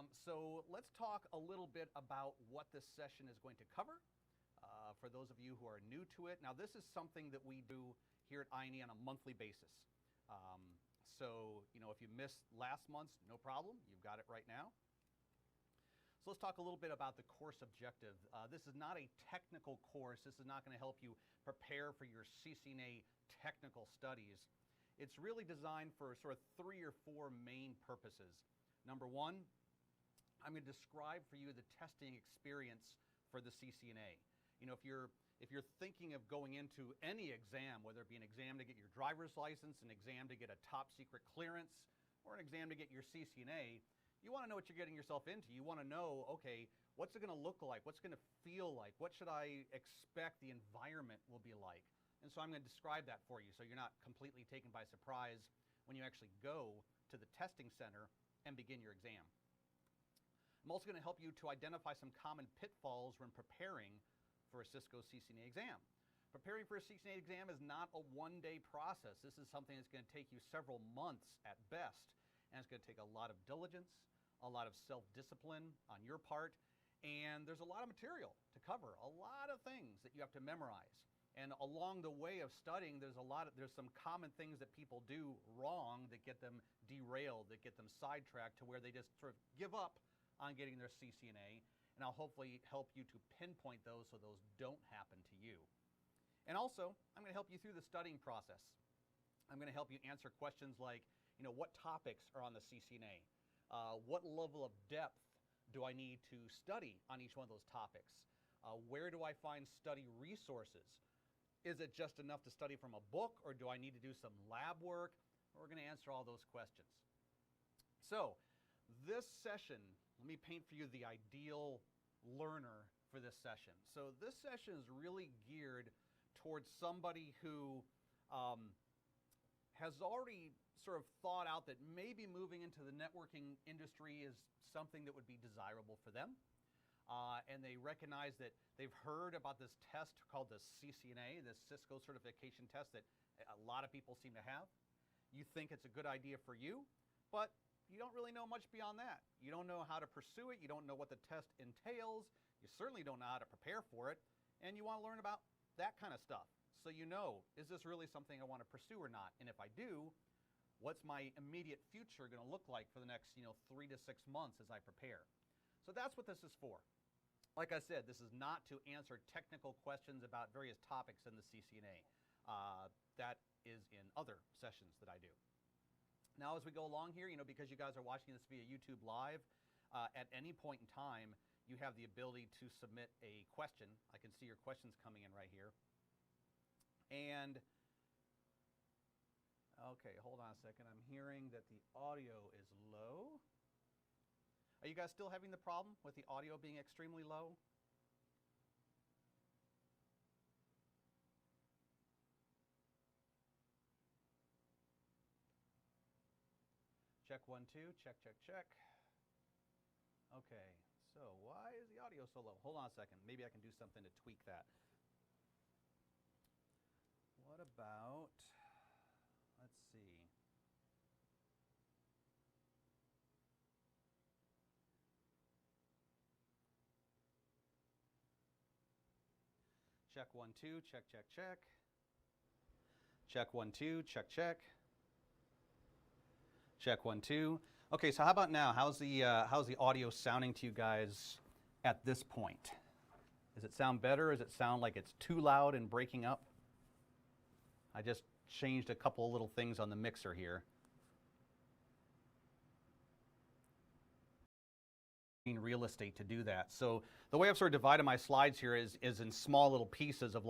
So let's talk a little bit about what this session is going to cover. For those of you who are new to it, now this is something that we do here at INE on a monthly basis. So, if you missed last month's, no problem, you've got it right now. So let's talk a little bit about the course objective. This is not a technical course. This is not going to help you prepare for your CCNA technical studies. It's really designed for sort of 3 or 4 main purposes. Number one, I'm going to describe for you the testing experience for the CCNA. If you're thinking of going into any exam, whether it be an exam to get your driver's license, an exam to get a top secret clearance, or an exam to get your CCNA, you want to know what you're getting yourself into. You want to know, okay, what's it going to look like? What's it going to feel like? What should I expect the environment will be like? And so I'm going to describe that for you so you're not completely taken by surprise when you actually go to the testing center and begin your exam. I'm also going to help you to identify some common pitfalls when preparing for a Cisco CCNA exam. Preparing for a CCNA exam is not a one-day process. This is something that's going to take you several months at best, and it's going to take a lot of diligence, a lot of self-discipline on your part, and there's a lot of material to cover, a lot of things that you have to memorize. And along the way of studying, there's some common things that people do wrong that get them derailed, that get them sidetracked to where they just sort of give up on getting their CCNA. And I'll hopefully help you to pinpoint those so those don't happen to you. And also, I'm going to help you through the studying process. I'm going to help you answer questions like, what topics are on the CCNA? What level of depth do I need to study on each one of those topics? Where do I find study resources? Is it just enough to study from a book, or do I need to do some lab work? We're going to answer all those questions. So this session, let me paint for you the ideal learner for this session. So this session is really geared towards somebody who has already sort of thought out that maybe moving into the networking industry is something that would be desirable for them. And they recognize that they've heard about this test called the CCNA, this Cisco certification test that a lot of people seem to have. You think it's a good idea for you, but you don't really know much beyond that. You don't know how to pursue it. You don't know what the test entails. You certainly don't know how to prepare for it. And you want to learn about that kind of stuff. So is this really something I want to pursue or not? And if I do, what's my immediate future going to look like for the next 3 to 6 months as I prepare? So that's what this is for. Like I said, this is not to answer technical questions about various topics in the CCNA. That is in other sessions that I do. Now, as we go along here, because you guys are watching this via YouTube Live, at any point in time, you have the ability to submit a question. I can see your questions coming in right here. And, okay, hold on a second. I'm hearing that the audio is low. Are you guys still having the problem with the audio being extremely low? Check 1, 2, check, check, check. Okay, so why is the audio so low? Hold on a second. Maybe I can do something to tweak that. What about, let's see. Check 1, 2, check, check, check. Check 1, 2, check, check. Check 1, 2. Okay, so how about now? How's the audio sounding to you guys at this point? Does it sound better? Does it sound like it's too loud and breaking up? I just changed a couple of little things on the mixer here. Real estate to do that. So the way I've sort of divided my slides here is in small little pieces of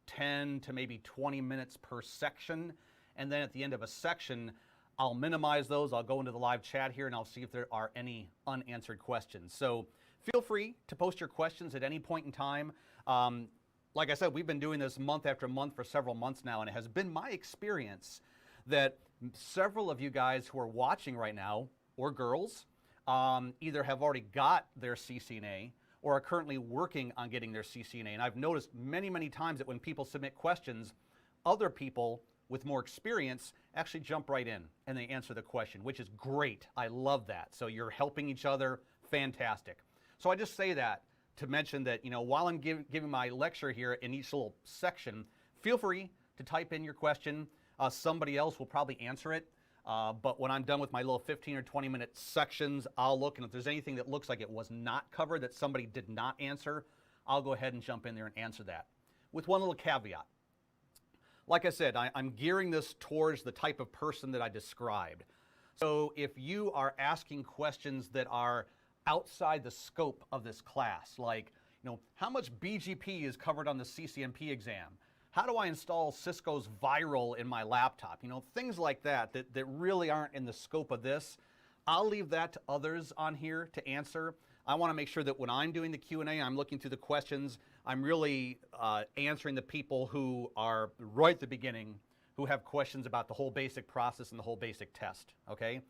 10 to maybe 20 minutes per section. And then at the end of a section, I'll minimize those. I'll go into the live chat here and I'll see if there are any unanswered questions. So feel free to post your questions at any point in time. Like I said, we've been doing this month after month for several months now, and it has been my experience that several of you guys who are watching right now, or girls, either have already got their CCNA or are currently working on getting their CCNA. And I've noticed many, many times that when people submit questions, other people with more experience actually jump right in and they answer the question, which is great. I love that. So you're helping each other. Fantastic. So I just say that to mention that, while I'm giving my lecture here in each little section, feel free to type in your question. Somebody else will probably answer it. But when I'm done with my little 15 or 20-minute sections, I'll look, and if there's anything that looks like it was not covered, that somebody did not answer, I'll go ahead and jump in there and answer that. With one little caveat. Like I said, I'm gearing this towards the type of person that I described. So if you are asking questions that are outside the scope of this class, like, how much BGP is covered on the CCNP exam? How do I install Cisco's Viral in my laptop? Things like that really aren't in the scope of this. I'll leave that to others on here to answer. I want to make sure that when I'm doing the Q&A, I'm looking through the questions, I'm really answering the people who are right at the beginning, who have questions about the whole basic process and the whole basic test, okay?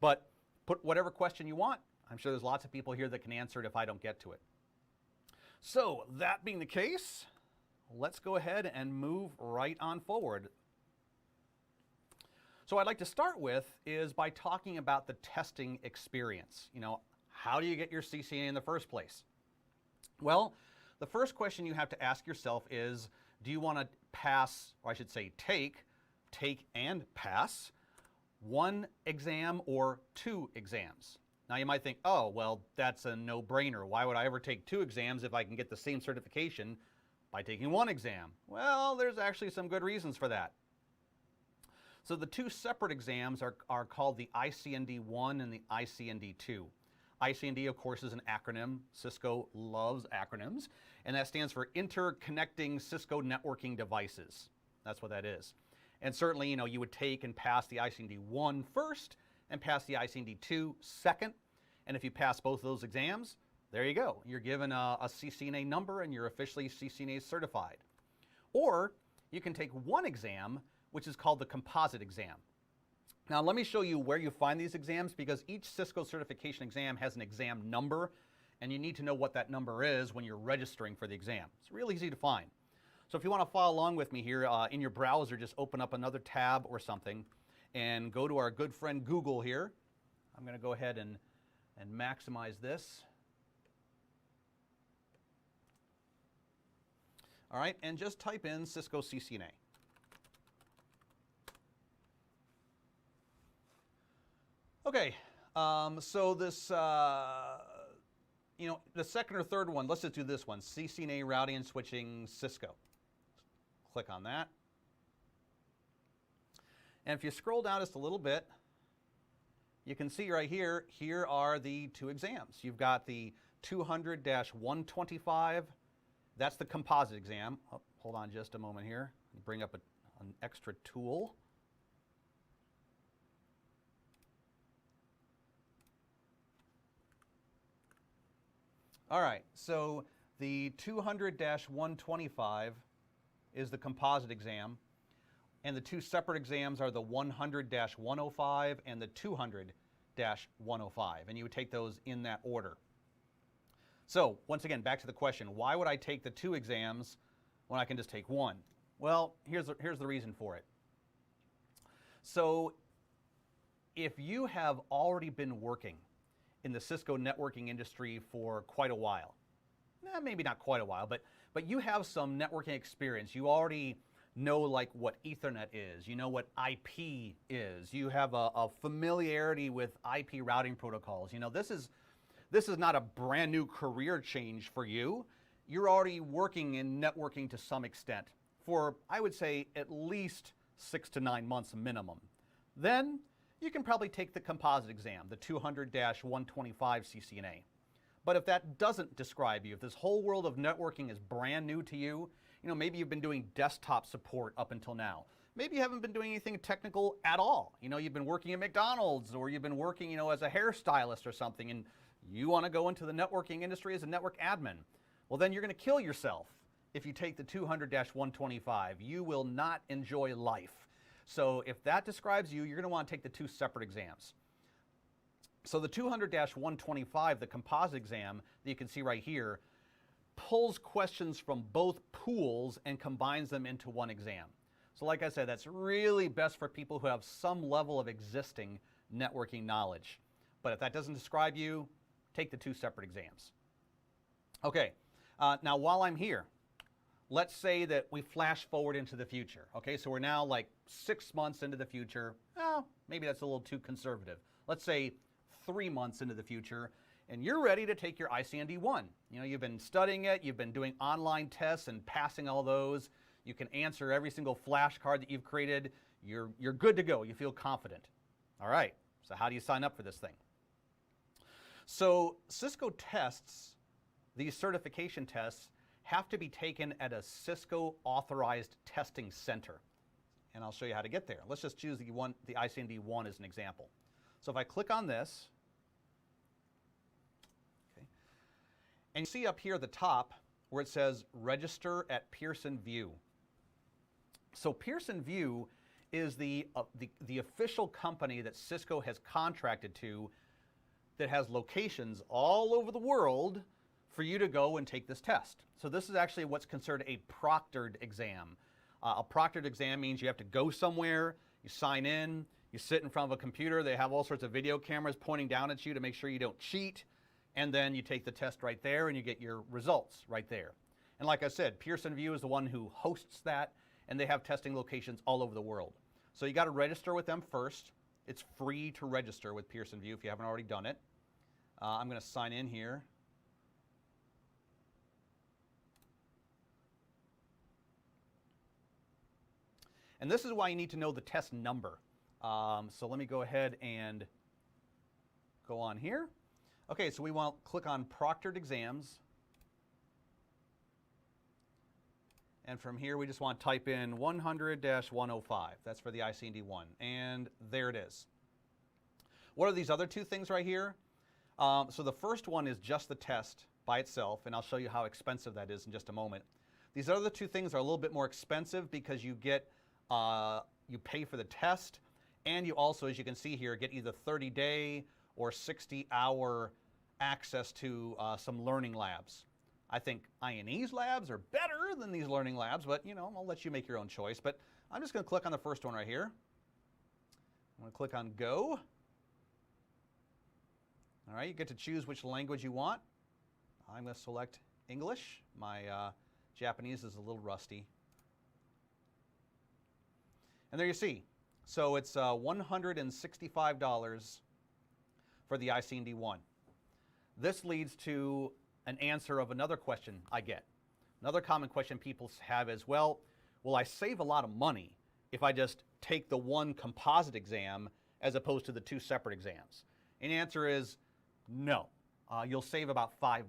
But put whatever question you want. I'm sure there's lots of people here that can answer it if I don't get to it. So that being the case, let's go ahead and move right on forward. So what I'd like to start with is by talking about the testing experience. How do you get your CCNA in the first place? Well, the first question you have to ask yourself is, do you want to pass, or I should say take and pass one exam or two exams? Now you might think, oh, well, that's a no-brainer. Why would I ever take two exams if I can get the same certification by taking one exam? Well, there's actually some good reasons for that. So the two separate exams are called the ICND-1 and the ICND-2. ICND, of course, is an acronym. Cisco loves acronyms, and that stands for Interconnecting Cisco Networking Devices. That's what that is. And certainly, you would take and pass the ICND-1 first and pass the ICND-2 second. And if you pass both of those exams, there you go. You're given a CCNA number and you're officially CCNA certified. Or you can take one exam, which is called the composite exam. Now let me show you where you find these exams, because each Cisco certification exam has an exam number, and you need to know what that number is when you're registering for the exam. It's really easy to find. So if you want to follow along with me here in your browser, just open up another tab or something and go to our good friend Google here. I'm going to go ahead and maximize this. All right, and just type in Cisco CCNA. Okay, so this, the second or third one, let's just do this one, CCNA Routing and Switching Cisco. Click on that. And if you scroll down just a little bit, you can see right here, here are the two exams. You've got the 200-125, that's the composite exam. Oh, hold on just a moment here. Bring up an extra tool. All right, so the 200-125 is the composite exam, and the two separate exams are the 100-105 and the 200-105, and you would take those in that order. So once again, back to the question, why would I take the two exams when I can just take one? Well, here's the reason for it. So if you have already been working in the Cisco networking industry for quite a while, maybe not quite a while, but you have some networking experience. You already know like what Ethernet is, you know what IP is, you have a familiarity with IP routing protocols. This is not a brand new career change for you. You're already working in networking to some extent for, I would say, at least 6 to 9 months minimum. Then you can probably take the composite exam, the 200-125 CCNA. But if that doesn't describe you, if this whole world of networking is brand new to you, maybe you've been doing desktop support up until now. Maybe you haven't been doing anything technical at all. You've been working at McDonald's, or you've been working, as a hairstylist or something, and you want to go into the networking industry as a network admin. Well, then you're going to kill yourself if you take the 200-125. You will not enjoy life. So if that describes you, you're going to want to take the two separate exams. So the 200-125, the composite exam that you can see right here, pulls questions from both pools and combines them into one exam. So like I said, that's really best for people who have some level of existing networking knowledge. But if that doesn't describe you, take the 2 separate exams. Okay, now while I'm here, let's say that we flash forward into the future. Okay, so we're now like 6 months into the future. Oh, maybe that's a little too conservative. Let's say 3 months into the future, and you're ready to take your ICND-1. You know, you've been studying it, you've been doing online tests and passing all those. You can answer every single flashcard that you've created. You're good to go. You feel confident. All right, so how do you sign up for this thing? So Cisco tests, these certification tests, have to be taken at a Cisco authorized testing center. And I'll show you how to get there. Let's just choose the ICND-1 as an example. So if I click on this, okay, and you see up here at the top where it says register at Pearson VUE. So Pearson VUE is the official company that Cisco has contracted to that has locations all over the world for you to go and take this test. So this is actually what's considered a proctored exam. A proctored exam means you have to go somewhere, you sign in, you sit in front of a computer, they have all sorts of video cameras pointing down at you to make sure you don't cheat, and then you take the test right there and you get your results right there. And like I said, Pearson VUE is the one who hosts that, and they have testing locations all over the world. So you got to register with them first. It's free to register with Pearson VUE if you haven't already done it. I'm going to sign in here. And this is why you need to know the test number. So let me go ahead and go on here. Okay, so we want to click on proctored exams. And from here, we just want to type in 100-105. That's for the ICND-1. And there it is. What are these other 2 things right here? So the first one is just the test by itself, and I'll show you how expensive that is in just a moment. These other 2 things are a little bit more expensive because you get, you pay for the test, and you also, as you can see here, get either 30-day or 60-hour access to some learning labs. I think INE's labs are better than these learning labs, but you know, I'll let you make your own choice. But I'm just going to click on the first one right here. I'm going to click on Go. All right, you get to choose which language you want. I'm going to select English. My Japanese is a little rusty. And there you see. So it's $165 for the ICND-1. This leads to an answer of another question I get. Another common question people have is, well, will I save a lot of money if I just take the one composite exam as opposed to the 2 separate exams? And the answer is no. You'll save about $5.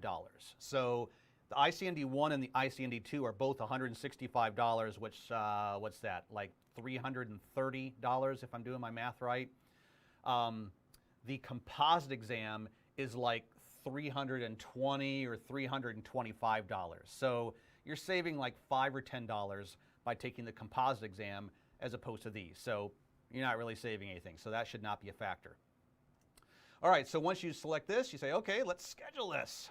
So the ICND-1 and the ICND-2 are both $165, which, what's that, like $330 if I'm doing my math right. The composite exam is like $320 or $325. So you're saving like $5 or $10 by taking the composite exam as opposed to these. So you're not really saving anything. So that should not be a factor. All right, so once you select this, you say, okay, let's schedule this.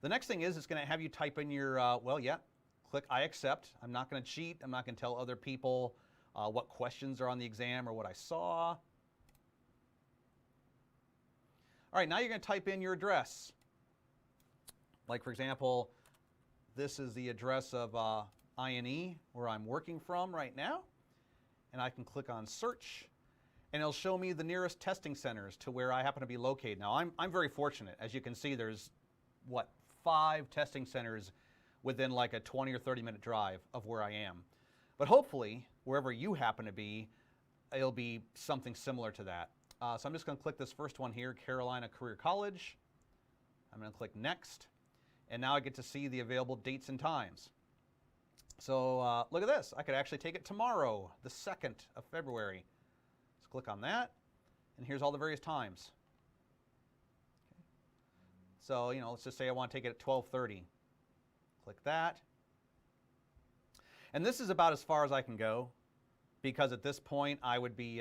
The next thing is it's going to have you type in your, click I accept. I'm not going to cheat. I'm not going to tell other people what questions are on the exam or what I saw. All right, now you're going to type in your address. Like, for example, this is the address of INE, where I'm working from right now. And I can click on search, and it'll show me the nearest testing centers to where I happen to be located. Now, I'm very fortunate. As you can see, there's, 5 testing centers within like a 20 or 30-minute drive of where I am. But hopefully, wherever you happen to be, it'll be something similar to that. So I'm just going to click this first one here, Carolina Career College. I'm going to click Next. And now I get to see the available dates and times. So look at this. I could actually take it tomorrow, the 2nd of February. Let's click on that. And here's all the various times. Okay. So, you know, let's just say I want to take it at 12:30. Click that. And this is about as far as I can go, because at this point I would be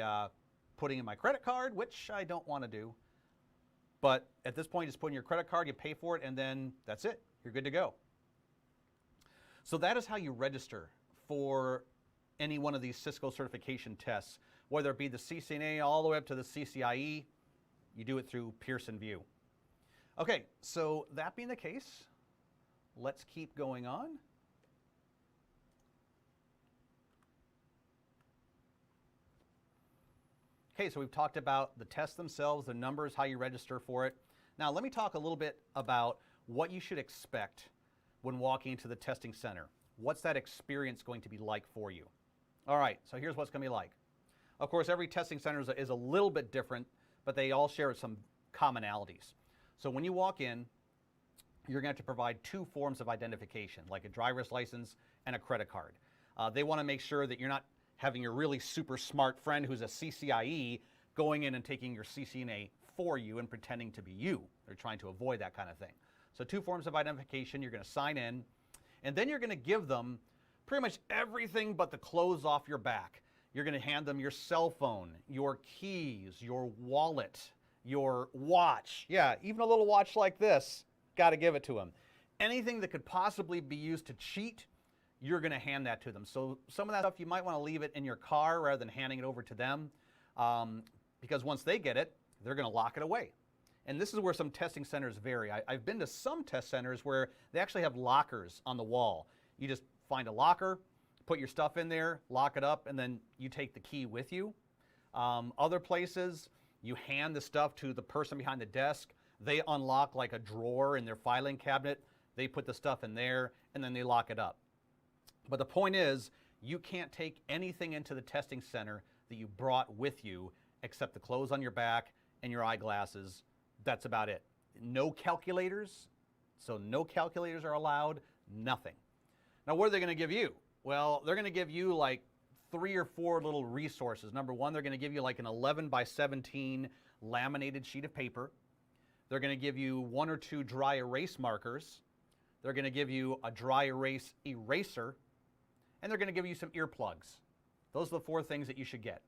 putting in my credit card, which I don't want to do. But at this point, just put in your credit card, you pay for it, and then that's it. You're good to go. So that is how you register for any one of these Cisco certification tests, whether it be the CCNA all the way up to the CCIE, you do it through Pearson VUE. Okay, so that being the case, let's keep going on. Okay, so we've talked about the tests themselves, the numbers, how you register for it. Now let me talk a little bit about what you should expect when walking into the testing center. What's that experience going to be like for you? All right, so here's what's going to be like. Of course, every testing center is a little bit different, but they all share some commonalities. So when you walk in, you're going to have to provide 2 forms of identification, like a driver's license and a credit card. They want to make sure that you're not having your really super smart friend who's a CCIE going in and taking your CCNA for you and pretending to be you. They're trying to avoid that kind of thing. So 2 forms of identification, you're going to sign in, and then you're going to give them pretty much everything but the clothes off your back. You're going to hand them your cell phone, your keys, your wallet, your watch. Yeah, even a little watch like this, got to give it to them. Anything that could possibly be used to cheat, you're going to hand that to them. So some of that stuff, you might want to leave it in your car rather than handing it over to them, because once they get it, they're going to lock it away. And this is where some testing centers vary. I've been to some test centers where they actually have lockers on the wall. You just find a locker, put your stuff in there, lock it up, and then you take the key with you. Other places, you hand the stuff to the person behind the desk. They unlock like a drawer in their filing cabinet. They put the stuff in there, and then they lock it up. But the point is, you can't take anything into the testing center that you brought with you except the clothes on your back and your eyeglasses. That's about it. No calculators, so no calculators are allowed, nothing. Now, what are they going to give you? Well, they're going to give you like 3 or 4 little resources. Number one, they're going to give you like an 11 by 17 laminated sheet of paper. They're going to give you 1 or 2 dry erase markers. They're going to give you a dry erase eraser, and they're going to give you some earplugs. Those are the 4 things that you should get.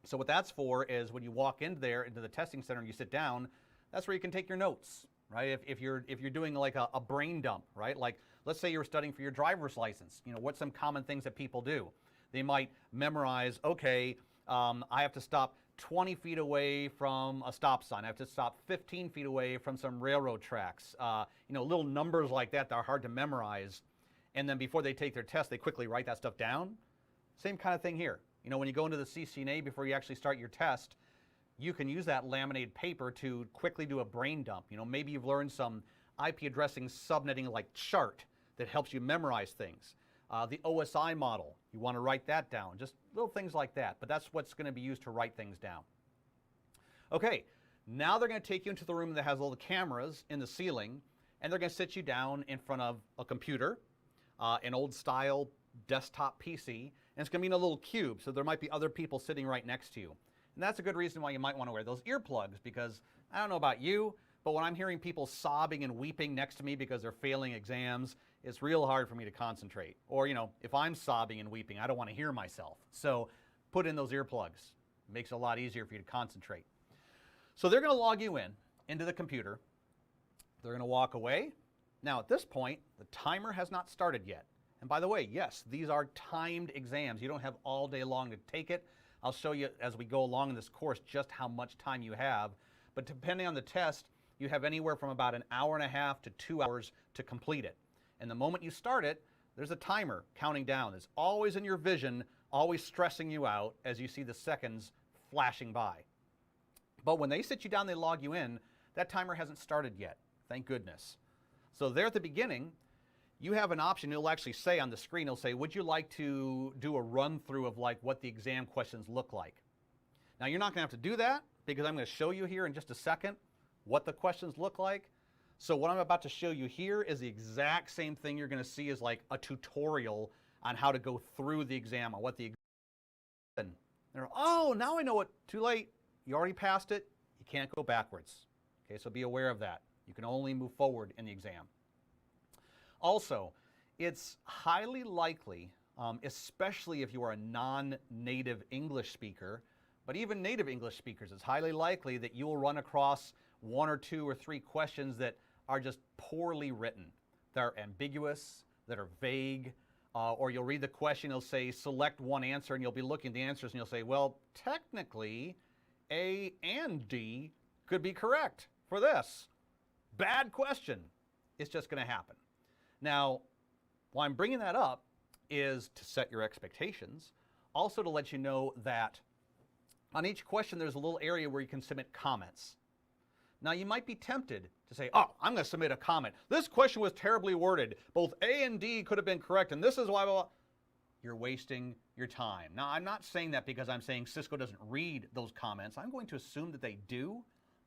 So what that's for is when you walk in there into the testing center and you sit down, that's where you can take your notes, right? If you're doing like a brain dump, right? Like let's say you're studying for your driver's license. You know, what's some common things that people do? They might memorize, okay, I have to stop 20 feet away from a stop sign. I have to stop 15 feet away from some railroad tracks. You know, little numbers like that are hard to memorize. And then before they take their test, they quickly write that stuff down. Same kind of thing here. You know, when you go into the CCNA before you actually start your test, you can use that laminated paper to quickly do a brain dump. You know, maybe you've learned some IP addressing subnetting like chart that helps you memorize things. The OSI model, you want to write that down. Just little things like that. But that's what's going to be used to write things down. Okay, now they're going to take you into the room that has all the cameras in the ceiling, and they're going to sit you down in front of a computer, an old style desktop PC, and it's going to be in a little cube, so there might be other people sitting right next to you. And that's a good reason why you might want to wear those earplugs, because I don't know about you, but when I'm hearing people sobbing and weeping next to me because they're failing exams, it's real hard for me to concentrate. Or, you know, if I'm sobbing and weeping, I don't want to hear myself. So put in those earplugs. It makes it a lot easier for you to concentrate. So they're going to log you in into the computer. They're going to walk away. Now at this point, the timer has not started yet. And by the way, yes, these are timed exams. You don't have all day long to take it. I'll show you as we go along in this course just how much time you have. But depending on the test, you have anywhere from about an hour and a half to 2 hours to complete it. And the moment you start it, there's a timer counting down. It's always in your vision, always stressing you out as you see the seconds flashing by. But when they sit you down, they log you in, that timer hasn't started yet, thank goodness. So there at the beginning, you have an option. It'll actually say on the screen, it'll say, would you like to do a run through of like what the exam questions look like? Now you're not going to have to do that because I'm going to show you here in just a second what the questions look like. So what I'm about to show you here is the exact same thing you're going to see as like a tutorial on how to go through the exam, on what the exam. Oh, now I know it. Too late. You already passed it. You can't go backwards. Okay, so be aware of that. You can only move forward in the exam. Also, it's highly likely, especially if you are a non-native English speaker, but even native English speakers, it's highly likely that you will run across 1 or 2 or 3 questions that are just poorly written, that are ambiguous, that are vague, or you'll read the question, it'll say select one answer, and you'll be looking at the answers, and you'll say, well, technically, A and D could be correct for this. Bad question. It's just going to happen. Now, why I'm bringing that up is to set your expectations, also to let you know that on each question, there's a little area where you can submit comments. Now, you might be tempted to say, oh, I'm going to submit a comment. This question was terribly worded. Both A and D could have been correct, and this is why, blah, blah. You're wasting your time. Now, I'm not saying that because I'm saying Cisco doesn't read those comments. I'm going to assume that they do,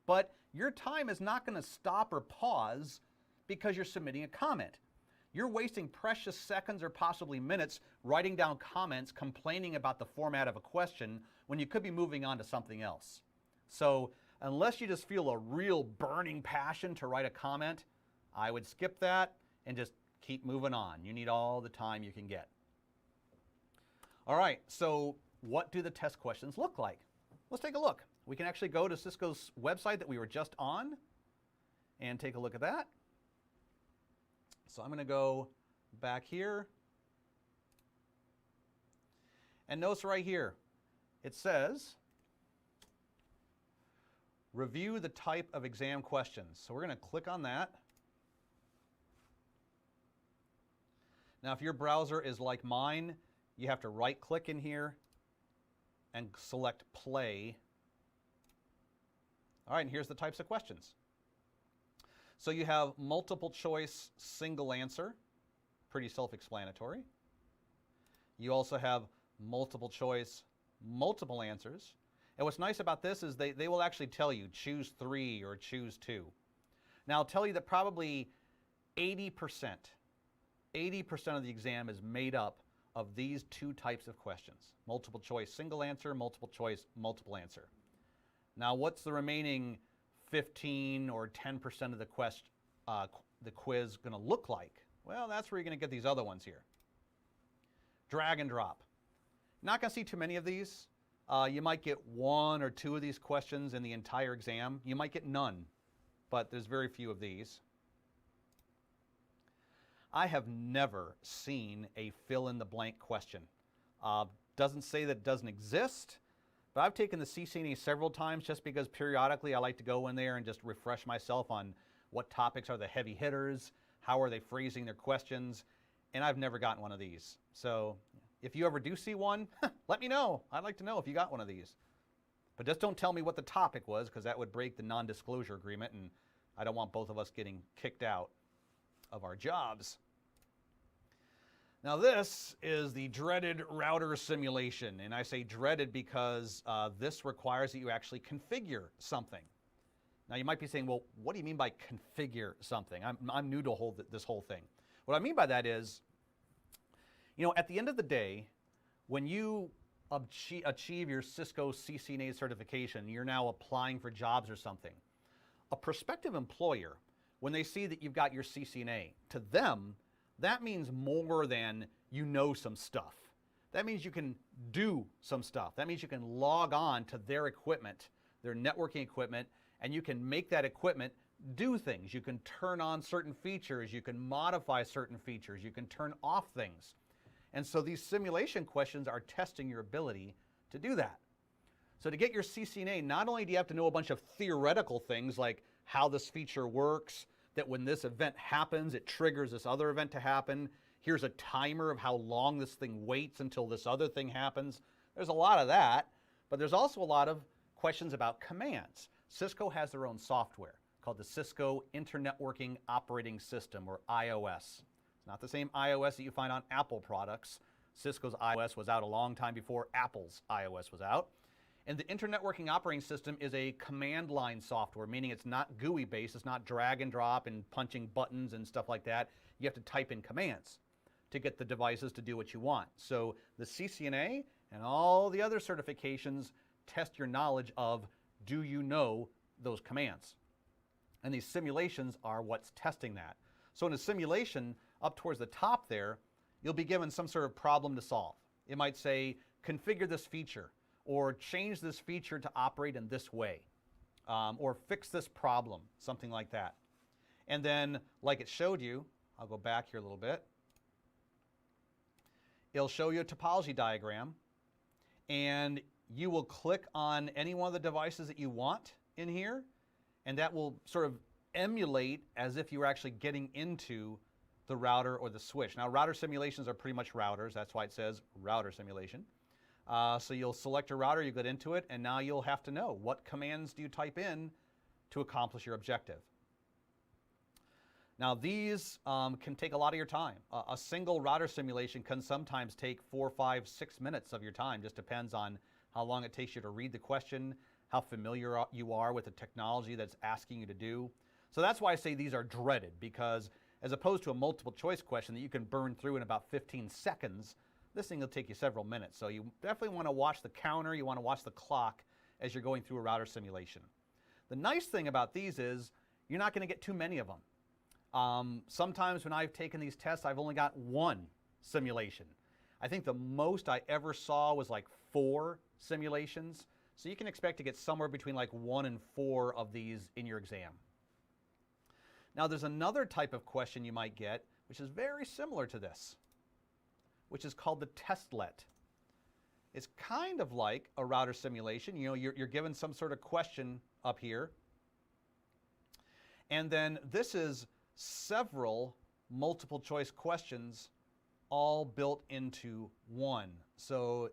but your time is not going to stop or pause because you're submitting a comment. You're wasting precious seconds or possibly minutes writing down comments complaining about the format of a question when you could be moving on to something else. So unless you just feel a real burning passion to write a comment, I would skip that and just keep moving on. You need all the time you can get. All right, so what do the test questions look like? Let's take a look. We can actually go to Cisco's website that we were just on and take a look at that. So I'm going to go back here. And notice right here, it says, review the type of exam questions. So we're going to click on that. Now, if your browser is like mine, you have to right-click in here and select play. All right, and here's the types of questions. So you have multiple choice, single answer, pretty self-explanatory. You also have multiple choice, multiple answers. And what's nice about this is they will actually tell you, choose 3 or choose 2. Now, I'll tell you that probably 80% of the exam is made up of these 2 types of questions. Multiple choice, single answer, multiple choice, multiple answer. Now, what's the remaining 15 or 10% of the quiz going to look like? Well, that's where you're going to get these other ones here. Drag and drop. Not going to see too many of these. You might get 1 or 2 of these questions in the entire exam. You might get none, but there's very few of these. I have never seen a fill-in-the-blank question. Doesn't say that it doesn't exist, but I've taken the CCNA several times just because periodically I like to go in there and just refresh myself on what topics are the heavy hitters, how are they phrasing their questions, and I've never gotten one of these. So if you ever do see one, let me know. I'd like to know if you got one of these. But just don't tell me what the topic was, because that would break the non-disclosure agreement, and I don't want both of us getting kicked out of our jobs. Now, this is the dreaded router simulation, and I say dreaded because this requires that you actually configure something. Now, you might be saying, well, what do you mean by configure something? I'm new to this whole thing. What I mean by that is, you know, at the end of the day, when you achieve your Cisco CCNA certification, you're now applying for jobs or something. A prospective employer, when they see that you've got your CCNA, to them, that means more than you know some stuff. That means you can do some stuff. That means you can log on to their equipment, their networking equipment, and you can make that equipment do things. You can turn on certain features. You can modify certain features. You can turn off things. And so these simulation questions are testing your ability to do that. So to get your CCNA, not only do you have to know a bunch of theoretical things like how this feature works, that when this event happens, it triggers this other event to happen. Here's a timer of how long this thing waits until this other thing happens. There's a lot of that, but there's also a lot of questions about commands. Cisco has their own software called the Cisco Internetworking Operating System, or iOS. It's not the same iOS that you find on Apple products. Cisco's iOS was out a long time before Apple's iOS was out. And the Internet Working Operating System is a command line software, meaning it's not GUI based, it's not drag and drop and punching buttons and stuff like that. You have to type in commands to get the devices to do what you want. So the CCNA and all the other certifications test your knowledge of, do you know those commands? And these simulations are what's testing that. So in a simulation, up towards the top there, you'll be given some sort of problem to solve. It might say, configure this feature, or change this feature to operate in this way, or fix this problem, something like that. And then, like it showed you, I'll go back here a little bit. it'll show you a topology diagram, and you will click on any one of the devices that you want in here, and that will sort of emulate as if you were actually getting into the router or the switch. Now, router simulations are pretty much routers. That's why it says router simulation. So you'll select a router, you get into it, and now you'll have to know what commands do you type in to accomplish your objective. Now, these can take a lot of your time. A single router simulation can sometimes take 4, 5, 6 minutes of your time. Just depends on how long it takes you to read the question, how familiar you are with the technology that's asking you to do. So that's why I say these are dreaded, because as opposed to a multiple choice question that you can burn through in about 15 seconds, this thing will take you several minutes. So you definitely want to watch the counter, you want to watch the clock as you're going through a router simulation. The nice thing about these is you're not going to get too many of them. Sometimes when I've taken these tests, I've only got one simulation. I think the most I ever saw was like 4 simulations. So you can expect to get somewhere between like 1 and 4 of these in your exam. Now, there's another type of question you might get, which is very similar to this, which is called the testlet. It's kind of like a router simulation. You know, you're given some sort of question up here. And then this is several multiple choice questions all built into one. So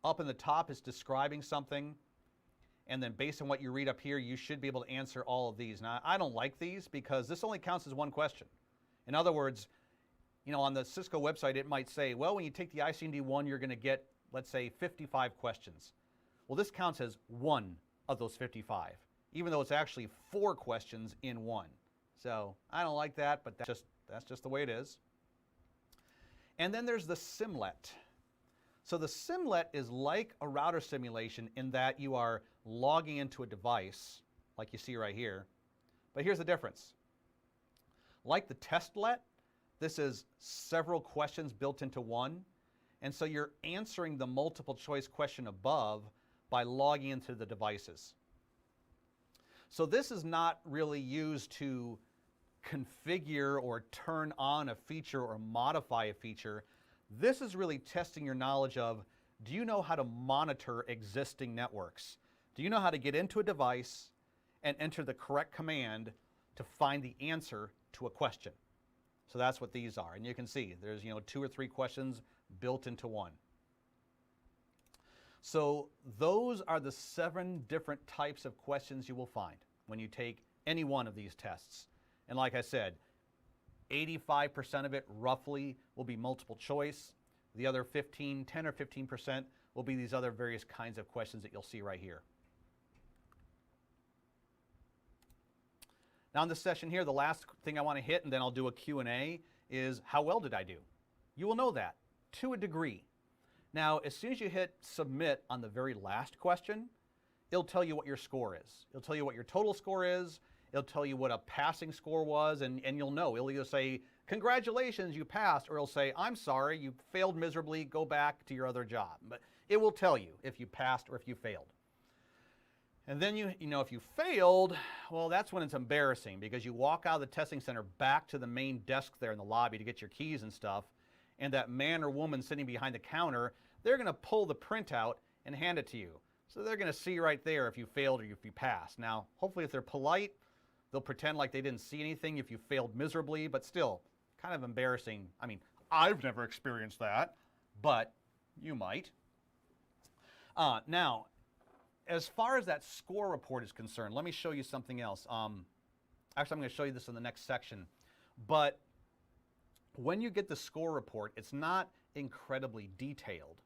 up in the top is describing something, and then based on what you read up here, you should be able to answer all of these. Now, I don't like these because this only counts as one question. In other words, you know, on the Cisco website, it might say, well, when you take the ICND1, you're going to get, let's say, 55 questions. Well, this counts as one of those 55, even though it's actually 4 questions in one. So I don't like that, but that's just the way it is. And then there's the simlet. So the simlet is like a router simulation in that you are logging into a device, like you see right here. But here's the difference. Like the testlet, this is several questions built into one. And so you're answering the multiple choice question above by logging into the devices. So this is not really used to configure or turn on a feature or modify a feature. This is really testing your knowledge of, do you know how to monitor existing networks? Do you know how to get into a device and enter the correct command to find the answer to a question? So that's what these are. And you can see there's, you know, 2 or 3 questions built into one. So those are the 7 different types of questions you will find when you take any one of these tests. And like I said, 85% of it roughly will be multiple choice. The other 10 or 15% will be these other various kinds of questions that you'll see right here. Now in this session here, the last thing I want to hit, and then I'll do a Q&A, is how well did I do? You will know that to a degree. Now, as soon as you hit submit on the very last question, it'll tell you what your score is. It'll tell you what your total score is. It'll tell you what a passing score was, and you'll know. It'll either say, congratulations, you passed, or it'll say, I'm sorry, you failed miserably, go back to your other job. But it will tell you if you passed or if you failed. And then you know, if you failed, well, that's when it's embarrassing, because you walk out of the testing center back to the main desk there in the lobby to get your keys and stuff, and that man or woman sitting behind the counter, they're going to pull the printout and hand it to you. So they're going to see right there if you failed or if you passed. Now, hopefully if they're polite, they'll pretend like they didn't see anything if you failed miserably, but still, kind of embarrassing. I mean, I've never experienced that, but you might. Now, as far as that score report is concerned, let me show you something else. Actually, I'm going to show you this in the next section. But when you get the score report, it's not incredibly detailed.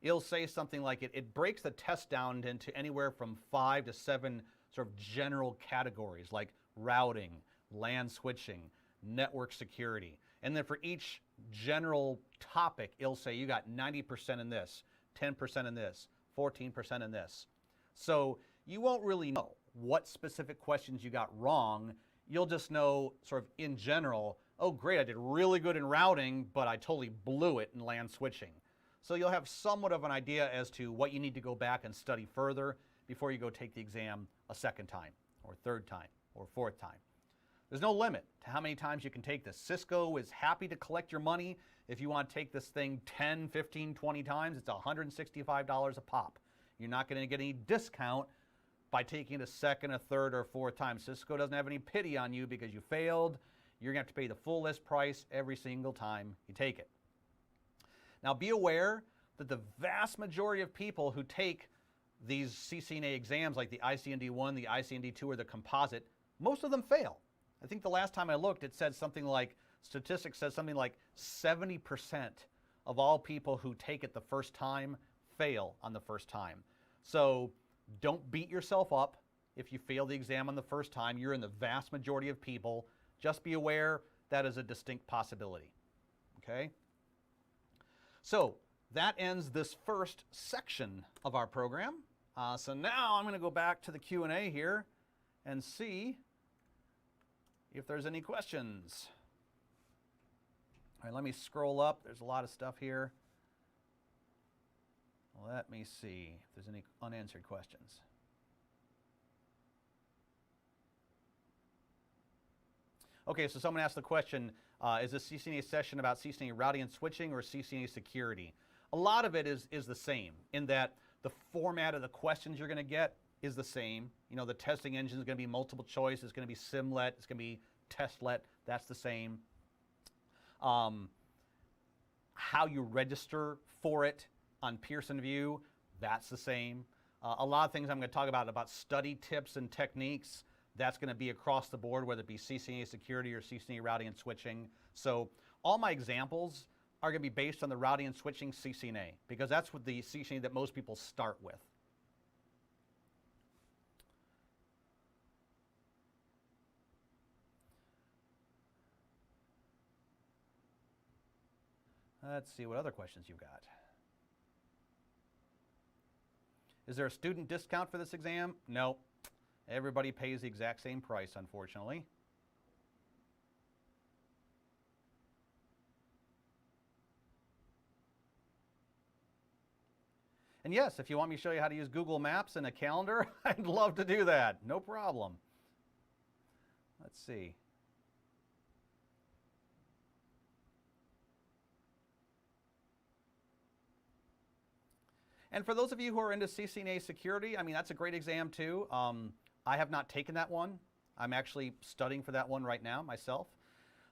It'll say something like it breaks the test down into anywhere from 5 to 7 sort of general categories, like routing, LAN switching, network security. And then for each general topic, it'll say you got 90% in this, 10% in this, 14% in this. So you won't really know what specific questions you got wrong. You'll just know sort of in general, oh great, I did really good in routing, but I totally blew it in LAN switching. So you'll have somewhat of an idea as to what you need to go back and study further before you go take the exam a second time, or third time, or fourth time. There's no limit to how many times you can take this. Cisco is happy to collect your money. If you want to take this thing 10, 15, 20 times, it's $165 a pop. You're not going to get any discount by taking it a second, a third, or a fourth time. Cisco doesn't have any pity on you because you failed. You're going to have to pay the full list price every single time you take it. Now be aware that the vast majority of people who take these CCNA exams like the ICND1, the ICND2, or the composite, most of them fail. I think the last time I looked, it said something like, statistics says something like 70% of all people who take it the first time fail on the first time. So don't beat yourself up if you fail the exam on the first time. You're in the vast majority of people. Just be aware that is a distinct possibility. Okay? So that ends this first section of our program. So now I'm going to go back to the Q&A here and see if there's any questions. All right, let me scroll up. There's a lot of stuff here. Let me see if there's any unanswered questions. Okay, so someone asked the question, is this CCNA session about CCNA routing and switching or CCNA security? A lot of it is the same in that the format of the questions you're going to get is the same. You know, the testing engine is going to be multiple choice. It's going to be Simlet. It's going to be Testlet. That's the same. How you register for it on Pearson VUE, that's the same. A lot of things I'm going to talk about study tips and techniques, that's going to be across the board, whether it be CCNA security or CCNA routing and switching. So all my examples are going to be based on the routing and switching CCNA, because that's what the CCNA that most people start with. Let's see what other questions you've got. Is there a student discount for this exam? No. Everybody pays the exact same price, unfortunately. And yes, if you want me to show you how to use Google Maps and a calendar, I'd love to do that. No problem. Let's see. And for those of you who are into CCNA security, I mean, that's a great exam too. I have not taken that one. I'm actually studying for that one right now myself.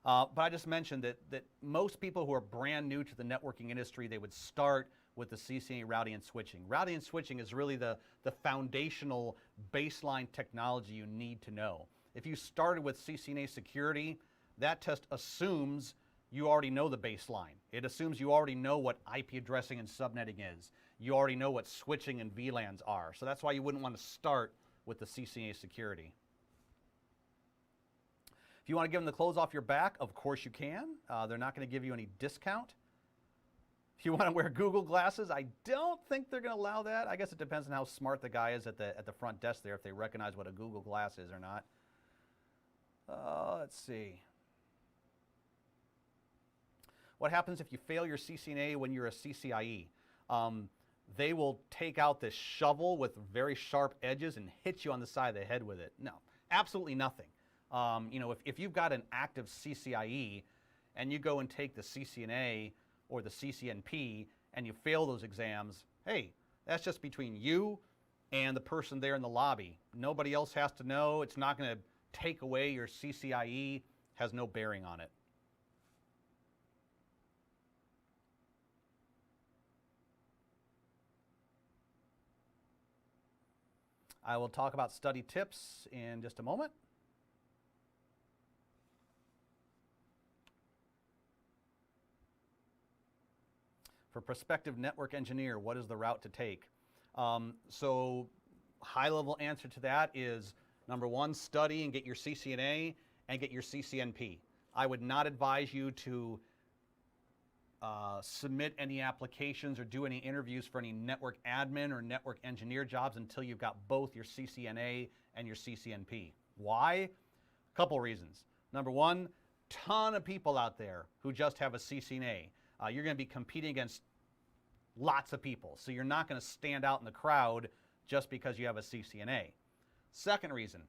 But I just mentioned that most people who are brand new to the networking industry, they would start with the CCNA routing and switching. Routing and switching is really the foundational baseline technology you need to know. If you started with CCNA security, that test assumes you already know the baseline. It assumes you already know what IP addressing and subnetting is. You already know what switching and VLANs are. So that's why you wouldn't want to start with the CCNA security. If you want to give them the clothes off your back, of course you can. They're not going to give you any discount. If you want to wear Google glasses, I don't think they're going to allow that. I guess it depends on how smart the guy is at the front desk there, if they recognize what a Google glass is or not. Let's see. What happens if you fail your CCNA when you're a CCIE? They will take out this shovel with very sharp edges and hit you on the side of the head with it. No, absolutely nothing. You know, if you've got an active CCIE and you go and take the CCNA or the CCNP and you fail those exams, hey, that's just between you and the person there in the lobby. Nobody else has to know. It's not going to take away your CCIE, has no bearing on it. I will talk about study tips in just a moment. For prospective network engineer, what is the route to take? So high-level answer to that is, number one, study and get your CCNA and get your CCNP. I would not advise you to submit any applications or do any interviews for any network admin or network engineer jobs until you've got both your CCNA and your CCNP. Why? A couple reasons. Number one, ton of people out there who just have a CCNA. You're going to be competing against lots of people, so you're not going to stand out in the crowd just because you have a CCNA. Second reason,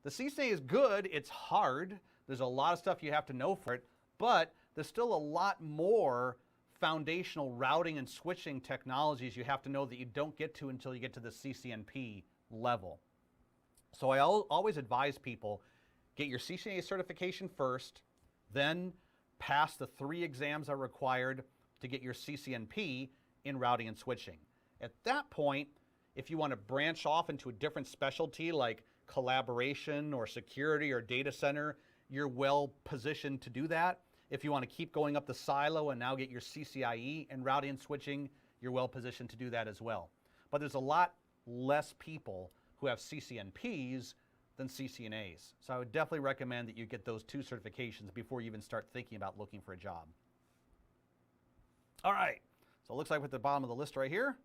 the CCNA is good, it's hard, There's a lot of stuff you have to know for it, but there's still a lot more foundational routing and switching technologies you have to know that you don't get to until you get to the CCNP level. So I always advise people, get your CCNA certification first, then pass the 3 exams that are required to get your CCNP in routing and switching. At that point, if you want to branch off into a different specialty like collaboration or security or data center, you're well positioned to do that. If you want to keep going up the silo and now get your CCIE and routing and switching, you're well positioned to do that as well. But there's a lot less people who have CCNPs than CCNAs. So I would definitely recommend that you get those 2 certifications before you even start thinking about looking for a job. All right, so it looks like we're at the bottom of the list right here.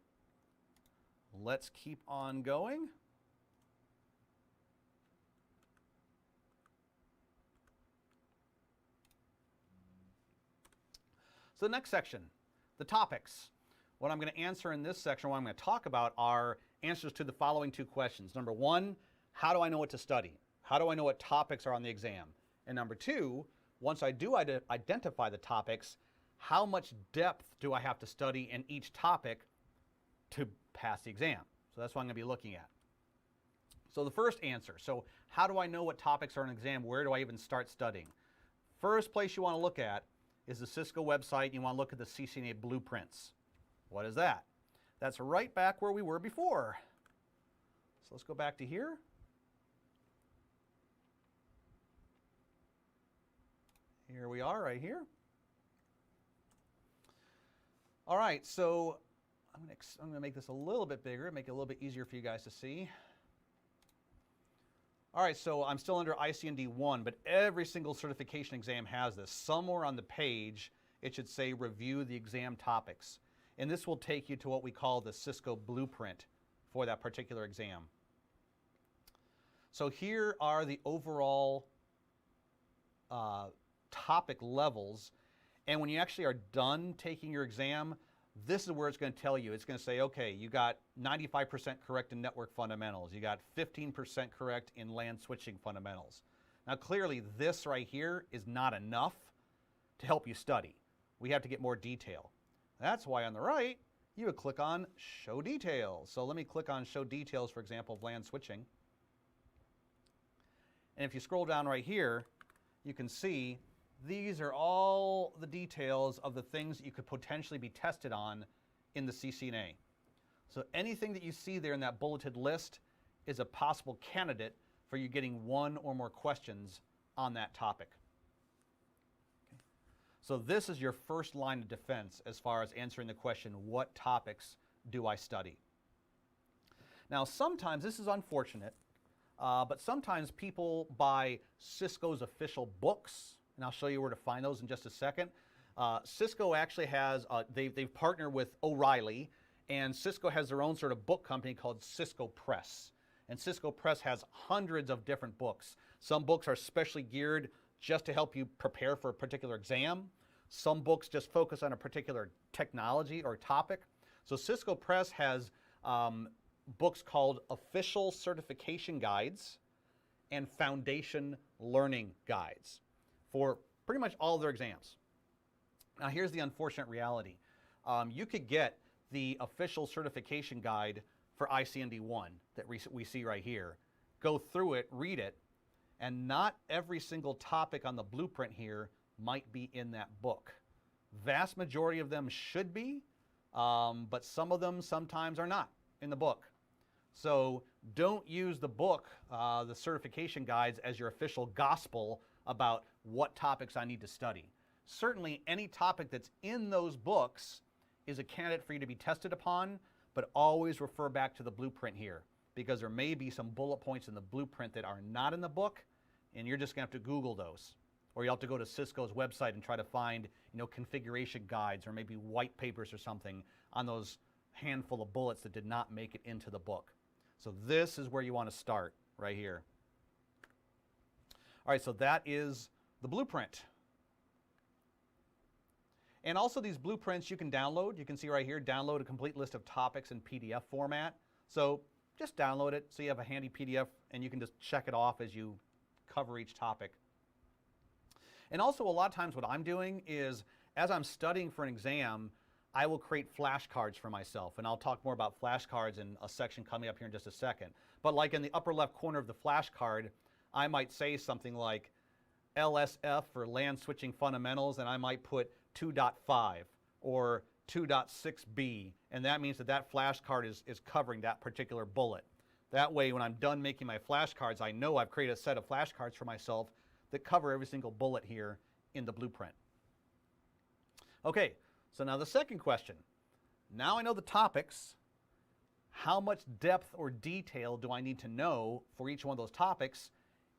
Let's keep on going. So the next section, the topics. What I'm going to answer in this section, what I'm going to talk about are answers to the following 2 questions. Number 1, how do I know what to study? How do I know what topics are on the exam? And number 2, once I do identify the topics, how much depth do I have to study in each topic to pass the exam? So that's what I'm going to be looking at. So the first answer, so how do I know what topics are on an exam? Where do I even start studying? First place you want to look at is the Cisco website. You want to look at the CCNA blueprints. What is that? That's right back where we were before. So let's go back to here. Here we are right here. All right, so I'm going to make this a little bit bigger, make it a little bit easier for you guys to see. All right, so I'm still under ICND 1, but every single certification exam has this. Somewhere on the page, it should say review the exam topics. And this will take you to what we call the Cisco blueprint for that particular exam. So here are the overall topic levels. And when you actually are done taking your exam, this is where it's going to tell you. It's going to say, okay, you got 95% correct in network fundamentals. You got 15% correct in LAN switching fundamentals. Now, clearly, this right here is not enough to help you study. We have to get more detail. That's why on the right, you would click on Show Details. So let me click on Show Details, for example, of LAN switching. And if you scroll down right here, you can see these are all the details of the things that you could potentially be tested on in the CCNA. So anything that you see there in that bulleted list is a possible candidate for you getting 1 or more questions on that topic. Okay. So this is your first line of defense as far as answering the question, what topics do I study? Now sometimes, this is unfortunate, but sometimes people buy Cisco's official books, and I'll show you where to find those in just a second. Cisco actually has, they've partnered with O'Reilly, and Cisco has their own sort of book company called Cisco Press. And Cisco Press has hundreds of different books. Some books are specially geared just to help you prepare for a particular exam. Some books just focus on a particular technology or topic. So Cisco Press has books called Official Certification Guides and Foundation Learning Guides for pretty much all of their exams. Now here's the unfortunate reality. You could get the official certification guide for ICND 1 that we see right here. Go through it, read it, and not every single topic on the blueprint here might be in that book. Vast majority of them should be, but some of them sometimes are not in the book. So don't use the book, the certification guides, as your official gospel about what topics I need to study. Certainly any topic that's in those books is a candidate for you to be tested upon, but always refer back to the blueprint here, because there may be some bullet points in the blueprint that are not in the book, and you're just going to have to Google those. Or you'll have to go to Cisco's website and try to find, configuration guides or maybe white papers or something on those handful of bullets that did not make it into the book. So this is where you want to start, right here. All right, so that is the blueprint. And also these blueprints you can download. You can see right here, download a complete list of topics in PDF format. So just download it so you have a handy PDF and you can just check it off as you cover each topic. And also a lot of times what I'm doing is, as I'm studying for an exam, I will create flashcards for myself. And I'll talk more about flashcards in a section coming up here in just a second. But like in the upper left corner of the flashcard, I might say something like LSF for LAN switching fundamentals, and I might put 2.5 or 2.6b, and that means that that flashcard is covering that particular bullet. That way, when I'm done making my flashcards, I know I've created a set of flashcards for myself that cover every single bullet here in the blueprint. Okay, so now the second question. Now I know the topics. How much depth or detail do I need to know for each one of those topics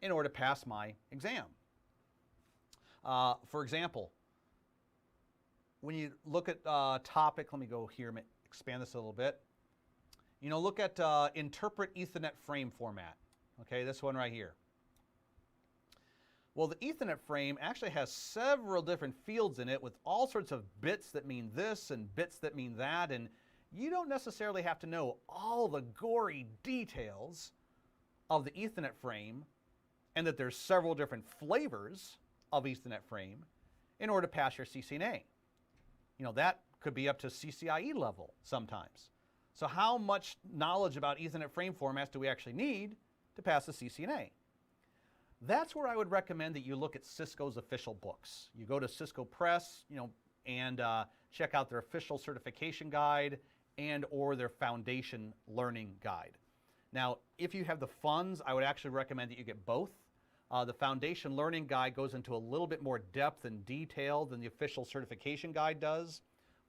in order to pass my exam? For example, when you look at topic, let me go here and expand this a little bit. You know, look at interpret Ethernet frame format. Okay, this one right here. Well, the Ethernet frame actually has several different fields in it with all sorts of bits that mean this and bits that mean that, and you don't necessarily have to know all the gory details of the Ethernet frame, and that there's several different flavors of Ethernet frame in order to pass your CCNA. You know, that could be up to CCIE level sometimes. So how much knowledge about Ethernet frame formats do we actually need to pass the CCNA? That's where I would recommend that you look at Cisco's official books. You go to Cisco Press, you know, and check out their official certification guide and or their foundation learning guide. Now, if you have the funds, I would actually recommend that you get both. The foundation learning guide goes into a little bit more depth and detail than the official certification guide does.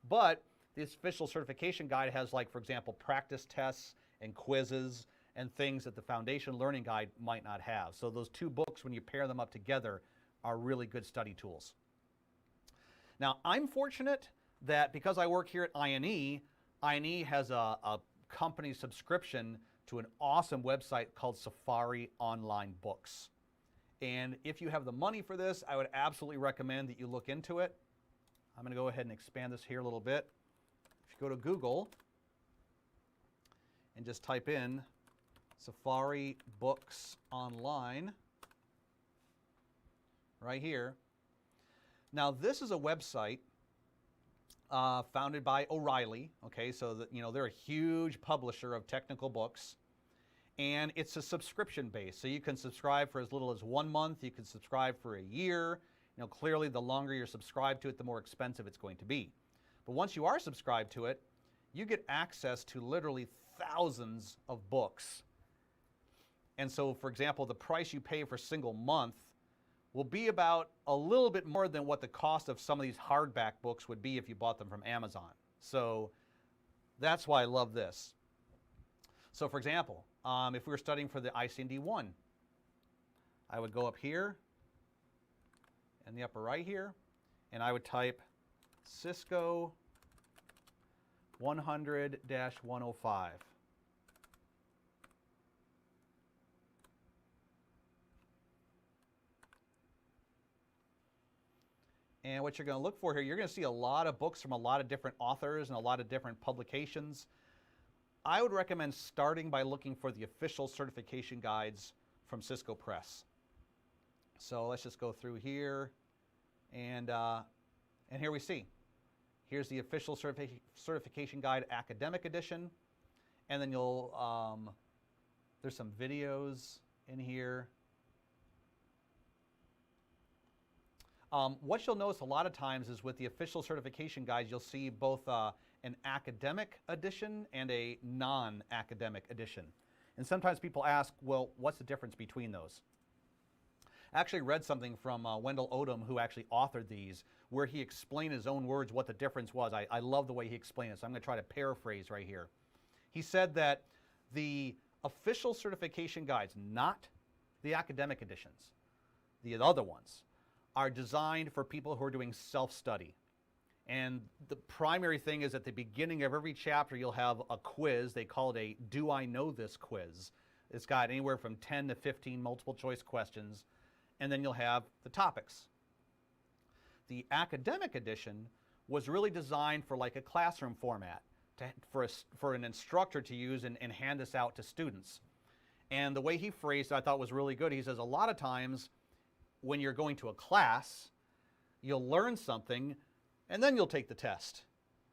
But the official certification guide has, like, for example, practice tests and quizzes and things that the foundation learning guide might not have. So those two books, when you pair them up together, are really good study tools. Now, I'm fortunate that because I work here at INE has a company subscription to an awesome website called Safari Online Books. And if you have the money for this, I would absolutely recommend that you look into it. I'm going to go ahead and expand this here a little bit. If you go to Google and just type in Safari Books Online right here. Now, this is a website founded by O'Reilly. Okay, so that, you know, they're a huge publisher of technical books. And it's a subscription base, so you can subscribe for as little as 1 month. You can subscribe for a year. You know, clearly, the longer you're subscribed to it, the more expensive it's going to be. But once you are subscribed to it, you get access to literally thousands of books. And so, for example, the price you pay for a single month will be about a little bit more than what the cost of some of these hardback books would be if you bought them from Amazon. So that's why I love this. So, for example, if we were studying for the ICND 1, I would go up here in the upper right here, and I would type Cisco 100-105. And what you're going to look for here, you're going to see a lot of books from a lot of different authors and a lot of different publications. I would recommend starting by looking for the official certification guides from Cisco Press. So let's just go through here, and here we see. Here's the official certification guide academic edition, and then you'll there's some videos in here. What you'll notice a lot of times is with the official certification guides, you'll see both an academic edition and a non-academic edition. And sometimes people ask, well, what's the difference between those? I actually read something from Wendell Odom, who actually authored these, where he explained in his own words what the difference was. I love the way he explained it, so I'm going to try to paraphrase right here. He said that the official certification guides, not the academic editions, the other ones, are designed for people who are doing self-study. And the primary thing is at the beginning of every chapter, you'll have a quiz. They call it a Do I Know This quiz. It's got anywhere from 10 to 15 multiple choice questions. And then you'll have the topics. The academic edition was really designed for like a classroom format, for an instructor to use and hand this out to students. And the way he phrased it, I thought was really good. He says a lot of times when you're going to a class, you'll learn something, and then you'll take the test.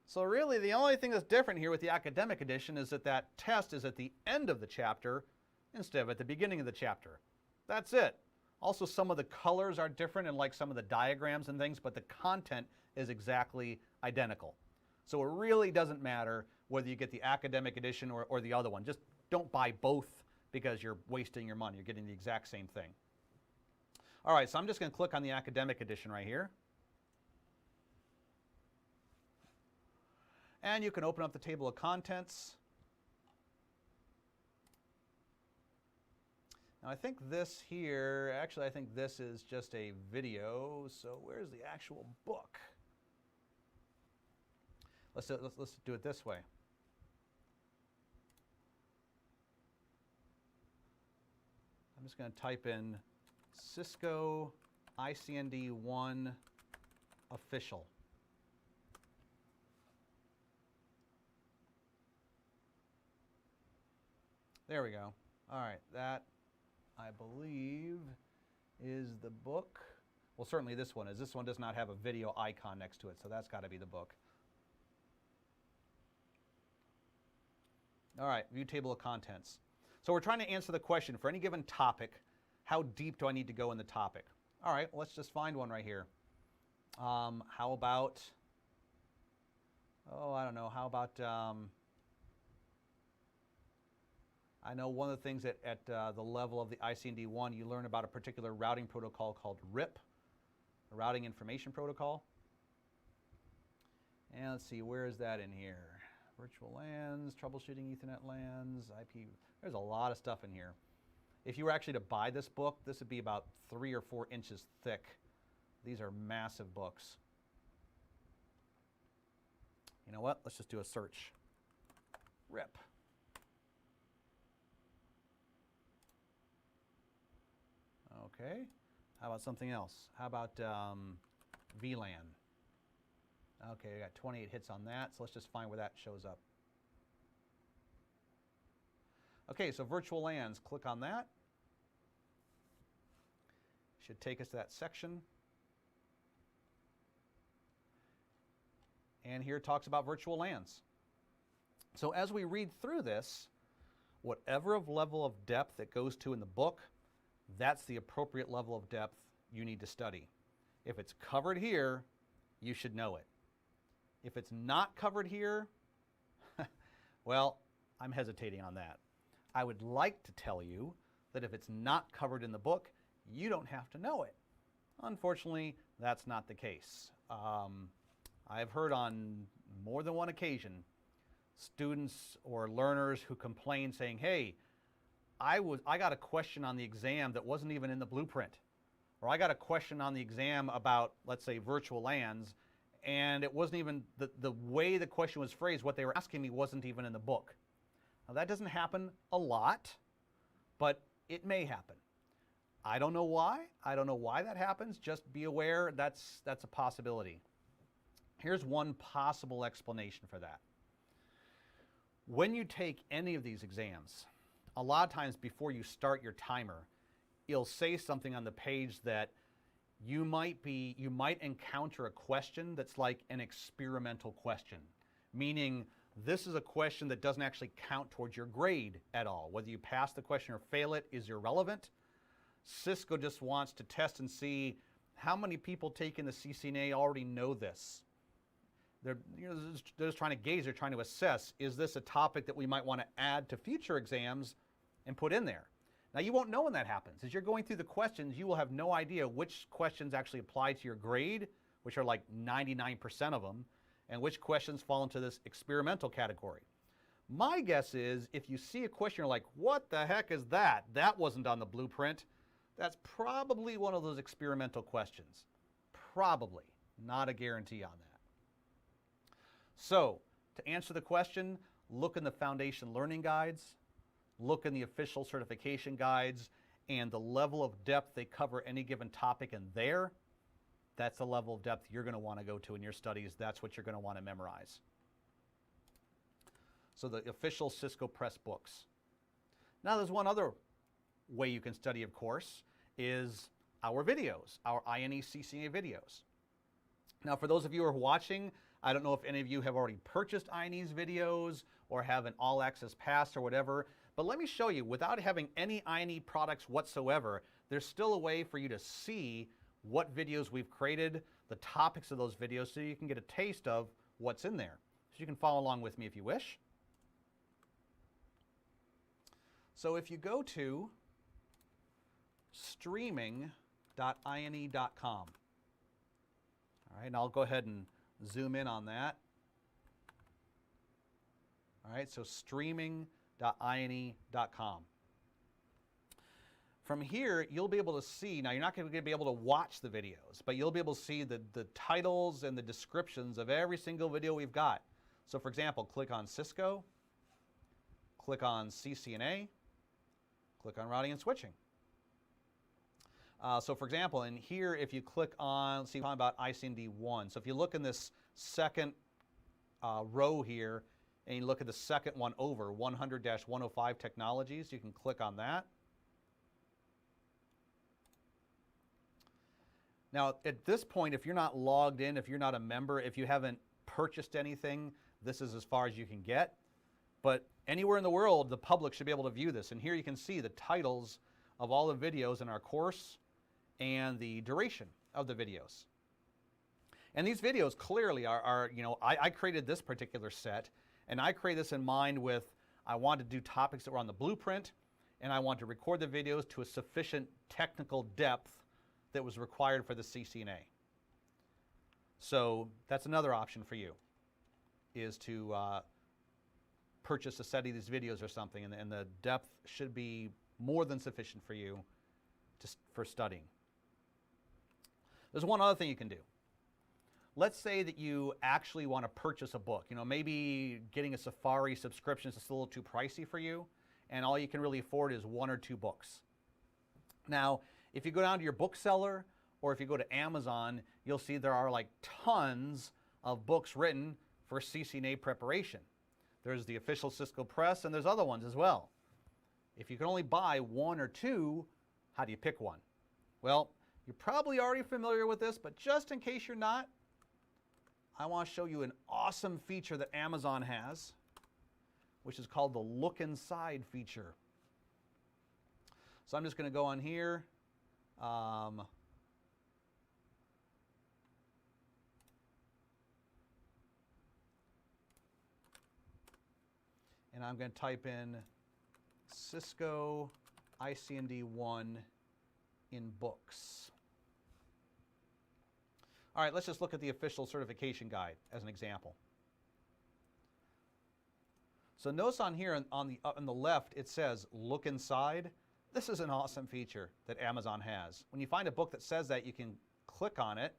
So really, the only thing that's different here with the academic edition is that that test is at the end of the chapter instead of at the beginning of the chapter. That's it. Also, some of the colors are different and like some of the diagrams and things, but the content is exactly identical. So it really doesn't matter whether you get the academic edition or the other one. Just don't buy both because you're wasting your money. You're getting the exact same thing. All right, so I'm just going to click on the academic edition right here. And you can open up the table of contents. Now I think this here, actually I think this is just a video, so where's the actual book? Let's do it this way. I'm just going to type in Cisco ICND 1 official. There we go. All right, that I believe is the book. Well, certainly this one is. This one does not have a video icon next to it, so that's got to be the book. All right, view table of contents. So we're trying to answer the question, for any given topic, how deep do I need to go in the topic? All right, let's just find one right here. How about, oh, I don't know, how about, I know one of the things at the level of the ICND 1, you learn about a particular routing protocol called RIP, a Routing Information Protocol. And let's see, where is that in here? Virtual LANs, troubleshooting Ethernet LANs, IP. There's a lot of stuff in here. If you were actually to buy this book, this would be about 3 or 4 inches thick. These are massive books. You know what? Let's just do a search. RIP. Okay. How about something else? How about VLAN? Okay, we got 28 hits on that, so let's just find where that shows up. Okay, so virtual LANs, click on that. Should take us to that section. And here it talks about virtual LANs. So as we read through this, whatever level of depth it goes to in the book, that's the appropriate level of depth you need to study. If it's covered here, you should know it. If it's not covered here, well, I'm hesitating on that. I would like to tell you that if it's not covered in the book, you don't have to know it. Unfortunately, that's not the case. I've heard on more than one occasion students or learners who complain saying, hey, I got a question on the exam that wasn't even in the blueprint. Or I got a question on the exam about, let's say, virtual LANs, and it wasn't even, the way the question was phrased, what they were asking me wasn't even in the book. Now that doesn't happen a lot, but it may happen. I don't know why. I don't know why that happens. Just be aware that's a possibility. Here's one possible explanation for that. When you take any of these exams, a lot of times before you start your timer, it'll say something on the page that you might encounter a question that's like an experimental question, meaning this is a question that doesn't actually count towards your grade at all. Whether you pass the question or fail it is irrelevant. Cisco just wants to test and see how many people taking the CCNA already know this. They're just trying to gauge, they're trying to assess, is this a topic that we might want to add to future exams and put in there? Now you won't know when that happens. As you're going through the questions, you will have no idea which questions actually apply to your grade, which are like 99% of them, and which questions fall into this experimental category. My guess is if you see a question, you're like, what the heck is that? That wasn't on the blueprint. That's probably one of those experimental questions. Probably, not a guarantee on that. So, to answer the question, look in the foundation learning guides, look in the official certification guides, and the level of depth they cover any given topic in there, that's the level of depth you're going to want to go to in your studies. That's what you're going to want to memorize. So the official Cisco Press books. Now there's one other way you can study, of course, is our videos, our INE CCNA videos. Now, for those of you who are watching, I don't know if any of you have already purchased INE's videos or have an all access pass or whatever, but let me show you, without having any INE products whatsoever, there's still a way for you to see what videos we've created, the topics of those videos, so you can get a taste of what's in there. So you can follow along with me if you wish. So if you go to streaming.ine.com, all right, and I'll go ahead and zoom in on that. All right, so streaming.ine.com. From here, you'll be able to see, now you're not going to be able to watch the videos, but you'll be able to see the titles and the descriptions of every single video we've got. So for example, click on Cisco, click on CCNA, click on routing and switching. So for example, in here, if you click on, see, talking about ICND1. So if you look in this second row here, and you look at the second one over, 100-105 technologies, you can click on that. Now, at this point, if you're not logged in, if you're not a member, if you haven't purchased anything, this is as far as you can get. But anywhere in the world, the public should be able to view this. And here you can see the titles of all the videos in our course and the duration of the videos. And these videos clearly are you know, I created this particular set, and I created this in mind with, I want to do topics that were on the blueprint, and I want to record the videos to a sufficient technical depth that was required for the CCNA. So that's another option for you, is to purchase a set of these videos or something, and the depth should be more than sufficient for you for studying. There's one other thing you can do. Let's say that you actually want to purchase a book. You know, maybe getting a Safari subscription is just a little too pricey for you, and all you can really afford is 1 or 2 books. Now, if you go down to your bookseller, or if you go to Amazon, you'll see there are like tons of books written for CCNA preparation. There's the official Cisco Press, and there's other ones as well. If you can only buy 1 or 2, how do you pick one? Well, you're probably already familiar with this, but just in case you're not, I want to show you an awesome feature that Amazon has, which is called the Look Inside feature. So I'm just going to go on here. And I'm going to type in Cisco ICND1 in books. All right, let's just look at the official certification guide as an example. So notice on here on the left, it says Look Inside. This is an awesome feature that Amazon has. When you find a book that says that, you can click on it,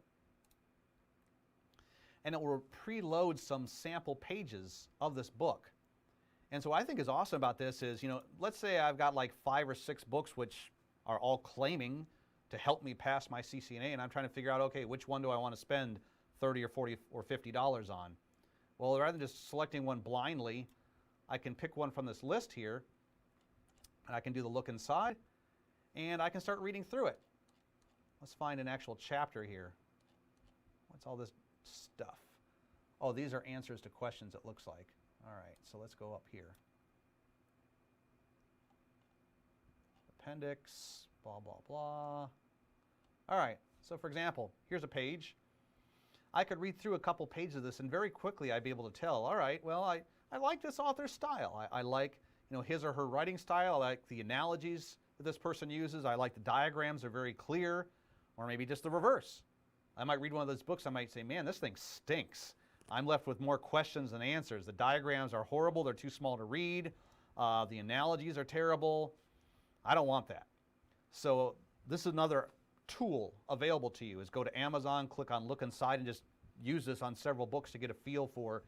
and it will preload some sample pages of this book. And so what I think is awesome about this is, you know, let's say I've got like 5 or 6 books which are all claiming to help me pass my CCNA, and I'm trying to figure out, okay, which one do I want to spend $30 or $40 or $50 on? Well, rather than just selecting one blindly, I can pick one from this list here, and I can do the Look Inside, and I can start reading through it. Let's find an actual chapter here. What's all this stuff? Oh, these are answers to questions, it looks like. All right, so let's go up here. Appendix, blah, blah, blah. All right, so for example, here's a page. I could read through a couple pages of this, and very quickly I'd be able to tell, all right, well, I like this author's style. I like, you know, his or her writing style. I like the analogies that this person uses. I like the diagrams are very clear, or maybe just the reverse. I might read one of those books, I might say, man, this thing stinks. I'm left with more questions than answers. The diagrams are horrible, they're too small to read. The analogies are terrible. I don't want that. So this is another tool available to you, is go to Amazon, click on Look Inside, and just use this on several books to get a feel for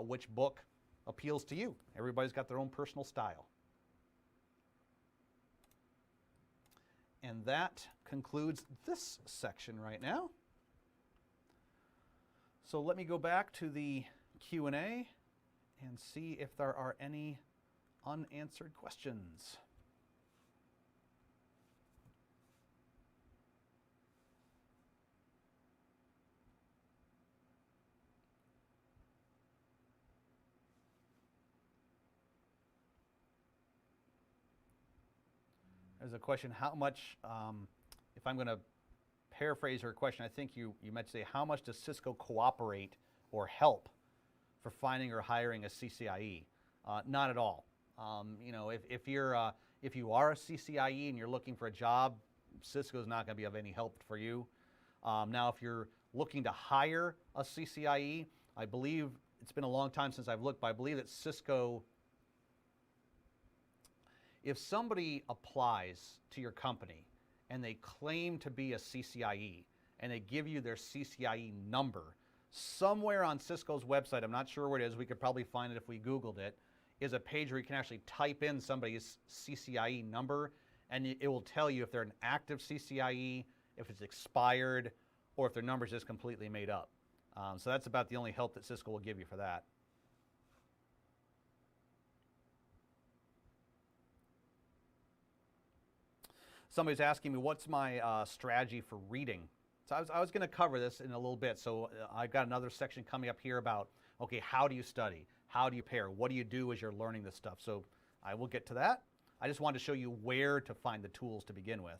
which book appeals to you. Everybody's got their own personal style. And that concludes this section right now. So let me go back to the Q&A and see if there are any unanswered questions. There's a question, how much, if I'm going to paraphrase her question, I think you meant to say, how much does Cisco cooperate or help for finding or hiring a CCIE? Not at all. You know, if you are a CCIE and you're looking for a job, Cisco is not going to be of any help for you. Now, if you're looking to hire a CCIE, I believe, it's been a long time since I've looked, but I believe that Cisco, if somebody applies to your company and they claim to be a CCIE and they give you their CCIE number, somewhere on Cisco's website, I'm not sure where it is, we could probably find it if we Googled it, is a page where you can actually type in somebody's CCIE number and it will tell you if they're an active CCIE, if it's expired, or if their number is just completely made up. So that's about the only help that Cisco will give you for that. Somebody's asking me, what's my strategy for reading? So I was going to cover this in a little bit. So I've got another section coming up here about, okay, how do you study? How do you prepare? What do you do as you're learning this stuff? So I will get to that. I just wanted to show you where to find the tools to begin with.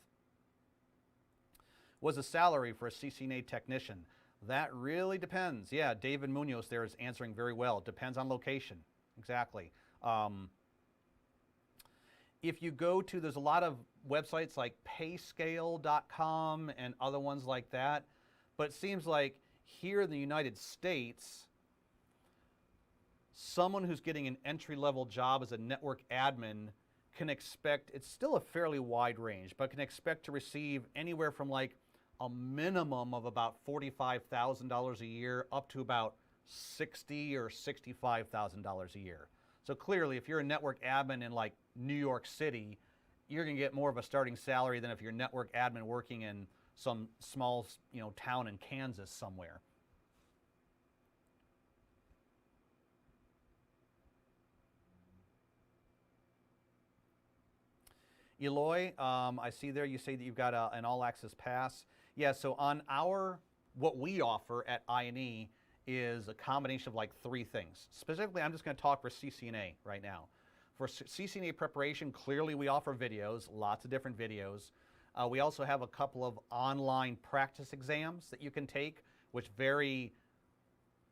What's the salary for a CCNA technician? That really depends. Yeah, David Munoz there is answering very well. It depends on location. Exactly. If you go to, there's a lot of websites like payscale.com and other ones like that, but it seems like here in the United States, someone who's getting an entry-level job as a network admin can expect, it's still a fairly wide range, but can expect to receive anywhere from like a minimum of about $45,000 a year up to about $60,000 or $65,000 a year. So clearly, if you're a network admin in like New York City, you're going to get more of a starting salary than if you're a network admin working in some small, you know, town in Kansas somewhere. Eloy, I see there you say that you've got an all-access pass. Yeah, so on what we offer at I&E is a combination of like 3 things. Specifically, I'm just going to talk for CCNA right now. For CCNA preparation, clearly we offer videos, lots of different videos. We also have a couple of online practice exams that you can take, which very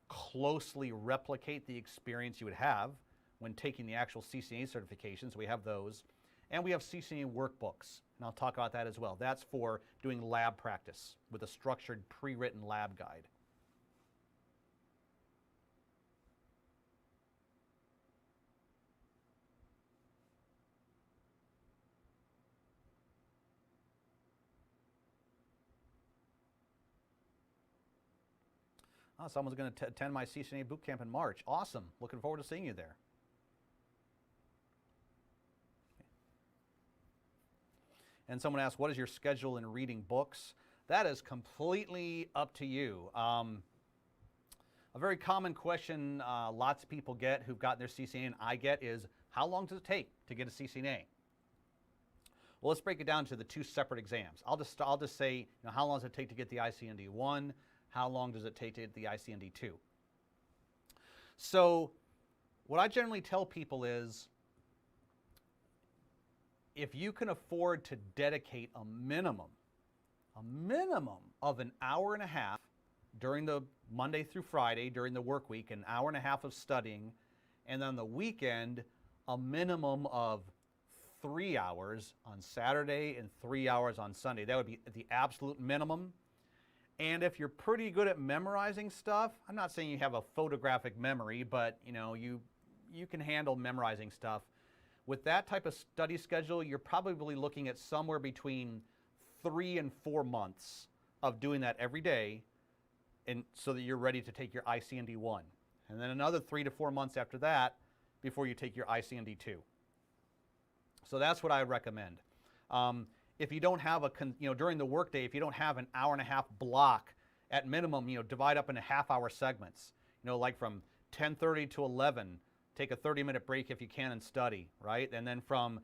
closely replicate the experience you would have when taking the actual CCNA certifications. We have those. And we have CCNA workbooks, and I'll talk about that as well. That's for doing lab practice with a structured, pre-written lab guide. Oh, someone's going to attend my CCNA bootcamp in March. Awesome. Looking forward to seeing you there. And someone asked, what is your schedule in reading books? That is completely up to you. A very common question lots of people get who've gotten their CCNA and I get is, how long does it take to get a CCNA? Well, let's break it down to the 2 separate exams. I'll just say, you know, how long does it take to get the ICND 1? How long does it take to get the ICND 2? So what I generally tell people is, if you can afford to dedicate a minimum of an hour and a half during the Monday through Friday, during the work week, an hour and a half of studying, and on the weekend, a minimum of 3 hours on Saturday and 3 hours on Sunday. That would be the absolute minimum. And if you're pretty good at memorizing stuff, I'm not saying you have a photographic memory, but you know, you can handle memorizing stuff. With that type of study schedule, you're probably looking at somewhere between 3 and 4 months of doing that every day, and so that you're ready to take your ICND 1. And then another 3 to 4 months after that before you take your ICND 2. So that's what I recommend. If you don't have during the workday, if you don't have an hour and a half block, at minimum, divide up into half-hour segments. Like from 10:30 to 11, take a 30-minute break if you can and study, right? And then from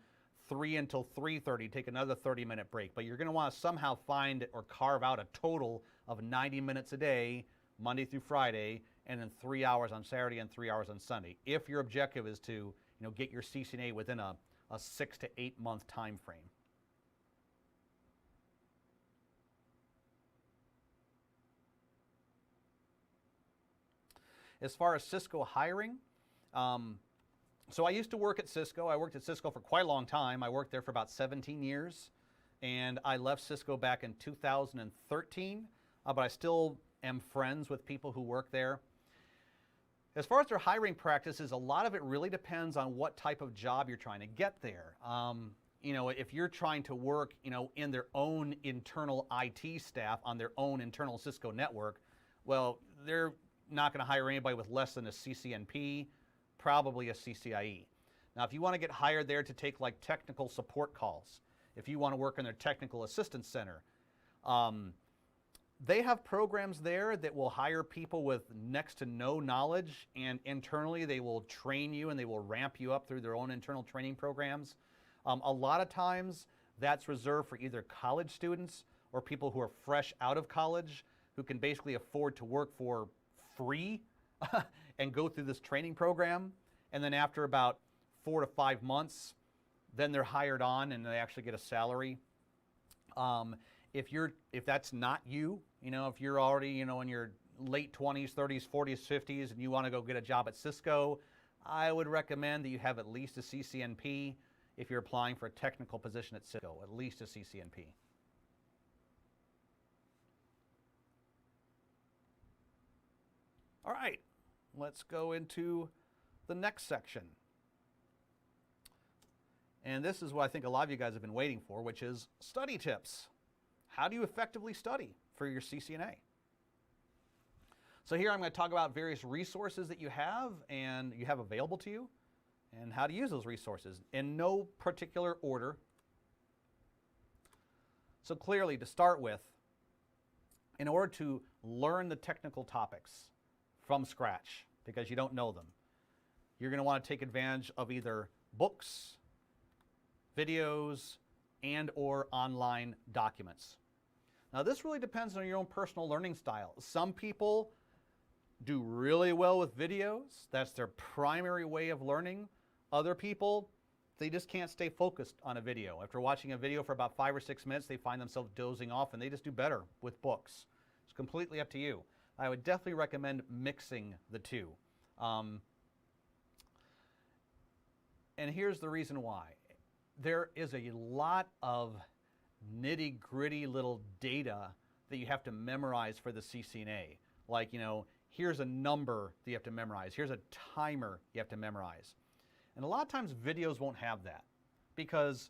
3 until 3:30, take another 30-minute break. But you're going to want to somehow find or carve out a total of 90 minutes a day, Monday through Friday, and then 3 hours on Saturday and 3 hours on Sunday, if your objective is to get your CCNA within a 6 to 8 month time frame. As far as Cisco hiring, so I used to work at Cisco. I worked at Cisco for quite a long time. I worked there for about 17 years, and I left Cisco back in 2013, but I still am friends with people who work there. As far as their hiring practices, a lot of it really depends on what type of job you're trying to get there. You know, if you're trying to work, you know, in their own internal IT staff on their own internal Cisco network, well, they're not going to hire anybody with less than a CCNP, probably a CCIE. Now, if you want to get hired there to take like technical support calls, if you want to work in their technical assistance center, they have programs there that will hire people with next to no knowledge, and internally they will train you and they will ramp you up through their own internal training programs. A lot of times that's reserved for either college students or people who are fresh out of college who can basically afford to work for free and go through this training program. And then after about 4 to 5 months, then they're hired on and they actually get a salary. If that's not you, you know, if you're already, you know, in your late 20s, 30s, 40s, 50s, and you want to go get a job at Cisco, I would recommend that you have at least a CCNP if you're applying for a technical position at Cisco, at least a CCNP. All right, let's go into the next section. And this is what I think a lot of you guys have been waiting for, which is study tips. How do you effectively study for your CCNA? So here I'm going to talk about various resources that you have available to you, and how to use those resources in no particular order. So clearly, to start with, in order to learn the technical topics from scratch, because you don't know them, you're going to want to take advantage of either books, videos, and or online documents. Now this really depends on your own personal learning style. Some people do really well with videos. That's their primary way of learning. Other people, they just can't stay focused on a video. After watching a video for about 5 or 6 minutes, they find themselves dozing off, and they just do better with books. It's completely up to you. I would definitely recommend mixing the two. And here's the reason why. There is a lot of nitty-gritty little data that you have to memorize for the CCNA. Like, you know, here's a number that you have to memorize. Here's a timer you have to memorize. And a lot of times videos won't have that, because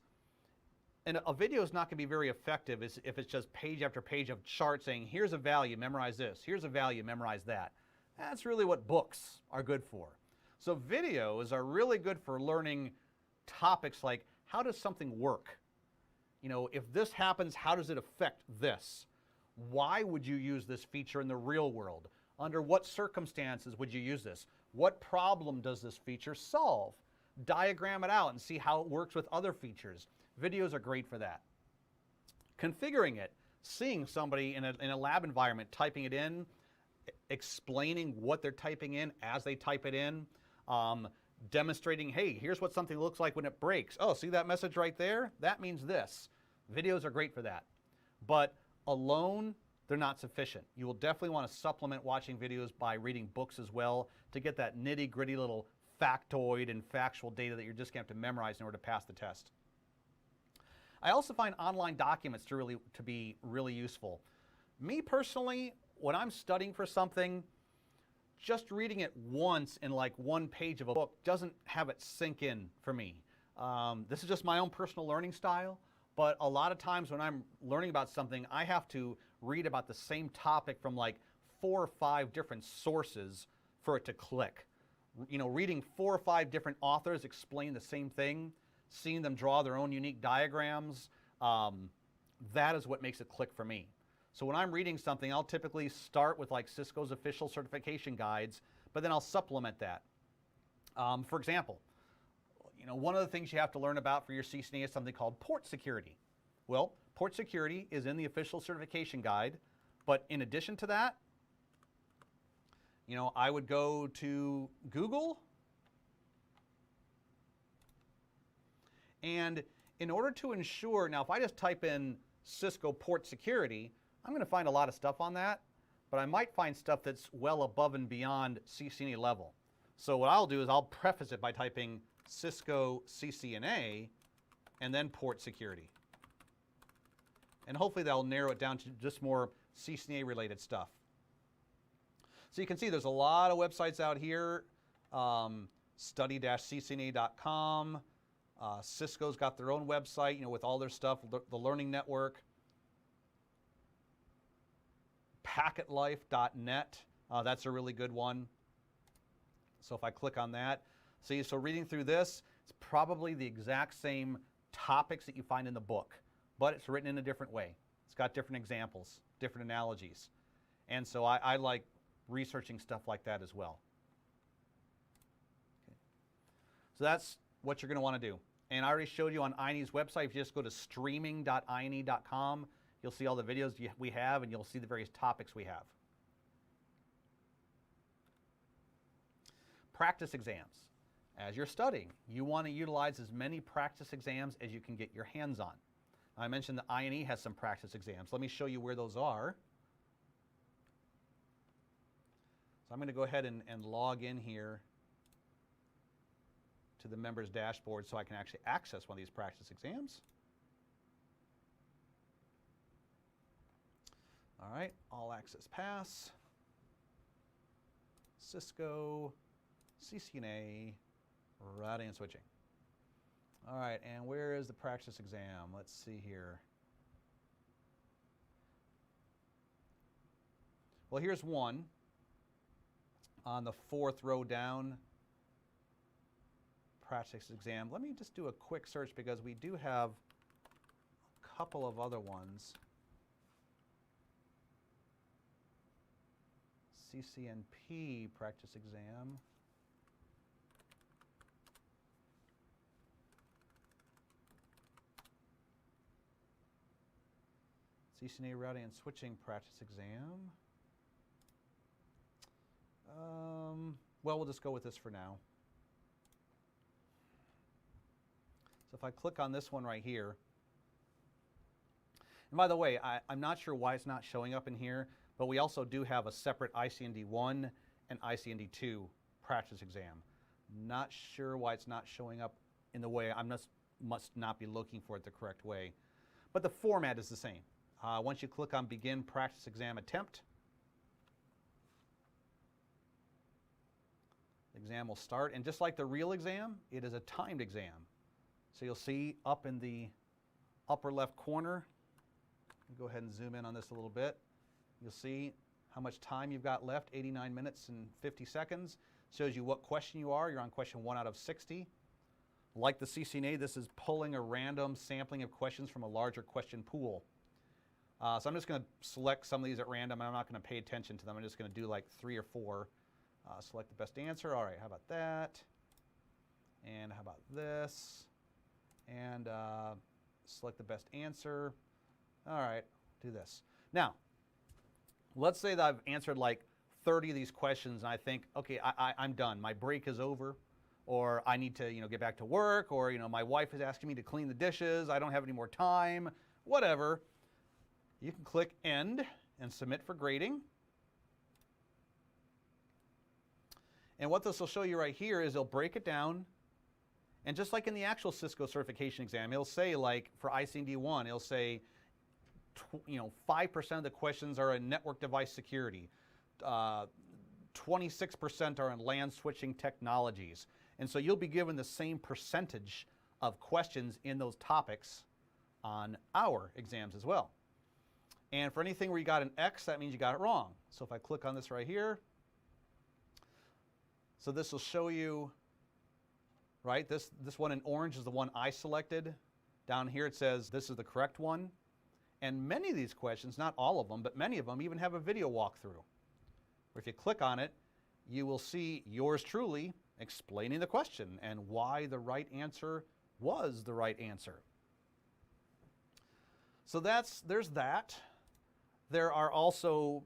a video is not going to be very effective if it's just page after page of charts saying, here's a value, memorize this. Here's a value, memorize that. That's really what books are good for. So videos are really good for learning topics like, how does something work? You know, if this happens, how does it affect this? Why would you use this feature in the real world? Under what circumstances would you use this? What problem does this feature solve? Diagram it out and see how it works with other features. Videos are great for that. Configuring it, seeing somebody in a lab environment typing it in, explaining what they're typing in as they type it in, demonstrating, hey, here's what something looks like when it breaks. Oh, see that message right there? That means this. Videos are great for that. But alone, they're not sufficient. You will definitely want to supplement watching videos by reading books as well to get that nitty-gritty little factoid and factual data that you're just going to have to memorize in order to pass the test. I also find online documents to be really useful. Me personally, when I'm studying for something, just reading it once in like one page of a book doesn't have it sink in for me. This is just my own personal learning style, but a lot of times when I'm learning about something, I have to read about the same topic from like 4 or 5 different sources for it to click. You know, reading 4 or 5 different authors explain the same thing, seeing them draw their own unique diagrams, that is what makes it click for me. So when I'm reading something, I'll typically start with like Cisco's official certification guides, but then I'll supplement that. For example, you know, one of the things you have to learn about for your CCNA is something called port security. Well, port security is in the official certification guide, but in addition to that, you know, I would go to Google, and in order to ensure, now if I just type in Cisco port security, I'm going to find a lot of stuff on that, but I might find stuff that's well above and beyond CCNA level. So what I'll do is I'll preface it by typing Cisco CCNA and then port security. And hopefully that'll narrow it down to just more CCNA related stuff. So you can see there's a lot of websites out here. Study-ccna.com. Cisco's got their own website, with all their stuff, the Learning Network. Packetlife.net, that's a really good one. So if I click on that, see, so reading through this, it's probably the exact same topics that you find in the book, but it's written in a different way. It's got different examples, different analogies. And so I like researching stuff like that as well. Okay. So that's what you're going to want to do. And I already showed you on INE's website. If you just go to streaming.ine.com, you'll see all the videos we have, and you'll see the various topics we have. Practice exams. As you're studying, you want to utilize as many practice exams as you can get your hands on. I mentioned that INE has some practice exams. Let me show you where those are. So I'm going to go ahead and log in here to the members dashboard so I can actually access one of these practice exams. All right, all access pass, Cisco, CCNA, routing and switching. All right, and where is the practice exam? Let's see here. Well, here's one on the 4th row down, practice exam. Let me just do a quick search because we do have a couple of other ones. CCNP practice exam. CCNA routing and switching practice exam. Well, we'll just go with this for now. So if I click on this one right here, and by the way, I'm not sure why it's not showing up in here, but we also do have a separate ICND1 and ICND2 practice exam. Not sure why it's not showing up in the way. I must not be looking for it the correct way. But the format is the same. Once you click on Begin Practice Exam Attempt, the exam will start. And just like the real exam, it is a timed exam. So you'll see up in the upper left corner, go ahead and zoom in on this a little bit. You'll see how much time you've got left, 89 minutes and 50 seconds. Shows you what question you are. You're on question 1 out of 60. Like the CCNA, this is pulling a random sampling of questions from a larger question pool. So I'm just going to select some of these at random, and I'm not going to pay attention to them. I'm just going to do like 3 or 4. Select the best answer. All right, how about that? And how about this? And select the best answer. All right, do this. Now, let's say that I've answered like 30 of these questions, and I think, okay, I'm done. My break is over, or I need to, get back to work, or, my wife is asking me to clean the dishes. I don't have any more time, whatever. You can click End and Submit for grading. And what this will show you right here is it'll break it down. And just like in the actual Cisco certification exam, it'll say, like for ICND1, it'll say, 5% of the questions are in network device security. 26% are in LAN switching technologies. And so you'll be given the same percentage of questions in those topics on our exams as well. And for anything where you got an X, that means you got it wrong. So if I click on this right here, so this will show you, right, this one in orange is the one I selected. Down here it says this is the correct one. And many of these questions, not all of them, but many of them even have a video walkthrough. Where if you click on it, you will see yours truly explaining the question and why the right answer was the right answer. So there's that. There are also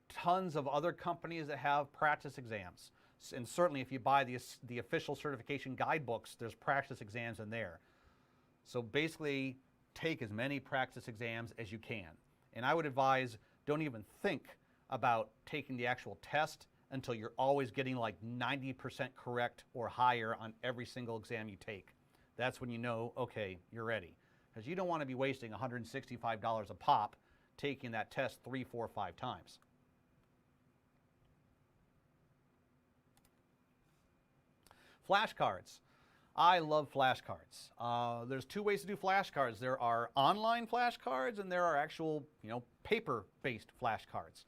tons of other companies that have practice exams. And certainly if you buy the official certification guidebooks, there's practice exams in there. So basically, take as many practice exams as you can. And I would advise, don't even think about taking the actual test until you're always getting like 90% correct or higher on every single exam you take. That's when you know, okay, you're ready. Because you don't want to be wasting $165 a pop taking that test 3, 4, 5 times. Flashcards. I love flashcards. There's 2 ways to do flashcards. There are online flashcards and there are actual, paper-based flashcards.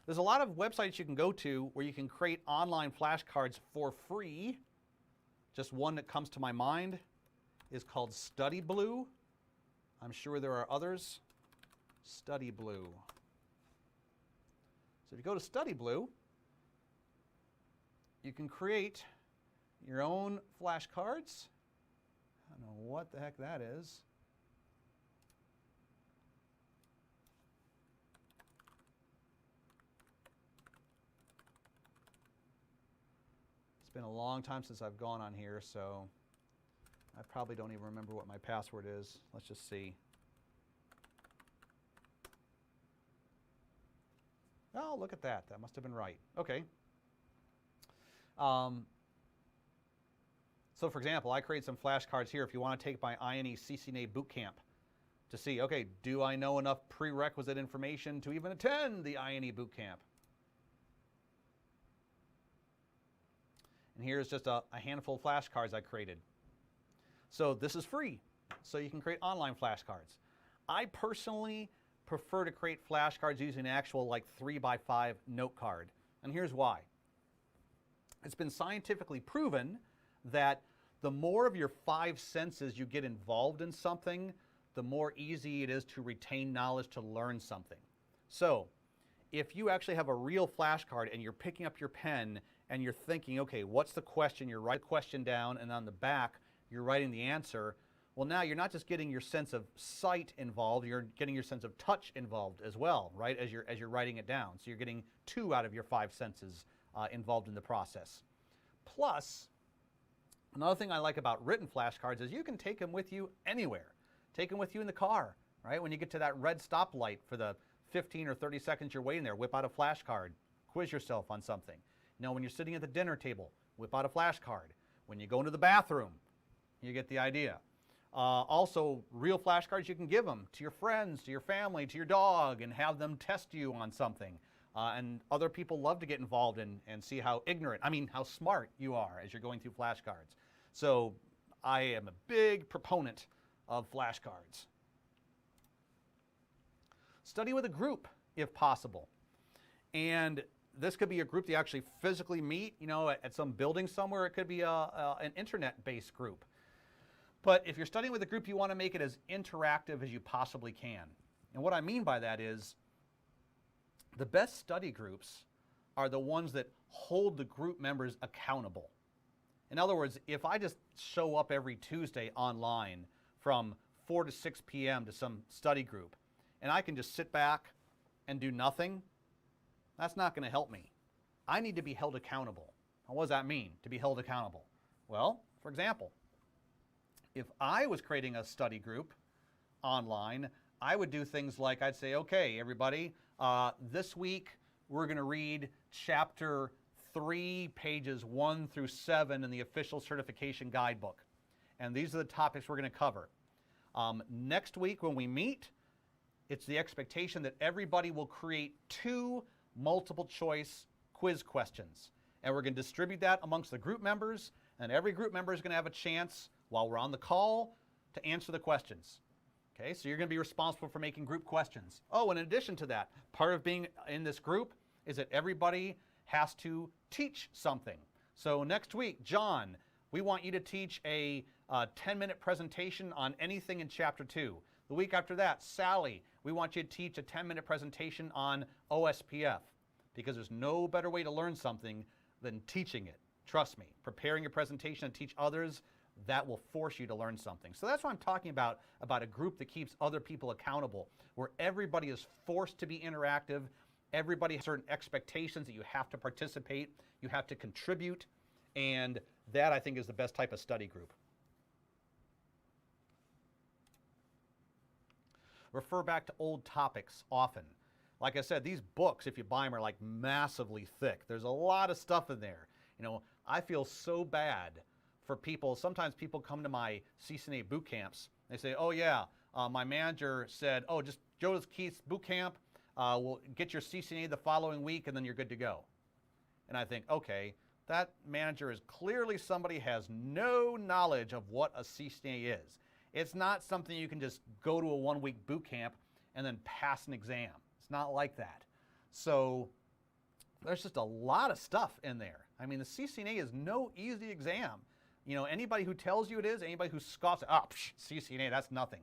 There's a lot of websites you can go to where you can create online flashcards for free. Just one that comes to my mind is called Study Blue. I'm sure there are others. Study Blue. So if you go to Study Blue, you can create your own flashcards. I don't know what the heck that is. It's been a long time since I've gone on here, so I probably don't even remember what my password is. Let's just see. Oh, look at that. That must have been right. Okay. So for example, I create some flashcards here if you want to take my INE CCNA bootcamp to see, okay, do I know enough prerequisite information to even attend the INE bootcamp? And here's just a handful of flashcards I created. So this is free, so you can create online flashcards. I personally prefer to create flashcards using an actual like 3x5 note card. And here's why. It's been scientifically proven that the more of your 5 senses you get involved in something, the more easy it is to retain knowledge, to learn something. So if you actually have a real flashcard and you're picking up your pen and you're thinking, okay, what's the question? You write the question down and on the back you're writing the answer. Well, now you're not just getting your sense of sight involved, you're getting your sense of touch involved as well, right, as you're writing it down. So you're getting 2 out of your 5 senses involved in the process. Plus, another thing I like about written flashcards is you can take them with you anywhere. Take them with you in the car, right? When you get to that red stoplight for the 15 or 30 seconds you're waiting there, whip out a flashcard, quiz yourself on something. When you're sitting at the dinner table, whip out a flashcard. When you go into the bathroom, you get the idea. Also, real flashcards, you can give them to your friends, to your family, to your dog, and have them test you on something. And other people love to get involved and see how how smart you are as you're going through flashcards. So I am a big proponent of flashcards. Study with a group, if possible. And this could be a group that you actually physically meet, at some building somewhere. It could be an internet-based group. But if you're studying with a group, you want to make it as interactive as you possibly can. And what I mean by that is the best study groups are the ones that hold the group members accountable. In other words, if I just show up every Tuesday online from 4 to 6 p.m. to some study group, and I can just sit back and do nothing, that's not going to help me. I need to be held accountable. Now, what does that mean, to be held accountable? Well, for example, if I was creating a study group online, I would do things like I'd say, okay, everybody, this week we're going to read chapter 3, pages 1 through 7 in the official certification guidebook. And these are the topics we're going to cover. Next week when we meet, it's the expectation that everybody will create 2 multiple choice quiz questions. And we're going to distribute that amongst the group members, and every group member is going to have a chance while we're on the call to answer the questions. Okay, so you're going to be responsible for making group questions. Oh, in addition to that, part of being in this group is that everybody has to teach something. So next week, John, we want you to teach a 10-minute presentation on anything in chapter 2. The week after that, Sally, we want you to teach a 10-minute presentation on OSPF, because there's no better way to learn something than teaching it. Trust me, preparing your presentation to teach others, that will force you to learn something. So that's what I'm talking about a group that keeps other people accountable, where everybody is forced to be interactive, everybody has certain expectations that you have to participate, you have to contribute, and that I think is the best type of study group. Refer back to old topics often. Like I said, these books, if you buy them, are like massively thick. There's a lot of stuff in there. You know, I feel so bad for people. Sometimes people come to my CCNA boot camps. They say, oh yeah, my manager said, oh, just go to Keith's boot camp. We'll get your CCNA the following week and then you're good to go. And I think, okay, that manager is clearly somebody who has no knowledge of what a CCNA is. It's not something you can just go to a 1-week boot camp and then pass an exam. It's not like that. So there's just a lot of stuff in there. I mean, the CCNA is no easy exam. You know, anybody who tells you it is, anybody who scoffs, oh, CCNA, that's nothing.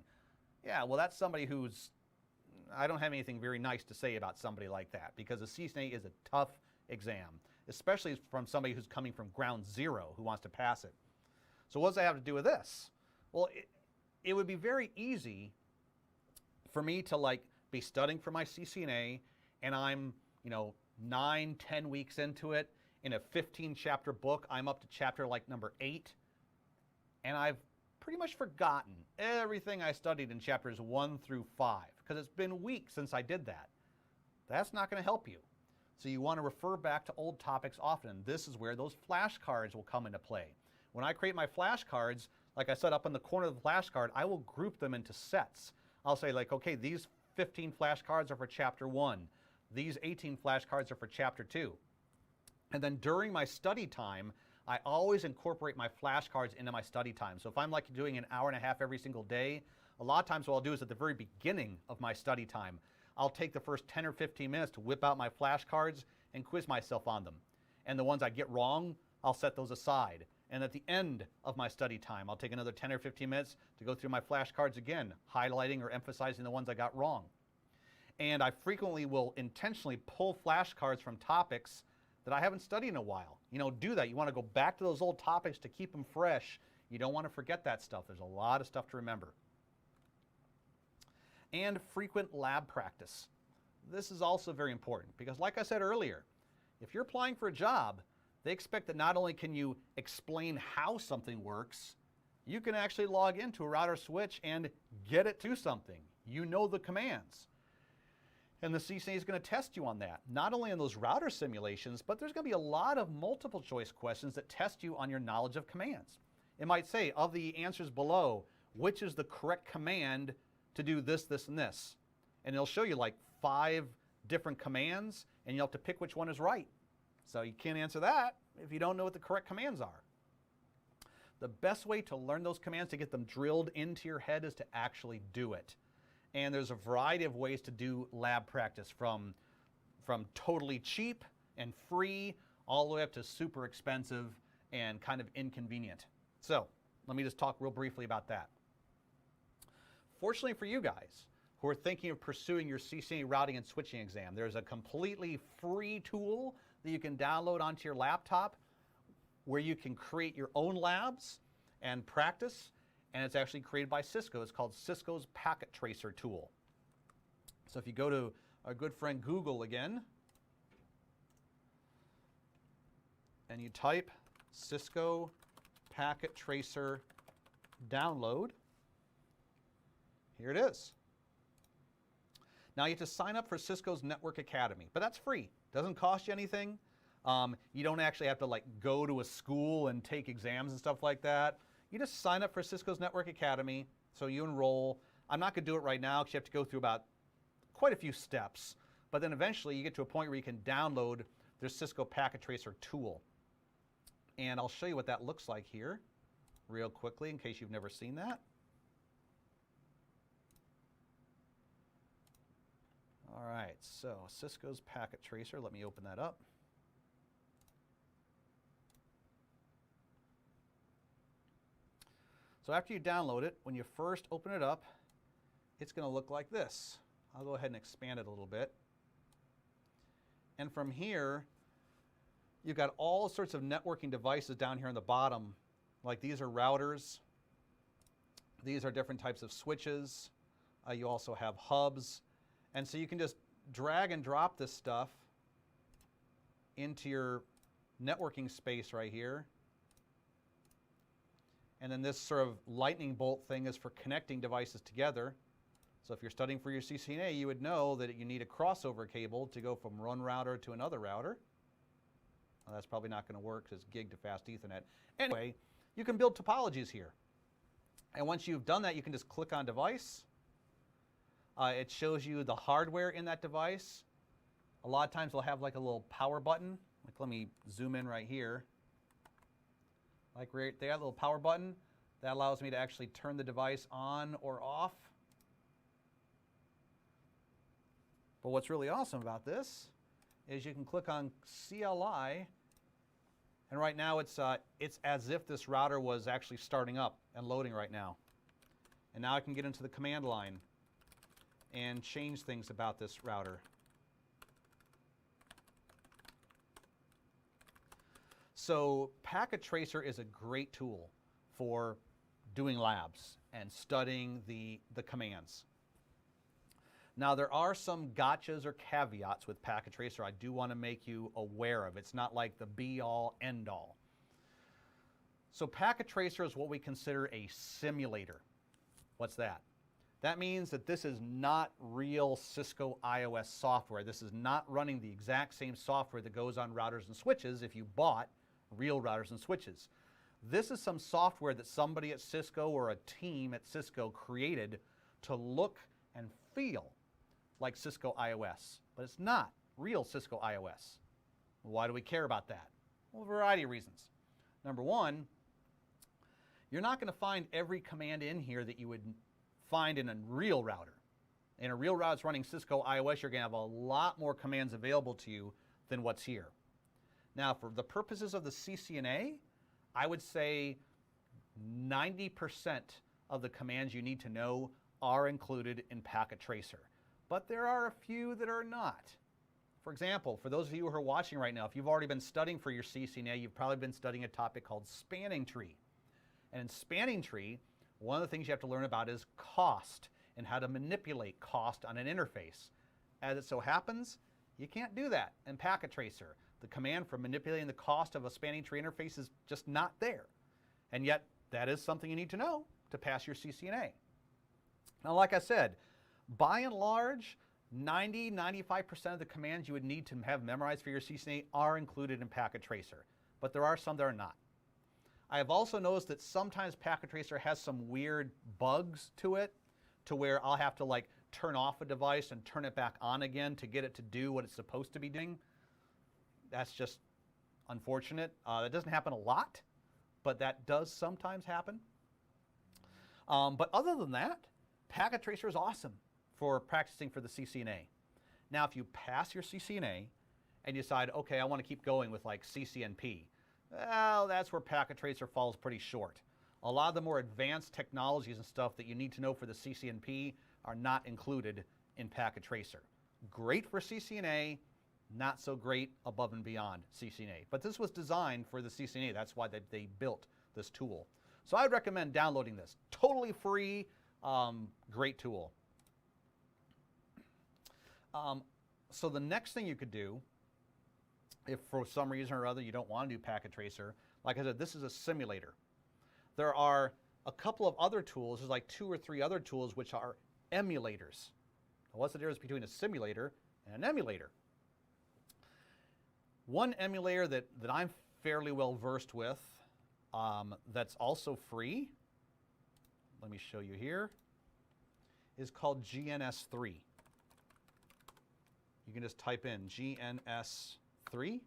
Yeah, well, that's somebody who's, I don't have anything very nice to say about somebody like that, because the CCNA is a tough exam, especially from somebody who's coming from ground zero who wants to pass it. So what does that have to do with this? Well, it would be very easy for me to like be studying for my CCNA, and I'm, you know, 9-10 weeks into it. In a 15-chapter book, I'm up to chapter like number 8, and I've pretty much forgotten everything I studied in chapters 1 through 5, because it's been weeks since I did that. That's not going to help you. So you want to refer back to old topics often. This is where those flashcards will come into play. When I create my flashcards, like I said, up in the corner of the flashcard, I will group them into sets. I'll say like, okay, these 15 flashcards are for chapter 1. These 18 flashcards are for chapter 2. And then during my study time, I always incorporate my flashcards into my study time. So if I'm like doing an hour and a half every single day, a lot of times what I'll do is at the very beginning of my study time, I'll take the first 10 or 15 minutes to whip out my flashcards and quiz myself on them. And the ones I get wrong, I'll set those aside. And at the end of my study time, I'll take another 10 or 15 minutes to go through my flashcards again, highlighting or emphasizing the ones I got wrong. And I frequently will intentionally pull flashcards from topics that I haven't studied in a while. You know, do that. You want to go back to those old topics to keep them fresh. You don't want to forget that stuff. There's a lot of stuff to remember. And frequent lab practice. This is also very important because, like I said earlier, if you're applying for a job, they expect that not only can you explain how something works, you can actually log into a router switch and get it to something. You know the commands. And the CCNA is going to test you on that, not only in those router simulations, but there's going to be a lot of multiple choice questions that test you on your knowledge of commands. It might say, of the answers below, which is the correct command to do this, this, and this? And it'll show you like 5 different commands, and you'll have to pick which one is right. So you can't answer that if you don't know what the correct commands are. The best way to learn those commands, to get them drilled into your head, is to actually do it. And there's a variety of ways to do lab practice, from totally cheap and free all the way up to super expensive and kind of inconvenient. So let me just talk real briefly about that. Fortunately for you guys who are thinking of pursuing your CCNA routing and switching exam, there's a completely free tool that you can download onto your laptop where you can create your own labs and practice. And it's actually created by Cisco. It's called Cisco's Packet Tracer tool. So if you go to our good friend Google again, and you type Cisco Packet Tracer download, here it is. Now you have to sign up for Cisco's Network Academy, but that's free. Doesn't cost you anything. You don't actually have to like go to a school and take exams and stuff like that. You just sign up for Cisco's Network Academy, so you enroll. I'm not going to do it right now because you have to go through about quite a few steps, but then eventually you get to a point where you can download their Cisco Packet Tracer tool. And I'll show you what that looks like here real quickly in case you've never seen that. All right, so Cisco's Packet Tracer, let me open that up. So after you download it, when you first open it up, it's going to look like this. I'll go ahead and expand it a little bit. And from here, you've got all sorts of networking devices down here on the bottom. Like these are routers. These are different types of switches. You also have hubs. And so you can just drag and drop this stuff into your networking space right here. And then this sort of lightning bolt thing is for connecting devices together. So if you're studying for your CCNA, you would know that you need a crossover cable to go from one router to another router. Well, that's probably not going to work because it's gig to fast Ethernet. Anyway, you can build topologies here. And once you've done that, you can just click on device. It shows you the hardware in that device. A lot of times they'll have like a little power button. Like, let me zoom in right here. Like right there, that little power button. That allows me to actually turn the device on or off. But what's really awesome about this is you can click on CLI, and right now it's as if this router was actually starting up and loading right now. And now I can get into the command line and change things about this router. So Packet Tracer is a great tool for doing labs and studying the commands. Now there are some gotchas or caveats with Packet Tracer I do want to make you aware of. It's not like the be-all, end-all. So Packet Tracer is what we consider a simulator. What's that? That means that this is not real Cisco iOS software. This is not running the exact same software that goes on routers and switches if you bought real routers and switches. This is some software that somebody at Cisco or a team at Cisco created to look and feel like Cisco iOS, but it's not real Cisco iOS. Why do we care about that? Well, a variety of reasons. Number one, you're not going to find every command in here that you would find in a real router. In a real router that's running Cisco iOS, you're going to have a lot more commands available to you than what's here. Now, for the purposes of the CCNA, I would say 90% of the commands you need to know are included in Packet Tracer. But there are a few that are not. For example, for those of you who are watching right now, if you've already been studying for your CCNA, you've probably been studying a topic called spanning tree. And in spanning tree, one of the things you have to learn about is cost and how to manipulate cost on an interface. As it so happens, you can't do that in Packet Tracer. The command for manipulating the cost of a spanning tree interface is just not there. And yet, that is something you need to know to pass your CCNA. Now, like I said, by and large, 90–95% of the commands you would need to have memorized for your CCNA are included in Packet Tracer, but there are some that are not. I have also noticed that sometimes Packet Tracer has some weird bugs to it, to where I'll have to like turn off a device and turn it back on again to get it to do what it's supposed to be doing. That's just unfortunate. That doesn't happen a lot, but that does sometimes happen. But other than that, Packet Tracer is awesome for practicing for the CCNA. Now, if you pass your CCNA and you decide, okay, I want to keep going with like CCNP, well, that's where Packet Tracer falls pretty short. A lot of the more advanced technologies and stuff that you need to know for the CCNP are not included in Packet Tracer. Great for CCNA, not so great above and beyond CCNA. But this was designed for the CCNA. That's why they built this tool. So I'd recommend downloading this. Totally free, great tool. So the next thing you could do, if for some reason or other you don't want to do Packet Tracer, like I said, this is a simulator. There are a couple of other tools, there's like 2 or 3 other tools which are emulators. Now, what's the difference between a simulator and an emulator? One emulator that I'm fairly well versed with, that's also free, let me show you here, is called GNS3. You can just type in GNS3,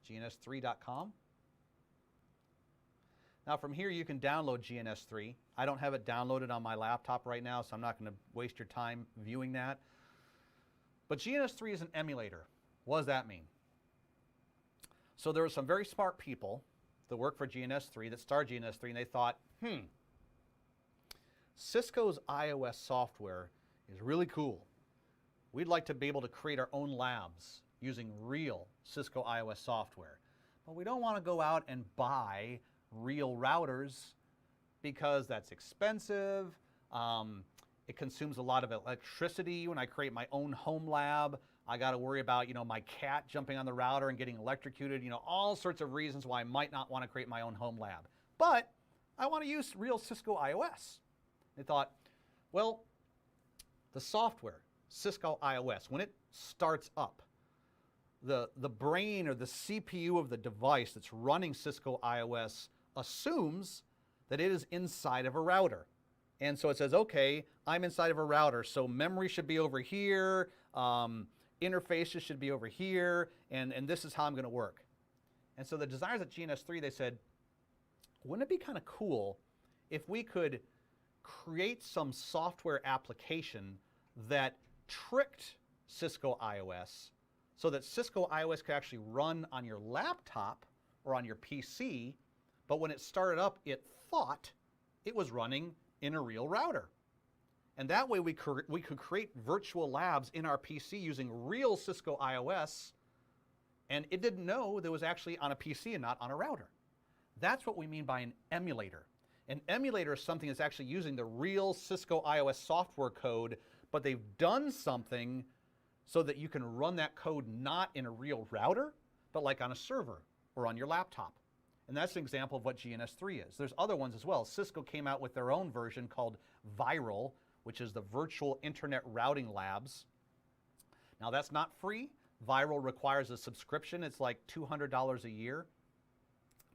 gns3.com. Now from here you can download GNS3. I don't have it downloaded on my laptop right now, so I'm not going to waste your time viewing that. But GNS3 is an emulator. What does that mean? So there were some very smart people that work for GNS3 that started GNS3, and they thought, Cisco's iOS software is really cool. We'd like to be able to create our own labs using real Cisco iOS software. But we don't want to go out and buy real routers because that's expensive. It consumes a lot of electricity. When I create my own home lab, I got to worry about, my cat jumping on the router and getting electrocuted, all sorts of reasons why I might not want to create my own home lab. But I want to use real Cisco iOS. They thought, well, the software, Cisco iOS, when it starts up, the brain or the CPU of the device that's running Cisco iOS assumes that it is inside of a router. And so it says, okay, I'm inside of a router, so memory should be over here, interfaces should be over here, and this is how I'm going to work. And so the designers at GNS3, they said, wouldn't it be kind of cool if we could create some software application that tricked Cisco iOS so that Cisco iOS could actually run on your laptop or on your PC, but when it started up, it thought it was running in a real router. And that way we could create virtual labs in our PC using real Cisco iOS, and it didn't know that it was actually on a PC and not on a router. That's what we mean by an emulator. An emulator is something that's actually using the real Cisco iOS software code, but they've done something so that you can run that code not in a real router, but like on a server or on your laptop. And that's an example of what GNS3 is. There's other ones as well. Cisco came out with their own version called Viral, which is the Virtual Internet Routing Labs. Now that's not free. Viral requires a subscription. It's like $200 a year.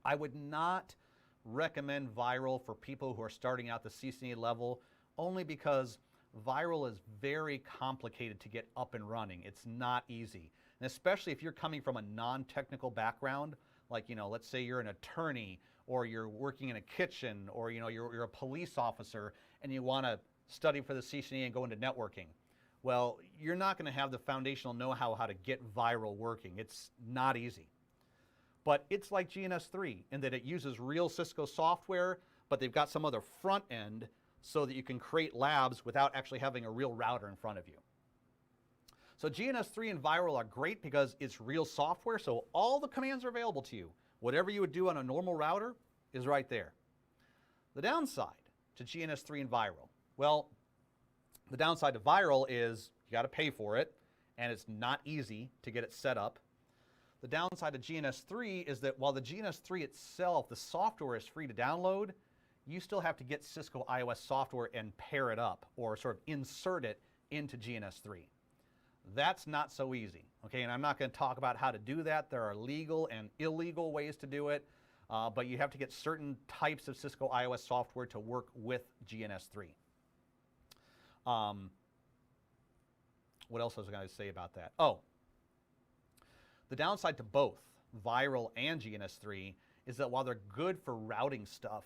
I would not recommend Viral for people who are starting out the CCNA level, only because Viral is very complicated to get up and running. It's not easy. And especially if you're coming from a non-technical background, like, let's say you're an attorney, or you're working in a kitchen, or, you're a police officer, and you want to study for the CCNA and go into networking. Well, you're not going to have the foundational know-how how to get Viral working. It's not easy. But it's like GNS3 in that it uses real Cisco software, but they've got some other front end so that you can create labs without actually having a real router in front of you. So GNS3 and Viral are great because it's real software, so all the commands are available to you. Whatever you would do on a normal router is right there. The downside to GNS3 and Viral, well, the downside to Viral is you got to pay for it, and it's not easy to get it set up. The downside to GNS3 is that while the GNS3 itself, the software is free to download, you still have to get Cisco iOS software and pair it up or sort of insert it into GNS3. That's not so easy, okay? And I'm not going to talk about how to do that. There are legal and illegal ways to do it, but you have to get certain types of Cisco iOS software to work with GNS3. What else was I going to say about that? Oh, the downside to both Viral and GNS3 is that while they're good for routing stuff,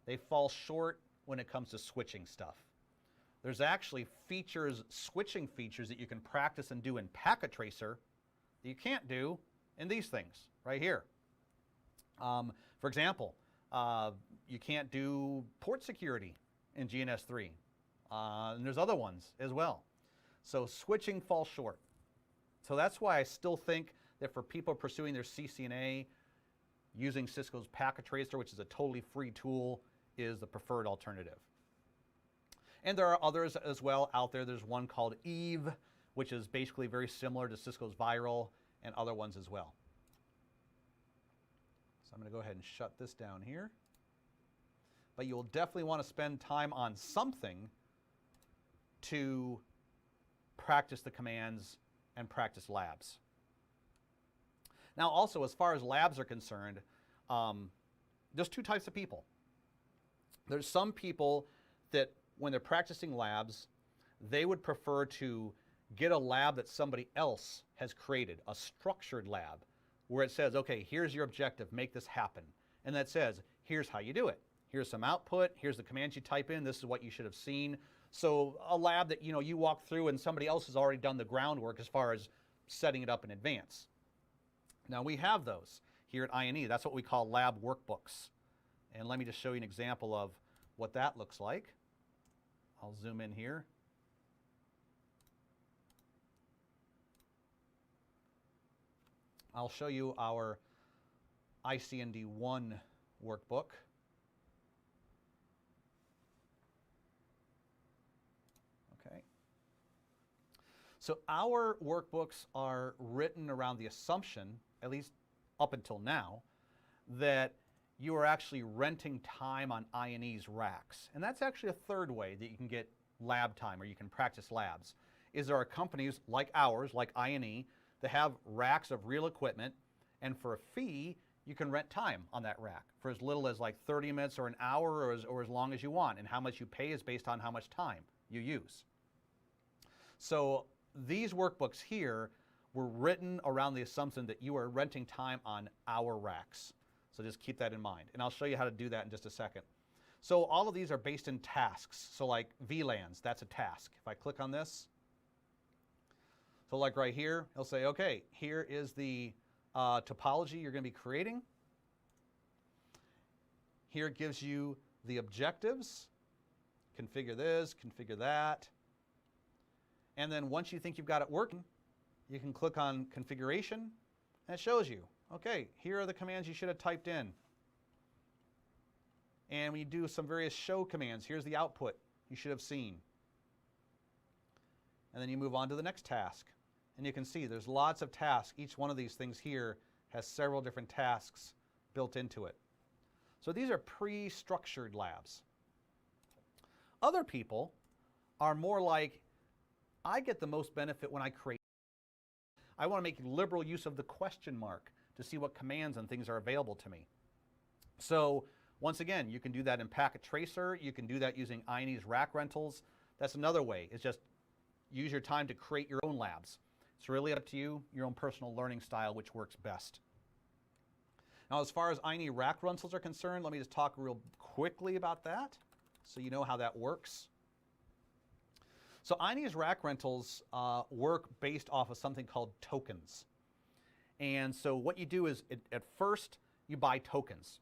they fall short when it comes to switching stuff. There's actually switching features that you can practice and do in Packet Tracer that you can't do in these things right here. For example, you can't do port security in GNS3. And there's other ones as well. So switching falls short. So that's why I still think that for people pursuing their CCNA, using Cisco's Packet Tracer, which is a totally free tool, is the preferred alternative. And there are others as well out there. There's one called Eve, which is basically very similar to Cisco's Viral, and other ones as well. So I'm going to go ahead and shut this down here. But you'll definitely want to spend time on something to practice the commands and practice labs. Now also, as far as labs are concerned, there's two types of people. There's some people that when they're practicing labs, they would prefer to get a lab that somebody else has created, a structured lab, where it says, okay, here's your objective, make this happen. And that says, here's how you do it. Here's some output, here's the commands you type in, this is what you should have seen. So a lab that you walk through and somebody else has already done the groundwork as far as setting it up in advance. Now we have those here at INE. That's what we call lab workbooks. And let me just show you an example of what that looks like. I'll zoom in here. I'll show you our ICND1 workbook. Okay. So our workbooks are written around the assumption, at least up until now, that you are actually renting time on I&E's racks. And that's actually a third way that you can get lab time, or you can practice labs, is there are companies like ours, like I&E, that have racks of real equipment, and for a fee, you can rent time on that rack for as little as like 30 minutes or an hour, or as long as you want, and how much you pay is based on how much time you use. So these workbooks here were written around the assumption that you are renting time on our racks. So just keep that in mind. And I'll show you how to do that in just a second. So all of these are based in tasks. So like VLANs, that's a task. If I click on this, so like right here, it'll say, okay, here is the topology you're going to be creating. Here it gives you the objectives. Configure this, configure that. And then once you think you've got it working, you can click on configuration, and it shows you, okay, here are the commands you should have typed in. And when you do some various show commands, here's the output you should have seen. And then you move on to the next task. And you can see there's lots of tasks. Each one of these things here has several different tasks built into it. So these are pre-structured labs. Other people are more like, I get the most benefit when I create. I want to make liberal use of the question mark to see what commands and things are available to me. So once again, you can do that in Packet Tracer. You can do that using I&E's rack rentals. That's another way, is just use your time to create your own labs. It's really up to you, your own personal learning style, which works best. Now, as far as I&E rack rentals are concerned, let me just talk real quickly about that so you know how that works. So I&E's rack rentals work based off of something called tokens. And so what you do is, at first, you buy tokens.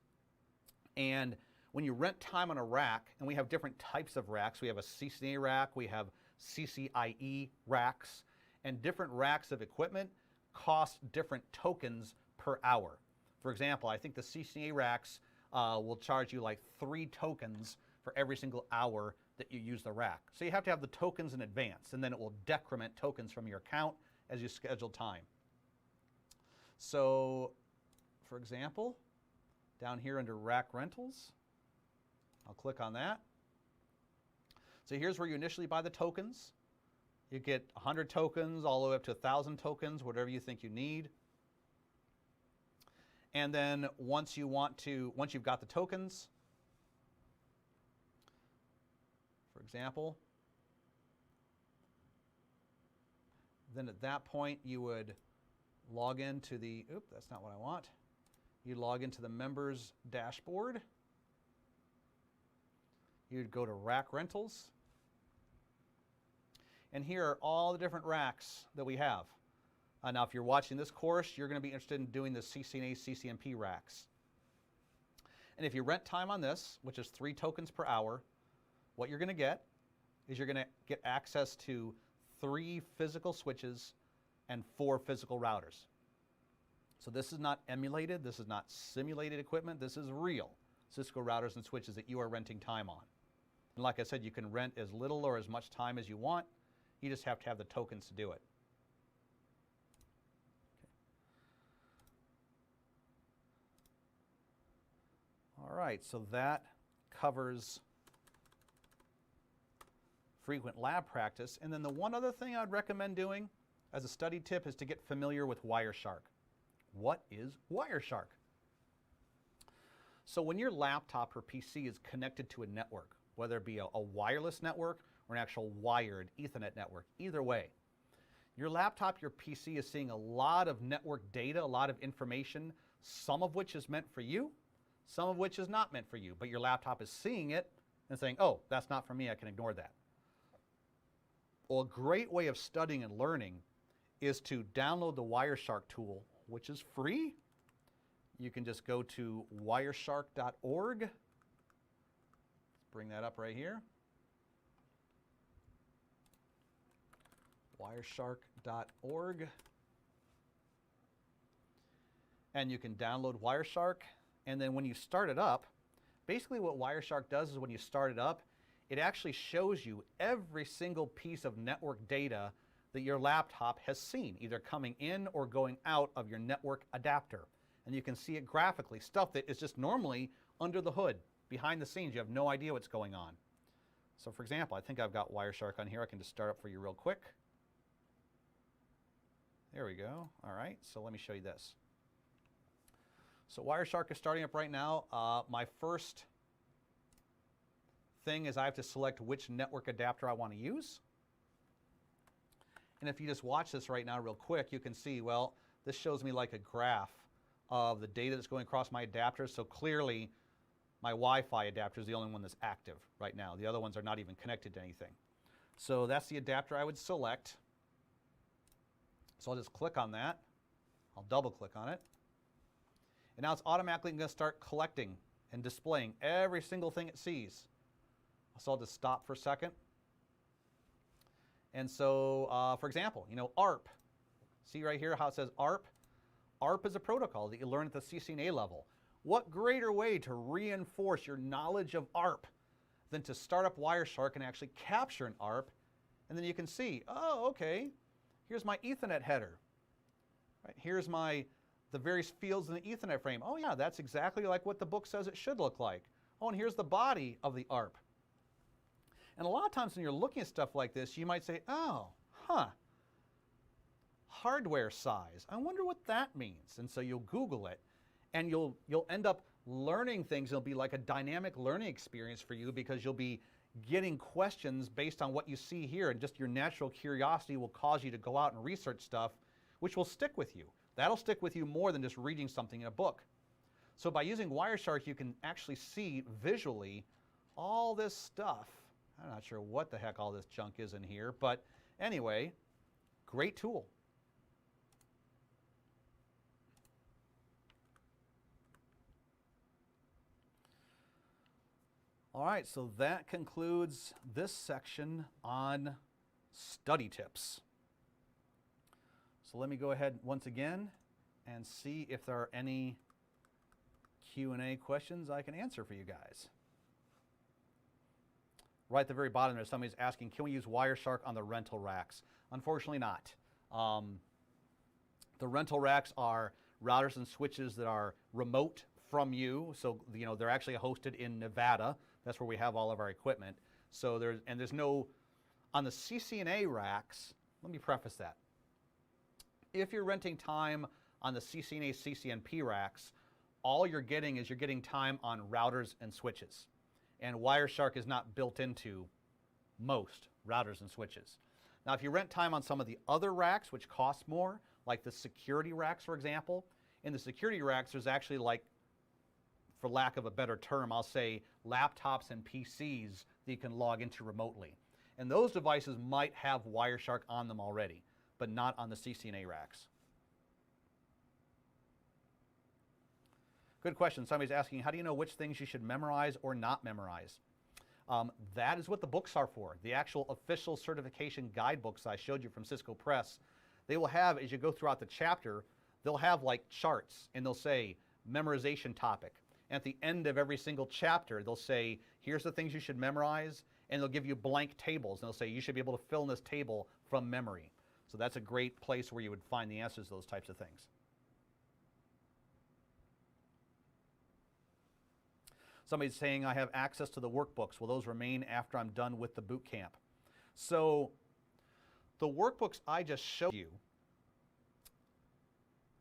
And when you rent time on a rack, and we have different types of racks. We have a CCNA rack, we have CCIE racks, and different racks of equipment cost different tokens per hour. For example, I think the CCNA racks will charge you like 3 tokens for every single hour that you use the rack. So you have to have the tokens in advance, and then it will decrement tokens from your account as you schedule time. So, for example, down here under rack rentals, I'll click on that. So here's where you initially buy the tokens. You get 100 tokens all the way up to 1,000 tokens, whatever you think you need. And then once you've got the tokens, for example, then at that point you would log into the, that's not what I want. You log into the members dashboard. You'd go to rack rentals. And here are all the different racks that we have. Now, if you're watching this course, you're going to be interested in doing the CCNA, CCNP racks. And if you rent time on this, which is 3 tokens per hour, what you're going to get is you're going to get access to 3 physical switches and 4 physical routers. So this is not emulated, this is not simulated equipment, this is real Cisco routers and switches that you are renting time on. And like I said, you can rent as little or as much time as you want. You just have to have the tokens to do it. Okay. All right, so that covers frequent lab practice. And then the one other thing I'd recommend doing as a study tip is to get familiar with Wireshark. What is Wireshark? So when your laptop or PC is connected to a network, whether it be a wireless network or an actual wired Ethernet network, either way, your laptop, your PC is seeing a lot of network data, a lot of information, some of which is meant for you, some of which is not meant for you, but your laptop is seeing it and saying, oh, that's not for me, I can ignore that. Well, a great way of studying and learning is to download the Wireshark tool, which is free. You can just go to wireshark.org. Let's bring that up right here. Wireshark.org. And you can download Wireshark. And then when you start it up, basically what Wireshark does is when you start it up, it actually shows you every single piece of network data that your laptop has seen, either coming in or going out of your network adapter. And you can see it graphically, stuff that is just normally under the hood, behind the scenes. You have no idea what's going on. So for example, I think I've got Wireshark on here. I can just start up for you real quick. There we go. All right, so let me show you this. So Wireshark is starting up right now. My first thing is I have to select which network adapter I want to use. And if you just watch this right now real quick, you can see, well, this shows me like a graph of the data that's going across my adapters. So clearly, my Wi-Fi adapter is the only one that's active right now. The other ones are not even connected to anything. So that's the adapter I would select. So I'll just click on that. I'll double click on it. And now it's automatically going to start collecting and displaying every single thing it sees. So I'll just stop for a second. And so, for example, ARP. See right here how it says ARP? ARP is a protocol that you learn at the CCNA level. What greater way to reinforce your knowledge of ARP than to start up Wireshark and actually capture an ARP, and then you can see, oh, okay, here's my Ethernet header. Right, here's the various fields in the Ethernet frame. Oh yeah, that's exactly like what the book says it should look like. Oh, and here's the body of the ARP. And a lot of times when you're looking at stuff like this, you might say, oh, hardware size. I wonder what that means. And so you'll Google it, and you'll end up learning things. It'll be like a dynamic learning experience for you because you'll be getting questions based on what you see here, and just your natural curiosity will cause you to go out and research stuff, which will stick with you. That'll stick with you more than just reading something in a book. So by using Wireshark, you can actually see visually all this stuff. I'm not sure what the heck all this junk is in here, but anyway, great tool. All right, so that concludes this section on study tips. So let me go ahead once again and see if there are any Q&A questions I can answer for you guys. Right at the very bottom there, somebody's asking, can we use Wireshark on the rental racks? Unfortunately not. The rental racks are routers and switches that are remote from you. So, they're actually hosted in Nevada. That's where we have all of our equipment. So there's no, on the CCNA racks, let me preface that. If you're renting time on the CCNA, CCNP racks, all you're getting is time on routers and switches. And Wireshark is not built into most routers and switches. Now, if you rent time on some of the other racks, which cost more, like the security racks, for example, in the security racks, there's actually, like, for lack of a better term, I'll say laptops and PCs that you can log into remotely. And those devices might have Wireshark on them already, but not on the CCNA racks. Good question. Somebody's asking, how do you know which things you should memorize or not memorize? That is what the books are for. The actual official certification guidebooks I showed you from Cisco Press, they will have, as you go throughout the chapter, they'll have like charts, and they'll say memorization topic. And at the end of every single chapter, they'll say, here's the things you should memorize, and they'll give you blank tables, and they'll say you should be able to fill in this table from memory. So that's a great place where you would find the answers to those types of things. Somebody's saying, I have access to the workbooks. Will those remain after I'm done with the boot camp? So the workbooks I just showed you,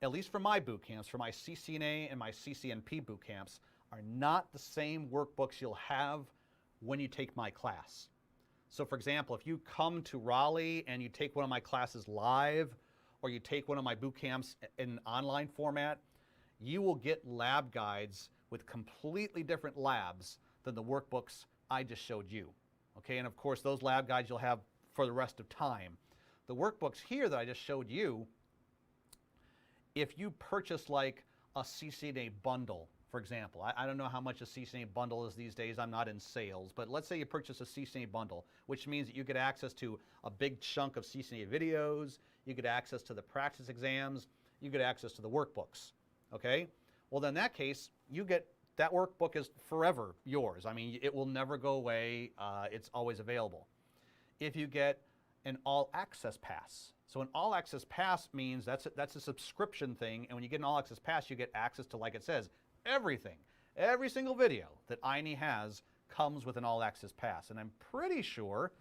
at least for my boot camps, for my CCNA and my CCNP boot camps, are not the same workbooks you'll have when you take my class. So for example, if you come to Raleigh and you take one of my classes live, or you take one of my boot camps in an online format, you will get lab guides with completely different labs than the workbooks I just showed you. Okay, and of course those lab guides you'll have for the rest of time. The workbooks here that I just showed you, if you purchase like a CCNA bundle, for example, I don't know how much a CCNA bundle is these days, I'm not in sales, but let's say you purchase a CCNA bundle, which means that you get access to a big chunk of CCNA videos, you get access to the practice exams, you get access to the workbooks, okay? Well, then in that case, you get, that workbook is forever yours. I mean, it will never go away, it's always available. If you get an all access pass, So an all access pass means that's a subscription thing, and when you get an all access pass, you get access to, like it says, everything. Every single video that INE has comes with an all access pass. And I'm pretty sure,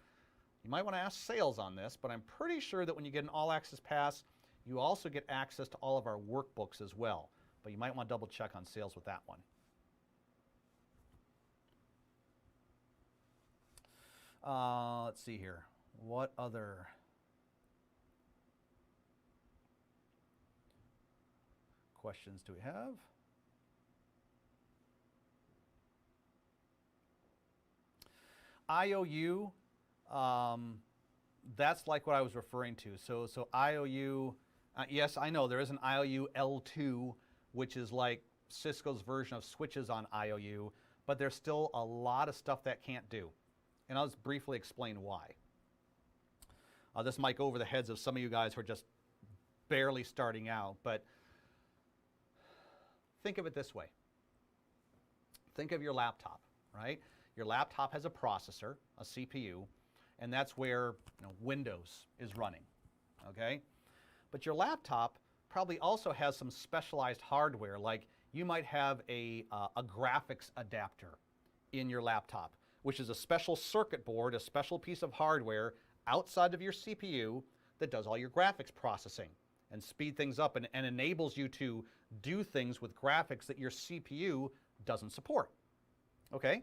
you might want to ask sales on this, but I'm pretty sure that when you get an all access pass, you also get access to all of our workbooks as well. But you might want to double check on sales with that one. Let's see here. What other questions do we have? IOU, that's like what I was referring to. So IOU, yes, I know there is an IOU L2, which is like Cisco's version of switches on IOU, but there's still a lot of stuff that can't do. And I'll just briefly explain why. This might go over the heads of some of you guys who are just barely starting out, but think of it this way. Think of your laptop, right? Your laptop has a processor, a CPU, and that's where Windows is running, okay? But your laptop probably also has some specialized hardware, like you might have a graphics adapter in your laptop, which is a special circuit board, a special piece of hardware outside of your CPU that does all your graphics processing and speed things up and enables you to do things with graphics that your CPU doesn't support, okay?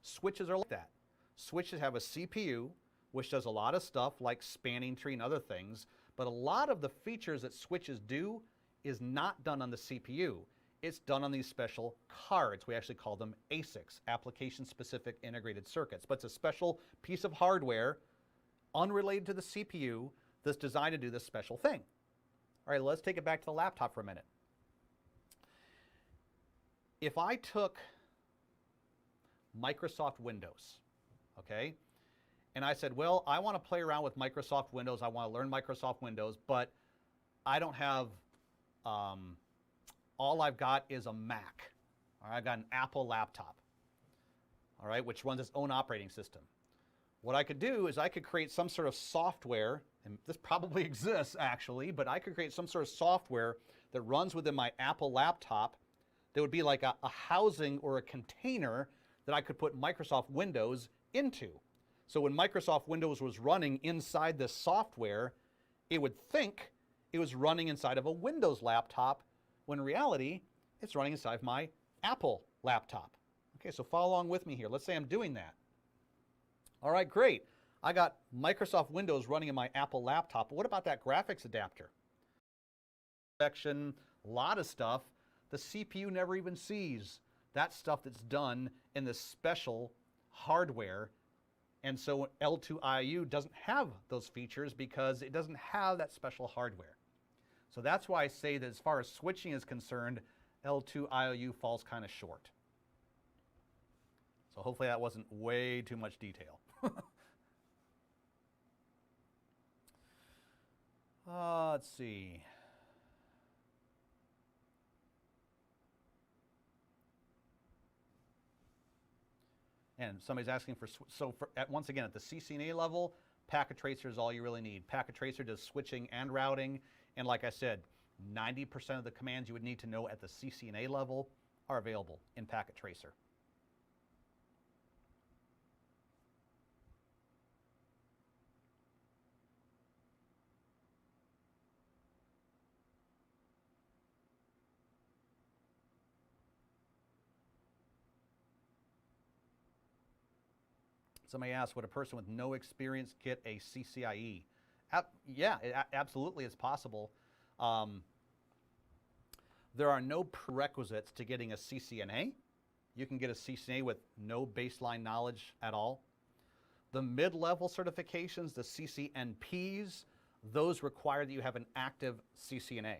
Switches are like that. Switches have a CPU, which does a lot of stuff like spanning tree and other things, but a lot of the features that switches do is not done on the CPU. It's done on these special cards. We actually call them ASICs, application-specific integrated circuits. But it's a special piece of hardware unrelated to the CPU that's designed to do this special thing. All right, let's take it back to the laptop for a minute. If I took Microsoft Windows, okay, and I said, well, I want to play around with Microsoft Windows, I want to learn Microsoft Windows, but I don't have, all I've got is a Mac. All right, I've got an Apple laptop, all right, which runs its own operating system. What I could do is I could create some sort of software, and this probably exists actually, but I could create some sort of software that runs within my Apple laptop that would be like a housing or a container that I could put Microsoft Windows into. So when Microsoft Windows was running inside this software, it would think it was running inside of a Windows laptop, when in reality, it's running inside of my Apple laptop. Okay, so follow along with me here. Let's say I'm doing that. All right, great. I got Microsoft Windows running in my Apple laptop. But what about that graphics adapter? Section, a lot of stuff the CPU never even sees. That's stuff that's done in this special hardware. And so L2 IOU doesn't have those features because it doesn't have that special hardware. So that's why I say that as far as switching is concerned, L2 IOU falls kind of short. So hopefully that wasn't way too much detail. Let's see. And somebody's asking for, once again, at the CCNA level, Packet Tracer is all you really need. Packet Tracer does switching and routing. And like I said, 90% of the commands you would need to know at the CCNA level are available in Packet Tracer. Somebody asked, would a person with no experience get a CCIE? Yeah, it absolutely is possible. There are no prerequisites to getting a CCNA. You can get a CCNA with no baseline knowledge at all. The mid-level certifications, the CCNPs, those require that you have an active CCNA.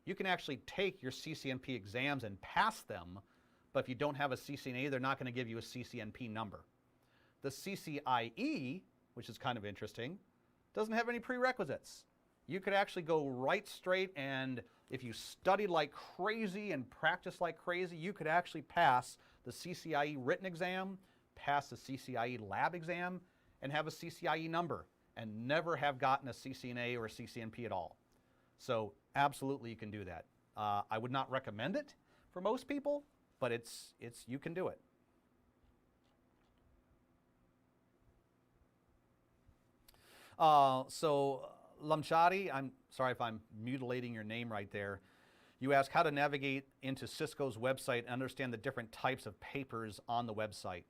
You can actually take your CCNP exams and pass them, but if you don't have a CCNA, they're not going to give you a CCNP number. The CCIE, which is kind of interesting, doesn't have any prerequisites. You could actually go right straight, and if you studied like crazy and practiced like crazy, you could actually pass the CCIE written exam, pass the CCIE lab exam, and have a CCIE number. and never have gotten a CCNA or a CCNP at all. So absolutely you can do that. I would not recommend it for most people, but you can do it. So Lamchadi, I'm sorry if I'm mutilating your name right there. You ask how to navigate into Cisco's website and understand the different types of papers on the website.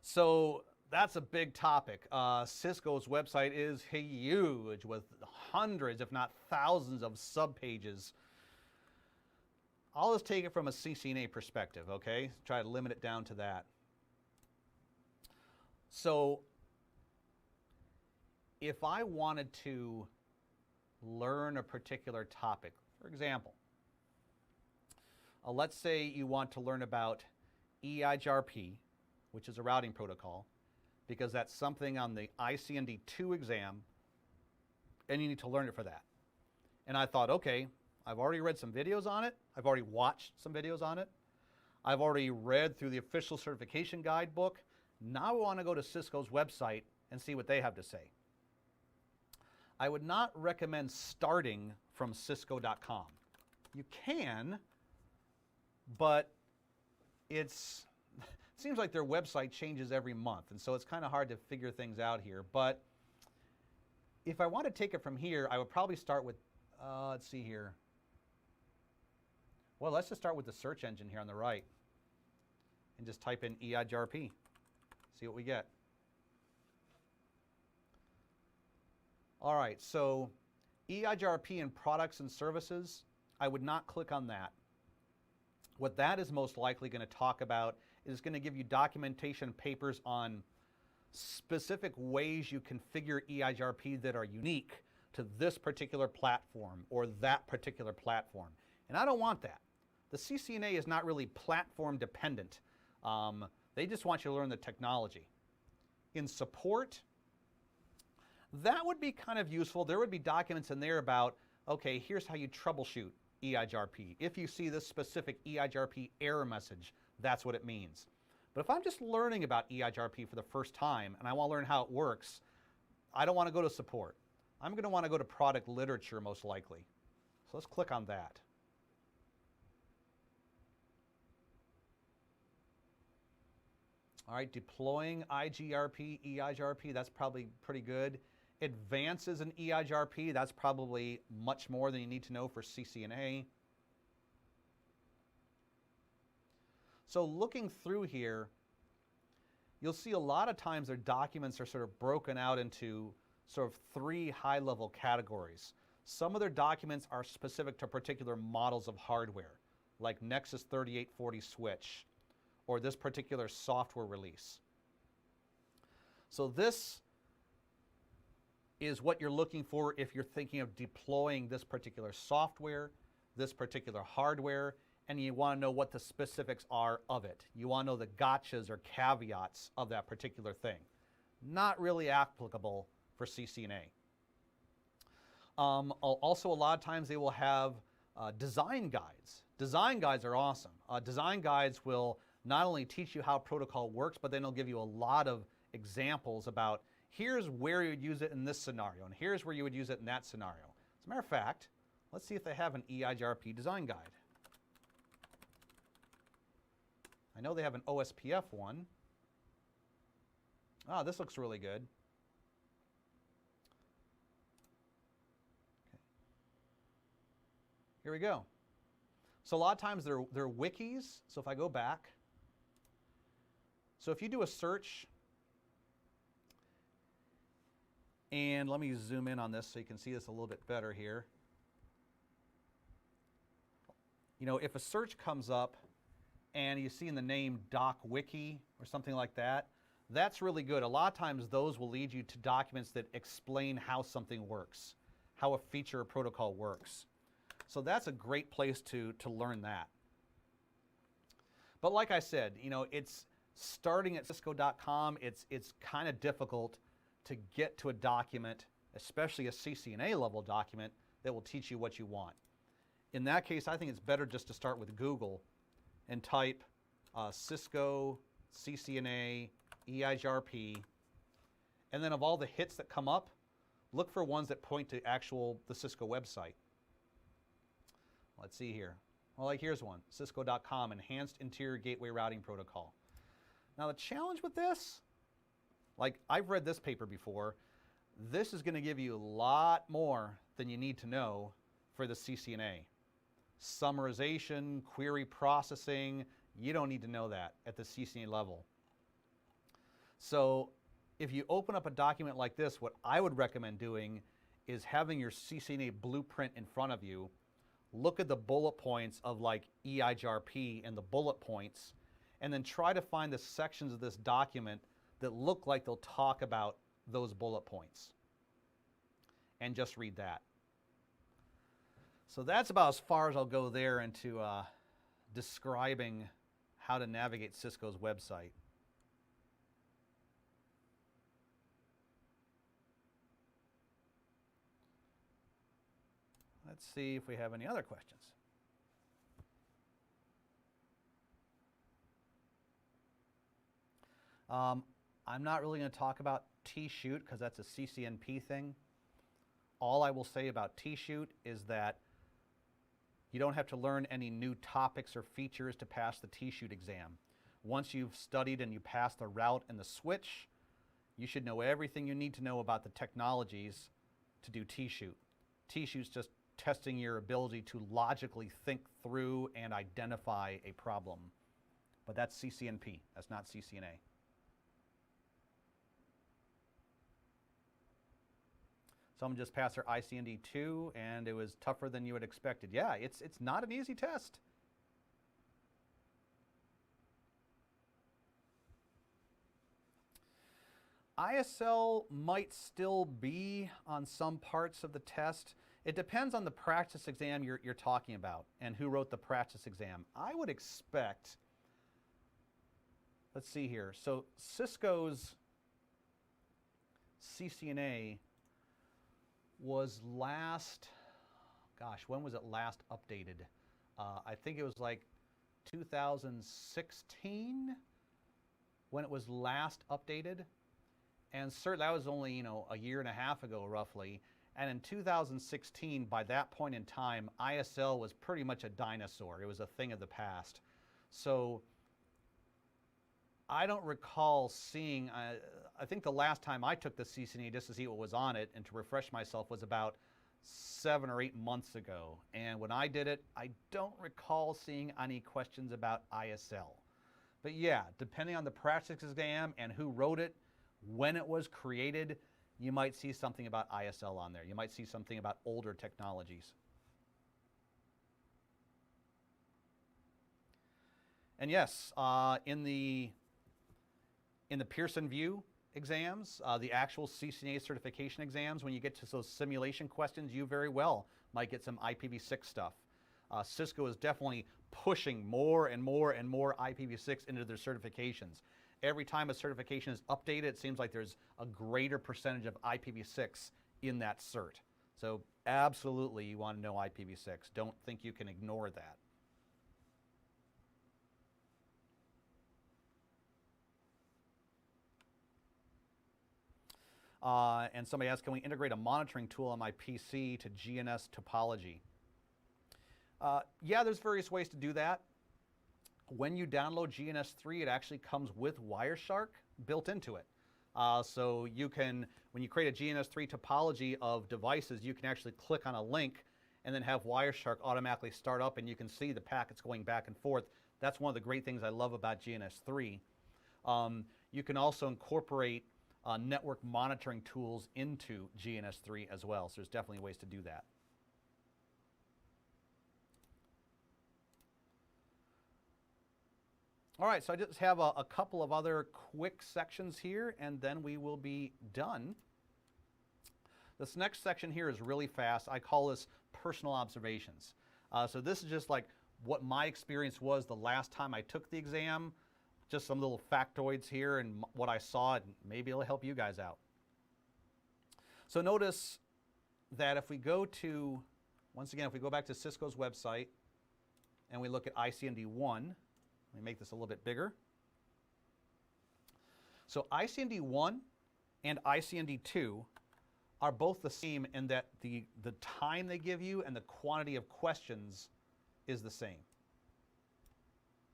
So that's a big topic. Cisco's website is huge with hundreds, if not thousands of subpages. I'll just take it from a CCNA perspective, okay? Try to limit it down to that. So if I wanted to learn a particular topic, for example, let's say you want to learn about EIGRP, which is a routing protocol, because that's something on the ICND 2 exam, and you need to learn it for that. And I thought, okay, I've already read some videos on it. I've already watched some videos on it. I've already read through the official certification guidebook. Now I want to go to Cisco's website and see what they have to say. I would not recommend starting from Cisco.com. You can, but it seems like their website changes every month, and so it's kind of hard to figure things out here. But if I want to take it from here, I would probably start with, let's see here. Well, let's just start with the search engine here on the right and just type in EIGRP, see what we get. All right, so EIGRP and products and services, I would not click on that. What that is most likely going to talk about is going to give you documentation papers on specific ways you configure EIGRP that are unique to this particular platform or that particular platform. And I don't want that. The CCNA is not really platform dependent. They just want you to learn the technology. In support, that would be kind of useful. There would be documents in there about, okay, here's how you troubleshoot EIGRP. If you see this specific EIGRP error message, that's what it means. But if I'm just learning about EIGRP for the first time and I want to learn how it works, I don't want to go to support. I'm going to want to go to product literature most likely. So let's click on that. All right, deploying EIGRP, that's probably pretty good. Advances in EIGRP, that's probably much more than you need to know for CCNA. So looking through here, you'll see a lot of times their documents are sort of broken out into sort of 3 high-level categories. Some of their documents are specific to particular models of hardware, like Nexus 3840 switch, or this particular software release. So this is what you're looking for if you're thinking of deploying this particular software, this particular hardware, and you want to know what the specifics are of it. You want to know the gotchas or caveats of that particular thing. Not really applicable for CCNA. Also, a lot of times they will have design guides. Design guides are awesome. Design guides will not only teach you how protocol works, but then they'll give you a lot of examples about here's where you would use it in this scenario, and here's where you would use it in that scenario. As a matter of fact, let's see if they have an EIGRP design guide. I know they have an OSPF one. Ah, this looks really good. Okay. Here we go. So a lot of times they're wikis. So if I go back, so if you do a search, and let me zoom in on this so you can see this a little bit better here. You know, if a search comes up and you see in the name DocWiki or something like that, that's really good. A lot of times those will lead you to documents that explain how something works, how a feature or protocol works. So that's a great place to learn that. But like I said, you know, it's starting at Cisco.com, it's kind of difficult to get to a document, especially a CCNA level document, that will teach you what you want. In that case, I think it's better just to start with Google and type Cisco CCNA EIGRP, And then of all the hits that come up, look for ones that point to the Cisco website. Let's see here. Well, like here's one, cisco.com, Enhanced Interior Gateway Routing Protocol. Now the challenge with this, like I've read this paper before, this is going to give you a lot more than you need to know for the CCNA. Summarization, query processing, you don't need to know that at the CCNA level. So if you open up a document like this, what I would recommend doing is having your CCNA blueprint in front of you. Look at the bullet points of like EIGRP and the bullet points, and then try to find the sections of this document that look like they'll talk about those bullet points. And just read that. So that's about as far as I'll go there into describing how to navigate Cisco's website. Let's see if we have any other questions. I'm not really going to talk about T-Shoot because that's a CCNP thing. All I will say about T-Shoot is that you don't have to learn any new topics or features to pass the T-Shoot exam. Once you've studied and you pass the route and the switch, you should know everything you need to know about the technologies to do T-Shoot. T-Shoot's just testing your ability to logically think through and identify a problem. But that's CCNP, that's not CCNA. Someone just passed their ICND 2 and it was tougher than you had expected. Yeah, it's not an easy test. ISL might still be on some parts of the test. It depends on the practice exam you're talking about and who wrote the practice exam. I would expect, let's see here. So Cisco's CCNA was last, gosh, when was it last updated? I think it was like 2016 when it was last updated. And certainly that was only, a year and a half ago roughly. And in 2016, by that point in time, ISL was pretty much a dinosaur. It was a thing of the past. So I don't recall seeing, I think the last time I took the CCNA just to see what was on it and to refresh myself was about 7 or 8 months ago. And when I did it, I don't recall seeing any questions about ISL. But yeah, depending on the practice exam and who wrote it, when it was created, you might see something about ISL on there. You might see something about older technologies. And yes, in the Pearson VUE exams, the actual CCNA certification exams, when you get to those simulation questions, you very well might get some IPv6 stuff. Cisco is definitely pushing more and more and more IPv6 into their certifications. Every time a certification is updated, it seems like there's a greater percentage of IPv6 in that cert. So absolutely you want to know IPv6. Don't think you can ignore that. And somebody asked, can we integrate a monitoring tool on my PC to GNS topology? Yeah, there's various ways to do that. When you download GNS3, it actually comes with Wireshark built into it. So you can, when you create a GNS3 topology of devices, you can actually click on a link and then have Wireshark automatically start up and you can see the packets going back and forth. That's one of the great things I love about GNS3. You can also incorporate network monitoring tools into GNS3 as well. So there's definitely ways to do that. All right, so I just have a couple of other quick sections here, and then we will be done. This next section here is really fast. I call this personal observations. So this is just like what my experience was the last time I took the exam, just some little factoids here and what I saw, and maybe it'll help you guys out. So notice that if we go to, once again, if we go back to Cisco's website and we look at ICND 1, let me make this a little bit bigger. So ICND 1 and ICND2 are both the same in that the time they give you and the quantity of questions is the same.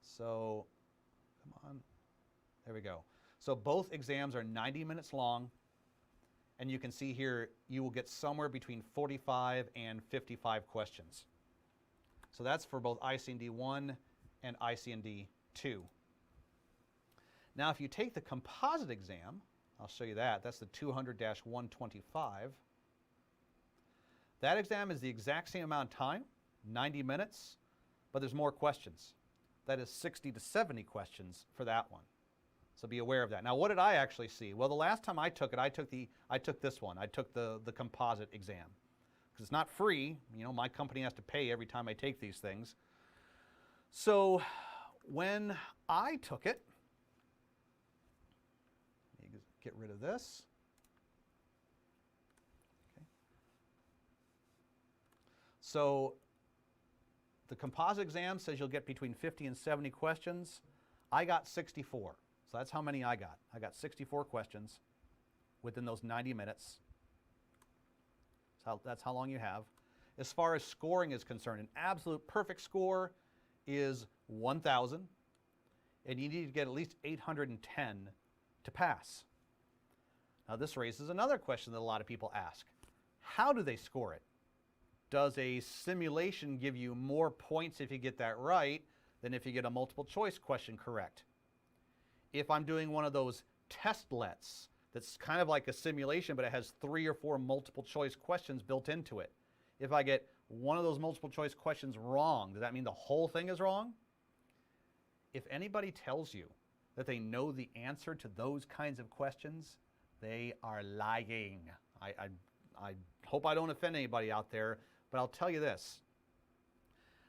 So, come on, there we go. So both exams are 90 minutes long, and you can see here you will get somewhere between 45 and 55 questions. So that's for both ICND1 and ICND2. Now if you take the composite exam, I'll show you that. That's the 200-125. That exam is the exact same amount of time, 90 minutes, but there's more questions. That is 60 to 70 questions for that one. So be aware of that. Now, what did I actually see? Well, the last time I took it, I took this one. I took the composite exam. Because it's not free. You know, my company has to pay every time I take these things. So when I took it, let me get rid of this. Okay. So the composite exam says you'll get between 50 and 70 questions. I got 64. So that's how many I got. I got 64 questions within those 90 minutes. So that's how long you have. As far as scoring is concerned, an absolute perfect score is 1,000, and you need to get at least 810 to pass. Now this raises another question that a lot of people ask. How do they score it? Does a simulation give you more points if you get that right than if you get a multiple choice question correct? If I'm doing one of those testlets that's kind of like a simulation, but it has 3 or 4 multiple choice questions built into it. If I get one of those multiple choice questions wrong, does that mean the whole thing is wrong? If anybody tells you that they know the answer to those kinds of questions, they are lying. I hope I don't offend anybody out there, but I'll tell you this.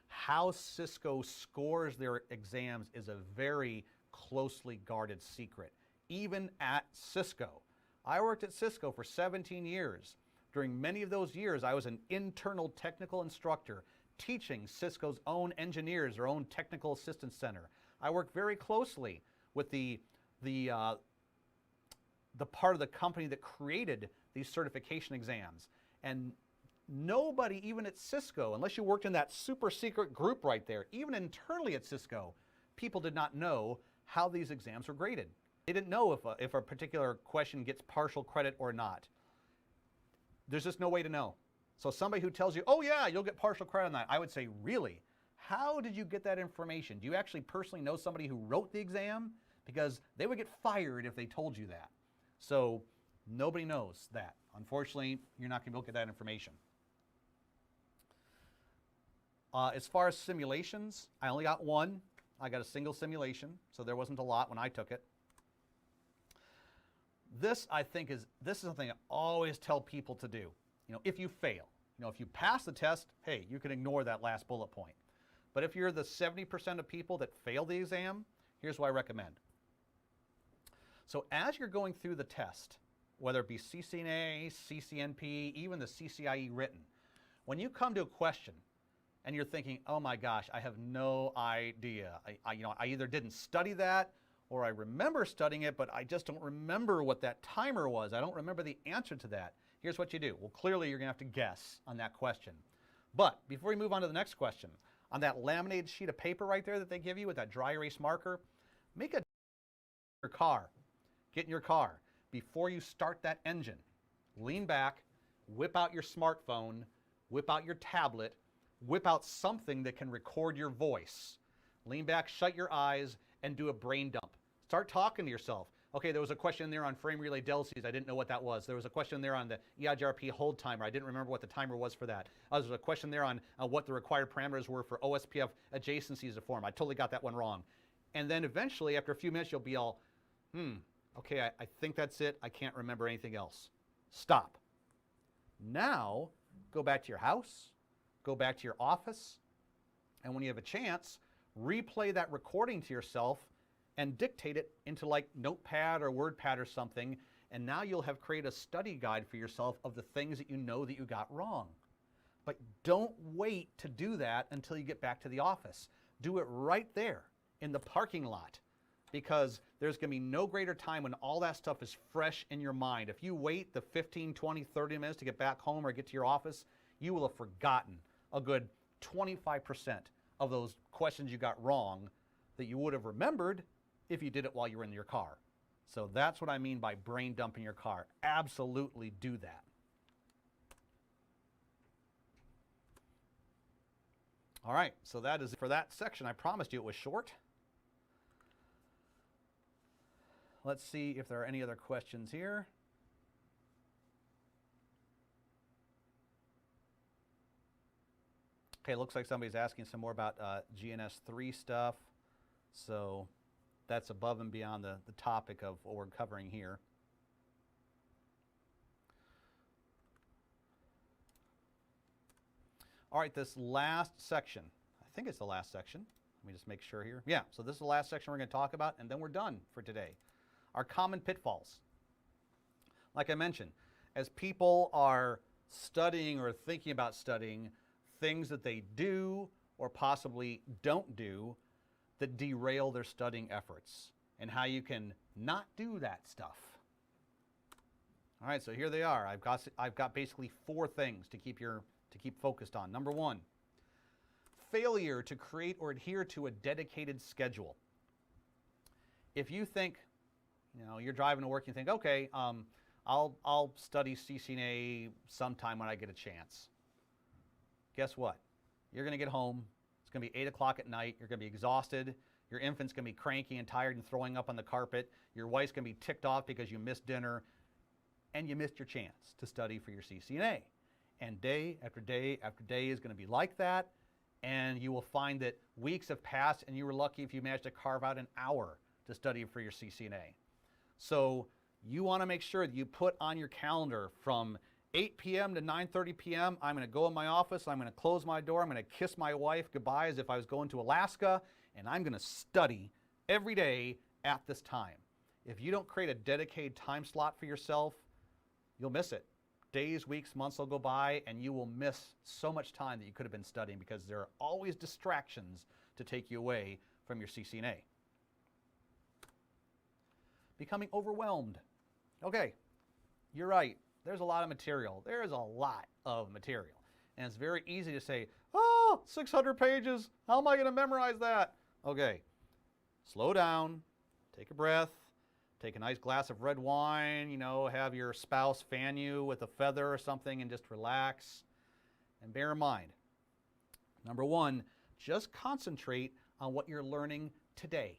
How Cisco scores their exams is a very closely guarded secret, even at Cisco. I worked at Cisco for 17 years. During many of those years, I was an internal technical instructor teaching Cisco's own engineers, their own technical assistance center. I worked very closely with the part of the company that created these certification exams. And nobody, even at Cisco, unless you worked in that super secret group right there, even internally at Cisco, people did not know how these exams were graded. They didn't know if a particular question gets partial credit or not. There's just no way to know. So somebody who tells you, oh yeah, you'll get partial credit on that, I would say, really? How did you get that information? Do you actually personally know somebody who wrote the exam? Because they would get fired if they told you that. So nobody knows that. Unfortunately, you're not going to be able to get that information. As far as simulations, I only got one. I got a single simulation, so there wasn't a lot when I took it. This, I think, is something I always tell people to do. You know, if you fail, you know, if you pass the test, hey, you can ignore that last bullet point. But if you're the 70% of people that fail the exam, here's what I recommend. So as you're going through the test, whether it be CCNA, CCNP, even the CCIE written, when you come to a question, and you're thinking, oh my gosh, I have no idea. I either didn't study that, or I remember studying it, but I just don't remember what that timer was. I don't remember the answer to that. Here's what you do. Well, clearly you're gonna have to guess on that question. But before we move on to the next question, on that laminated sheet of paper right there that they give you with that dry erase marker, make a your car. Get in your car. Before you start that engine, lean back, whip out your smartphone, whip out your tablet, whip out something that can record your voice. Lean back, shut your eyes, and do a brain dump. Start talking to yourself. Okay, there was a question there on frame relay delcies. I didn't know what that was. There was a question there on the EIGRP hold timer. I didn't remember what the timer was for that. There was a question there on what the required parameters were for OSPF adjacencies to form. I totally got that one wrong. And then eventually, after a few minutes, you'll be all, okay, I think that's it. I can't remember anything else. Stop. Now, go back to your house. Go back to your office, and when you have a chance, replay that recording to yourself and dictate it into like Notepad or WordPad or something, and now you'll have created a study guide for yourself of the things that you know that you got wrong. But don't wait to do that until you get back to the office. Do it right there in the parking lot. because there's going to be no greater time when all that stuff is fresh in your mind. If you wait the 15, 20, 30 minutes to get back home or get to your office, you will have forgotten a good 25% of those questions you got wrong that you would have remembered if you did it while you were in your car. So that's what I mean by brain dumping your car. Absolutely do that. All right, so that is it for that section. I promised you it was short. Let's see if there are any other questions here. Okay, looks like somebody's asking some more about GNS3 stuff. So that's above and beyond the topic of what we're covering here. All right, this last section, I think it's the last section. Let me just make sure here. Yeah, so this is the last section we're going to talk about, and then we're done for today. Our common pitfalls. Like I mentioned, as people are studying or thinking about studying, things that they do or possibly don't do that derail their studying efforts, and how you can not do that stuff. All right, so here they are. I've got basically 4 things to keep focused on. Number 1, failure to create or adhere to a dedicated schedule. If you think, you're driving to work, you think, okay, I'll study CCNA sometime when I get a chance. Guess what? You're going to get home. It's going to be 8 o'clock at night. You're going to be exhausted. Your infant's going to be cranky and tired and throwing up on the carpet. Your wife's going to be ticked off because you missed dinner, and you missed your chance to study for your CCNA. And day after day after day is going to be like that, and you will find that weeks have passed, and you were lucky if you managed to carve out an hour to study for your CCNA. So you want to make sure that you put on your calendar from 8 p.m. to 9:30 p.m., I'm going to go in my office, I'm going to close my door, I'm going to kiss my wife goodbye as if I was going to Alaska, and I'm going to study every day at this time. If you don't create a dedicated time slot for yourself, you'll miss it. Days, weeks, months will go by, and you will miss so much time that you could have been studying because there are always distractions to take you away from your CCNA. Becoming overwhelmed. Okay, you're right. There's a lot of material. There's a lot of material. And it's very easy to say, 600 pages. How am I going to memorize that? Okay, slow down, take a breath, take a nice glass of red wine, have your spouse fan you with a feather or something and just relax. And bear in mind, number 1, just concentrate on what you're learning today.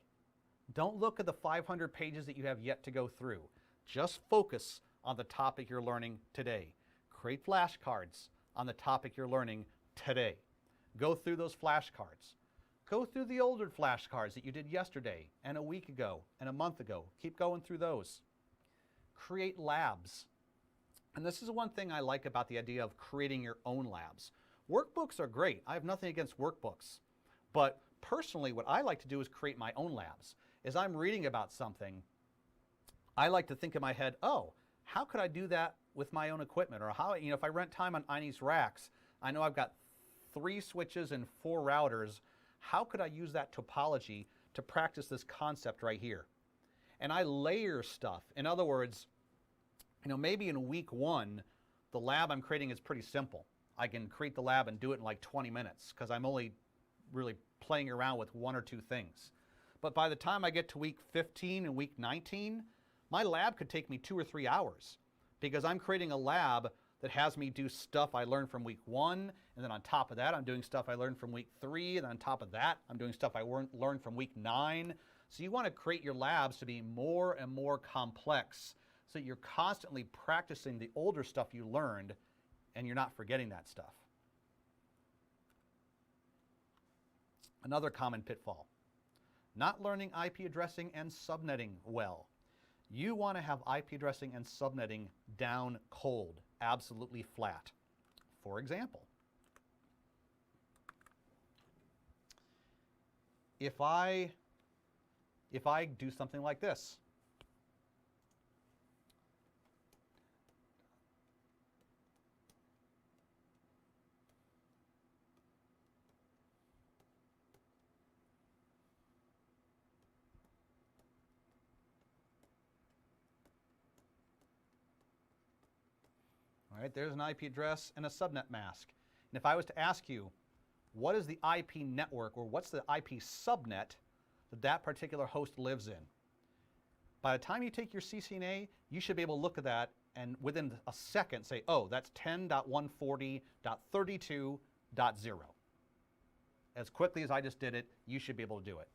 Don't look at the 500 pages that you have yet to go through. Just focus on the topic you're learning today. Create flashcards on the topic you're learning today. Go through those flashcards. Go through the older flashcards that you did yesterday and a week ago and a month ago. Keep going through those. Create labs. And this is one thing I like about the idea of creating your own labs. Workbooks are great. I have nothing against workbooks. But personally, what I like to do is create my own labs. As I'm reading about something, I like to think in my head, how could I do that with my own equipment? Or how, if I rent time on Einy's racks, I know I've got 3 switches and 4 routers. How could I use that topology to practice this concept right here? And I layer stuff. In other words, maybe in week 1, the lab I'm creating is pretty simple. I can create the lab and do it in like 20 minutes because I'm only really playing around with 1 or 2 things. But by the time I get to week 15 and week 19, my lab could take me 2 or 3 hours because I'm creating a lab that has me do stuff I learned from week 1, and then on top of that, I'm doing stuff I learned from week 3, and on top of that, I'm doing stuff I learned from week 9. So you want to create your labs to be more and more complex so that you're constantly practicing the older stuff you learned, and you're not forgetting that stuff. Another common pitfall, not learning IP addressing and subnetting well. You want to have IP addressing and subnetting down cold, absolutely flat. For example, if I do something like this, All right, there's an IP address and a subnet mask. And if I was to ask you, what is the IP network or what's the IP subnet that that particular host lives in? By the time you take your CCNA, you should be able to look at that and within a second say, oh, that's 10.140.32.0. As quickly as I just did it, you should be able to do it.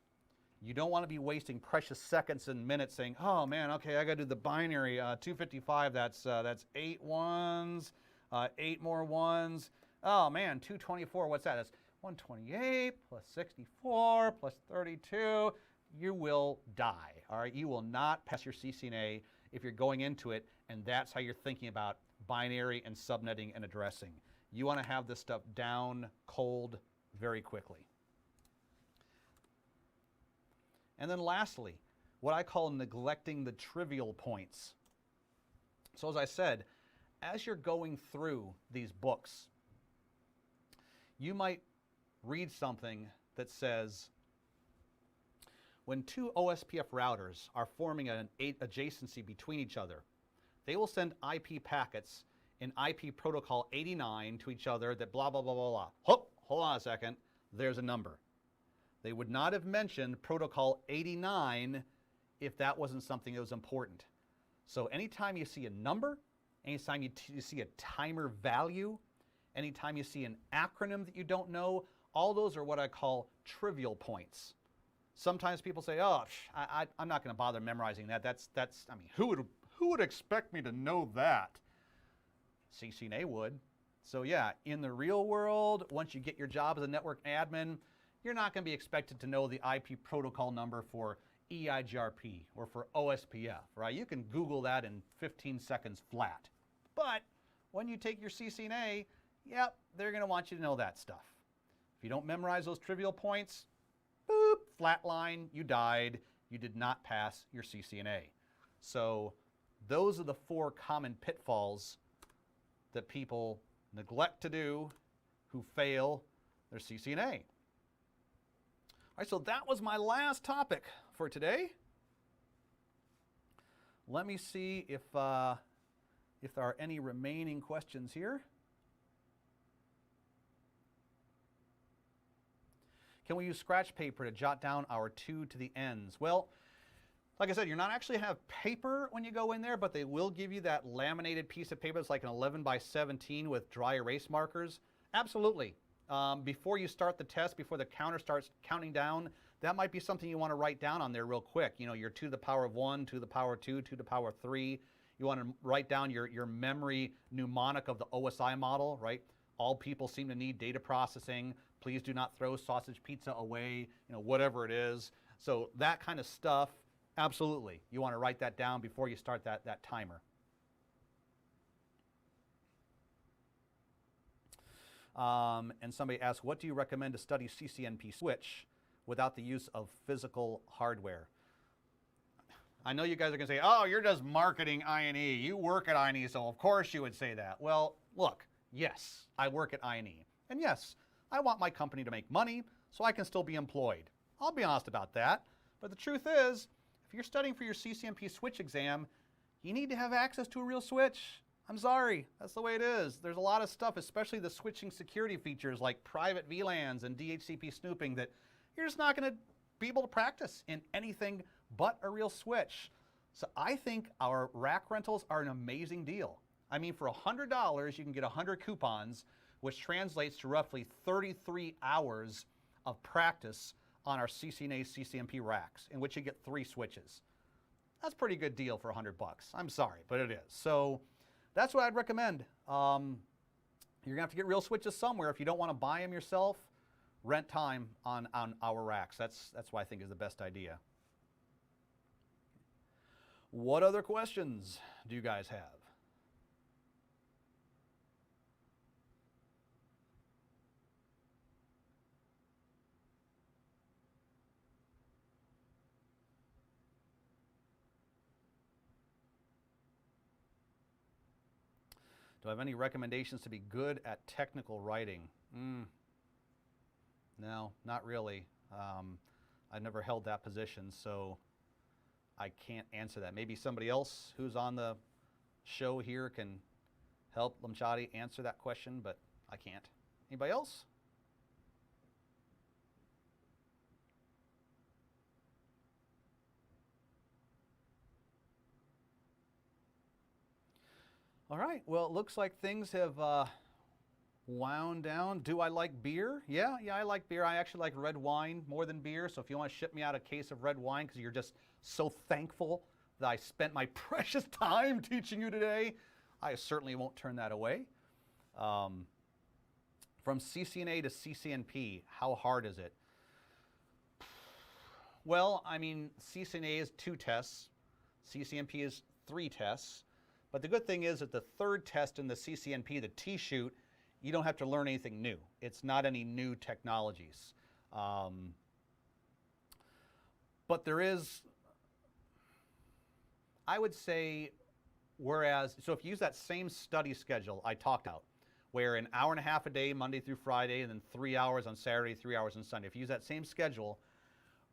You don't want to be wasting precious seconds and minutes saying, oh man, okay, I got to do the binary 255, that's 8 ones, 8 more ones. Oh man, 224, what's that? That's 128 plus 64 plus 32. You will die, all right? You will not pass your CCNA if you're going into it, and that's how you're thinking about binary and subnetting and addressing. You want to have this stuff down cold very quickly. And then lastly, what I call neglecting the trivial points. So as I said, as you're going through these books, you might read something that says, when two OSPF routers are forming an adjacency between each other, they will send IP packets in IP protocol 89 to each other that blah, blah, blah, blah, blah. Hold on a second, there's a number. They would not have mentioned protocol 89 if that wasn't something that was important. So anytime you see a number, anytime you see a timer value, anytime you see an acronym that you don't know, all those are what I call trivial points. Sometimes people say, oh, I'm not going to bother memorizing that. I mean, who would expect me to know that? CCNA would. So yeah, in the real world, once you get your job as a network admin, you're not going to be expected to know the IP protocol number for EIGRP or for OSPF, right? You can Google that in 15 seconds flat. But when you take your CCNA, yep, they're going to want you to know that stuff. If you don't memorize those trivial points, boop, flatline, you died. You did not pass your CCNA. So those are the 4 common pitfalls that people neglect to do who fail their CCNA. All right, so that was my last topic for today. Let me see if there are any remaining questions here. Can we use scratch paper to jot down our to the ends? Well, like I said, you're not actually have paper when you go in there, but they will give you that laminated piece of paper. It's like an 11 by 17 with dry erase markers. Absolutely. Before you start the test, before the counter starts counting down, that might be something you want to write down on there real quick. You know, your 2 to the power of 1, 2 to the power of 2, 2 to the power of 3. You want to write down your memory mnemonic of the OSI model, right? All people seem to need data processing. Please do not throw sausage pizza away, you know, whatever it is. So that kind of stuff, absolutely. You want to write that down before you start that timer. And somebody asked, what do you recommend to study CCNP switch without the use of physical hardware? I know you guys are going to say, oh, you're just marketing I&E. You work at I&E, so of course you would say that. Well, look, yes, I work at I&E. And yes, I want my company to make money so I can still be employed. I'll be honest about that. But the truth is, if you're studying for your CCNP switch exam, you need to have access to a real switch. I'm sorry, that's the way it is. There's a lot of stuff, especially the switching security features like private VLANs and DHCP snooping, that you're just not going to be able to practice in anything but a real switch. So I think our rack rentals are an amazing deal. I mean, for $100, you can get 100 coupons, which translates to roughly 33 hours of practice on our CCNA CCNP racks, in which you get 3 switches. That's a pretty good deal for $100. I'm sorry, but it is. So that's what I'd recommend. You're gonna have to get real switches somewhere. If you don't want to buy them yourself, rent time on our racks. That's what I think is the best idea. What other questions do you guys have? Do I have any recommendations to be good at technical writing? No, not really. I've never held that position, so I can't answer that. Maybe somebody else who's on the show here can help Lamchadi answer that question, but I can't. Anybody else? All right, well, it looks like things have wound down. Do I like beer? Yeah, I like beer. I actually like red wine more than beer, so if you want to ship me out a case of red wine because you're just so thankful that I spent my precious time teaching you today, I certainly won't turn that away. From CCNA to CCNP, how hard is it? Well, I mean, CCNA is 2 tests, CCNP is 3 tests. But the good thing is that the 3rd test in the CCNP, the T-shoot, you don't have to learn anything new. It's not any new technologies. But there is, I would say, so if you use that same study schedule I talked about, where an hour and a half a day, Monday through Friday, and then 3 hours on Saturday, 3 hours on Sunday, if you use that same schedule,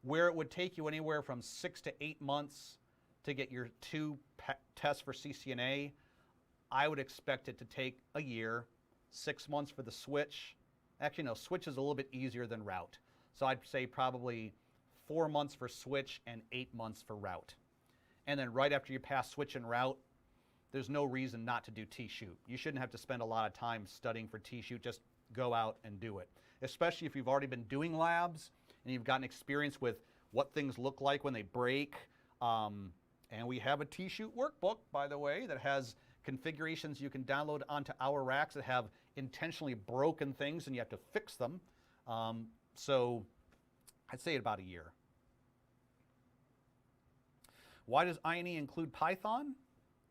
where it would take you anywhere from 6 to 8 months to get your 2 tests for CCNA, I would expect it to take a year, 6 months for the switch. Actually, no, switch is a little bit easier than route. So I'd say probably 4 months for switch and 8 months for route. And then right after you pass switch and route, there's no reason not to do T-shoot. You shouldn't have to spend a lot of time studying for T-shoot. Just go out and do it. Especially if you've already been doing labs and you've gotten experience with what things look like when they break. And we have a T-shoot workbook, by the way, that has configurations you can download onto our racks that have intentionally broken things and you have to fix them. So I'd say about a year. Why does INE include Python?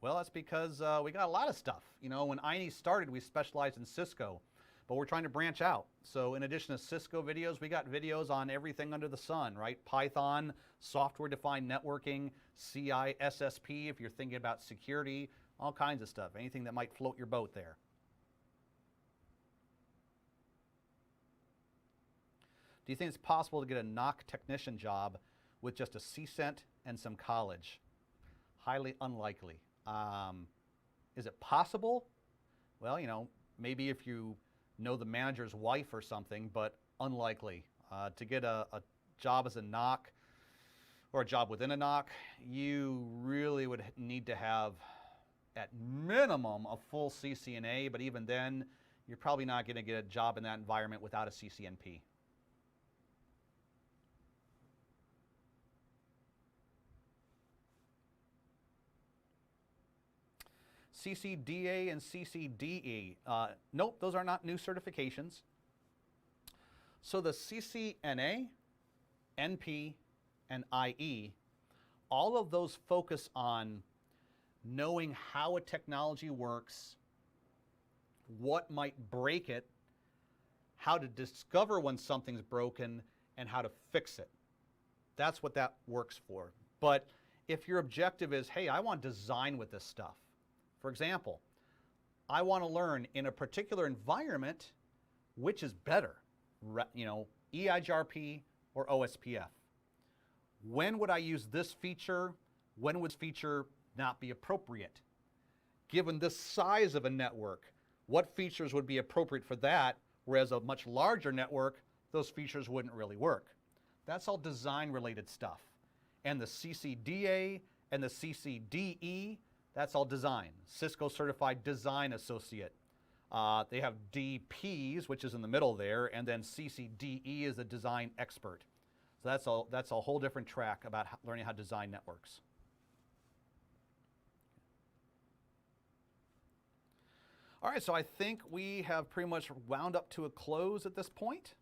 Well, that's because we got a lot of stuff. You know, when INE started, we specialized in Cisco, but we're trying to branch out. So in addition to Cisco videos, we got videos on everything under the sun, right? Python, software-defined networking, CI, SSP, if you're thinking about security, all kinds of stuff, anything that might float your boat there. Do you think it's possible to get a knock technician job with just a CCENT and some college? Highly unlikely. Is it possible? Well, you know, maybe if you know the manager's wife or something, but unlikely. To get a job as a knock or a job within a knock, you really would need to have at minimum a full CCNA, but even then, you're probably not going to get a job in that environment without a CCNP. CCDA and CCDE. Nope, those are not new certifications. So the CCNA, NP, and IE, all of those focus on knowing how a technology works, what might break it, how to discover when something's broken, and how to fix it. That's what that works for. But if your objective is, hey, I want design with this stuff. For example, I want to learn in a particular environment which is better, you know, EIGRP or OSPF. When would I use this feature? When would this feature not be appropriate? Given this size of a network, what features would be appropriate for that, whereas a much larger network, those features wouldn't really work. That's all design-related stuff. And the CCDA and the CCDE, that's all design. Cisco Certified Design Associate. They have DPs, which is in the middle there, and then CCDE is a design expert. So that's a whole different track about learning how to design networks. All right, so I think we have pretty much wound up to a close at this point.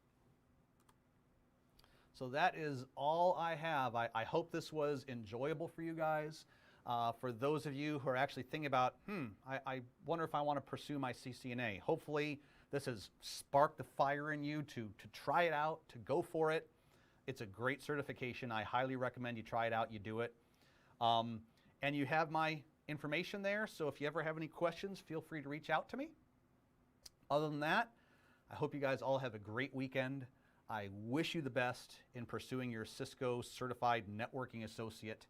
So that is all I have. I hope this was enjoyable for you guys. For those of you who are actually thinking about, I wonder if I want to pursue my CCNA. Hopefully this has sparked the fire in you to try it out, to go for it. It's a great certification. I highly recommend you try it out, you do it. And you have my information there, so if you ever have any questions, feel free to reach out to me. Other than that, I hope you guys all have a great weekend. I wish you the best in pursuing your Cisco Certified Networking Associate,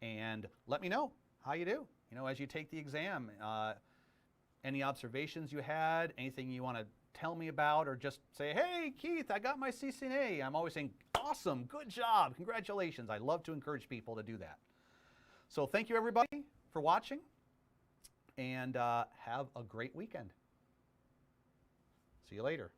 and let me know how you do, you know, as you take the exam. any observations you had, anything you want to tell me about, or just say, hey, Keith, I got my CCNA. I'm always saying, awesome, good job, congratulations. I love to encourage people to do that. So thank you, everybody, for watching, and have a great weekend. See you later.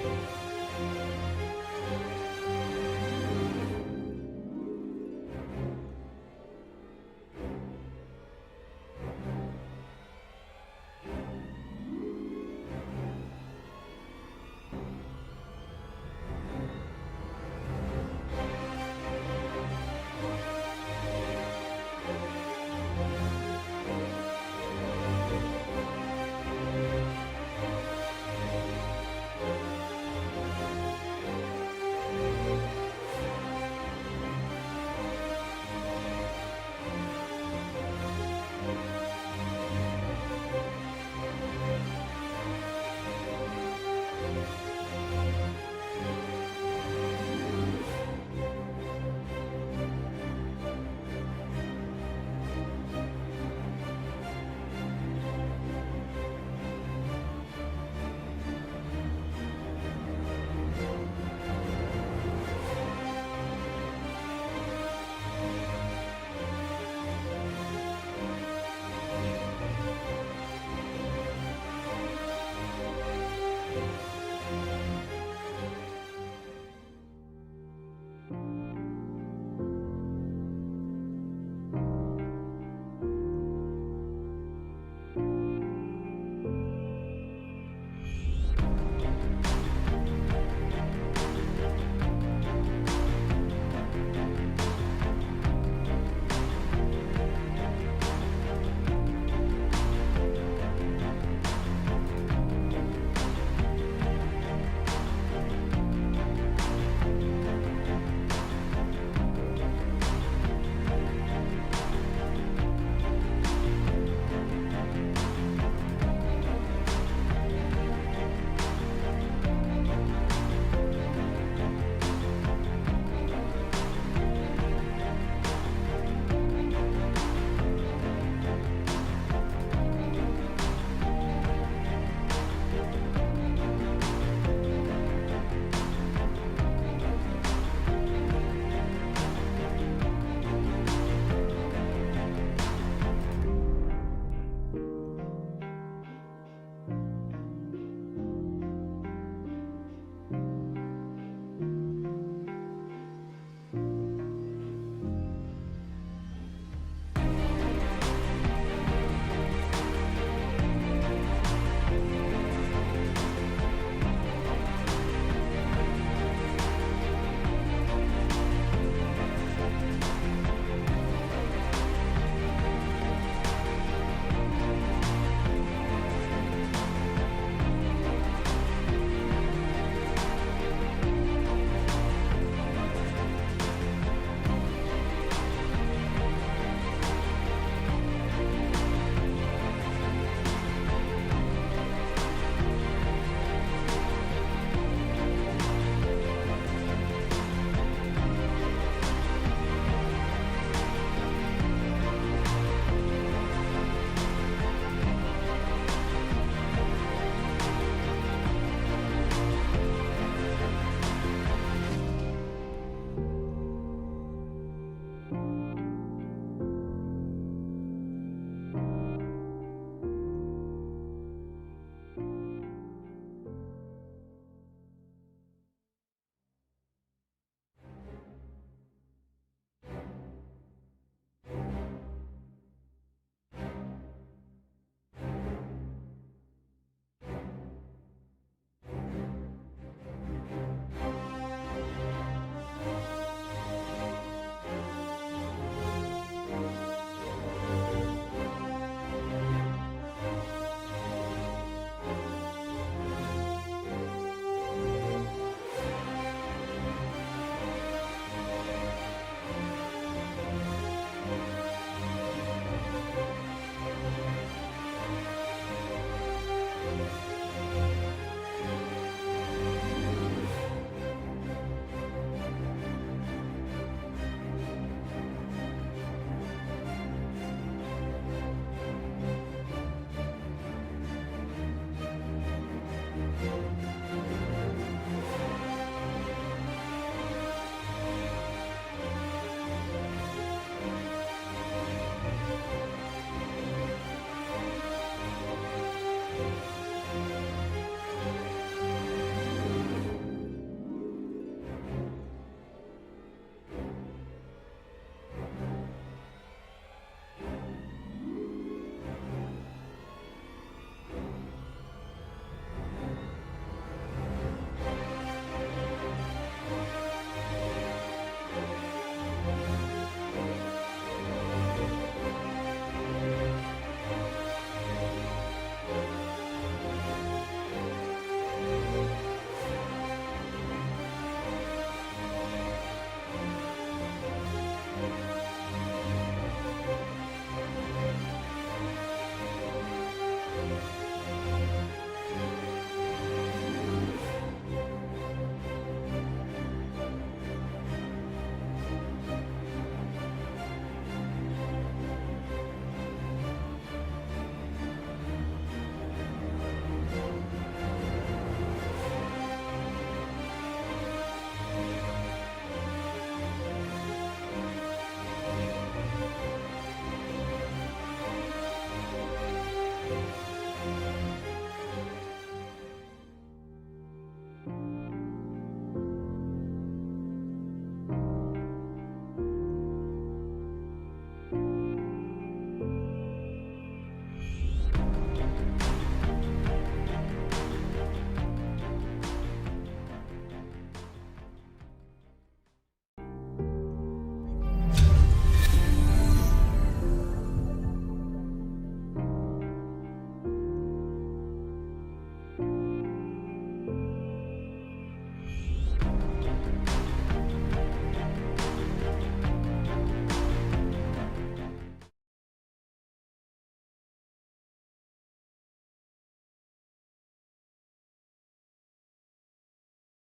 you.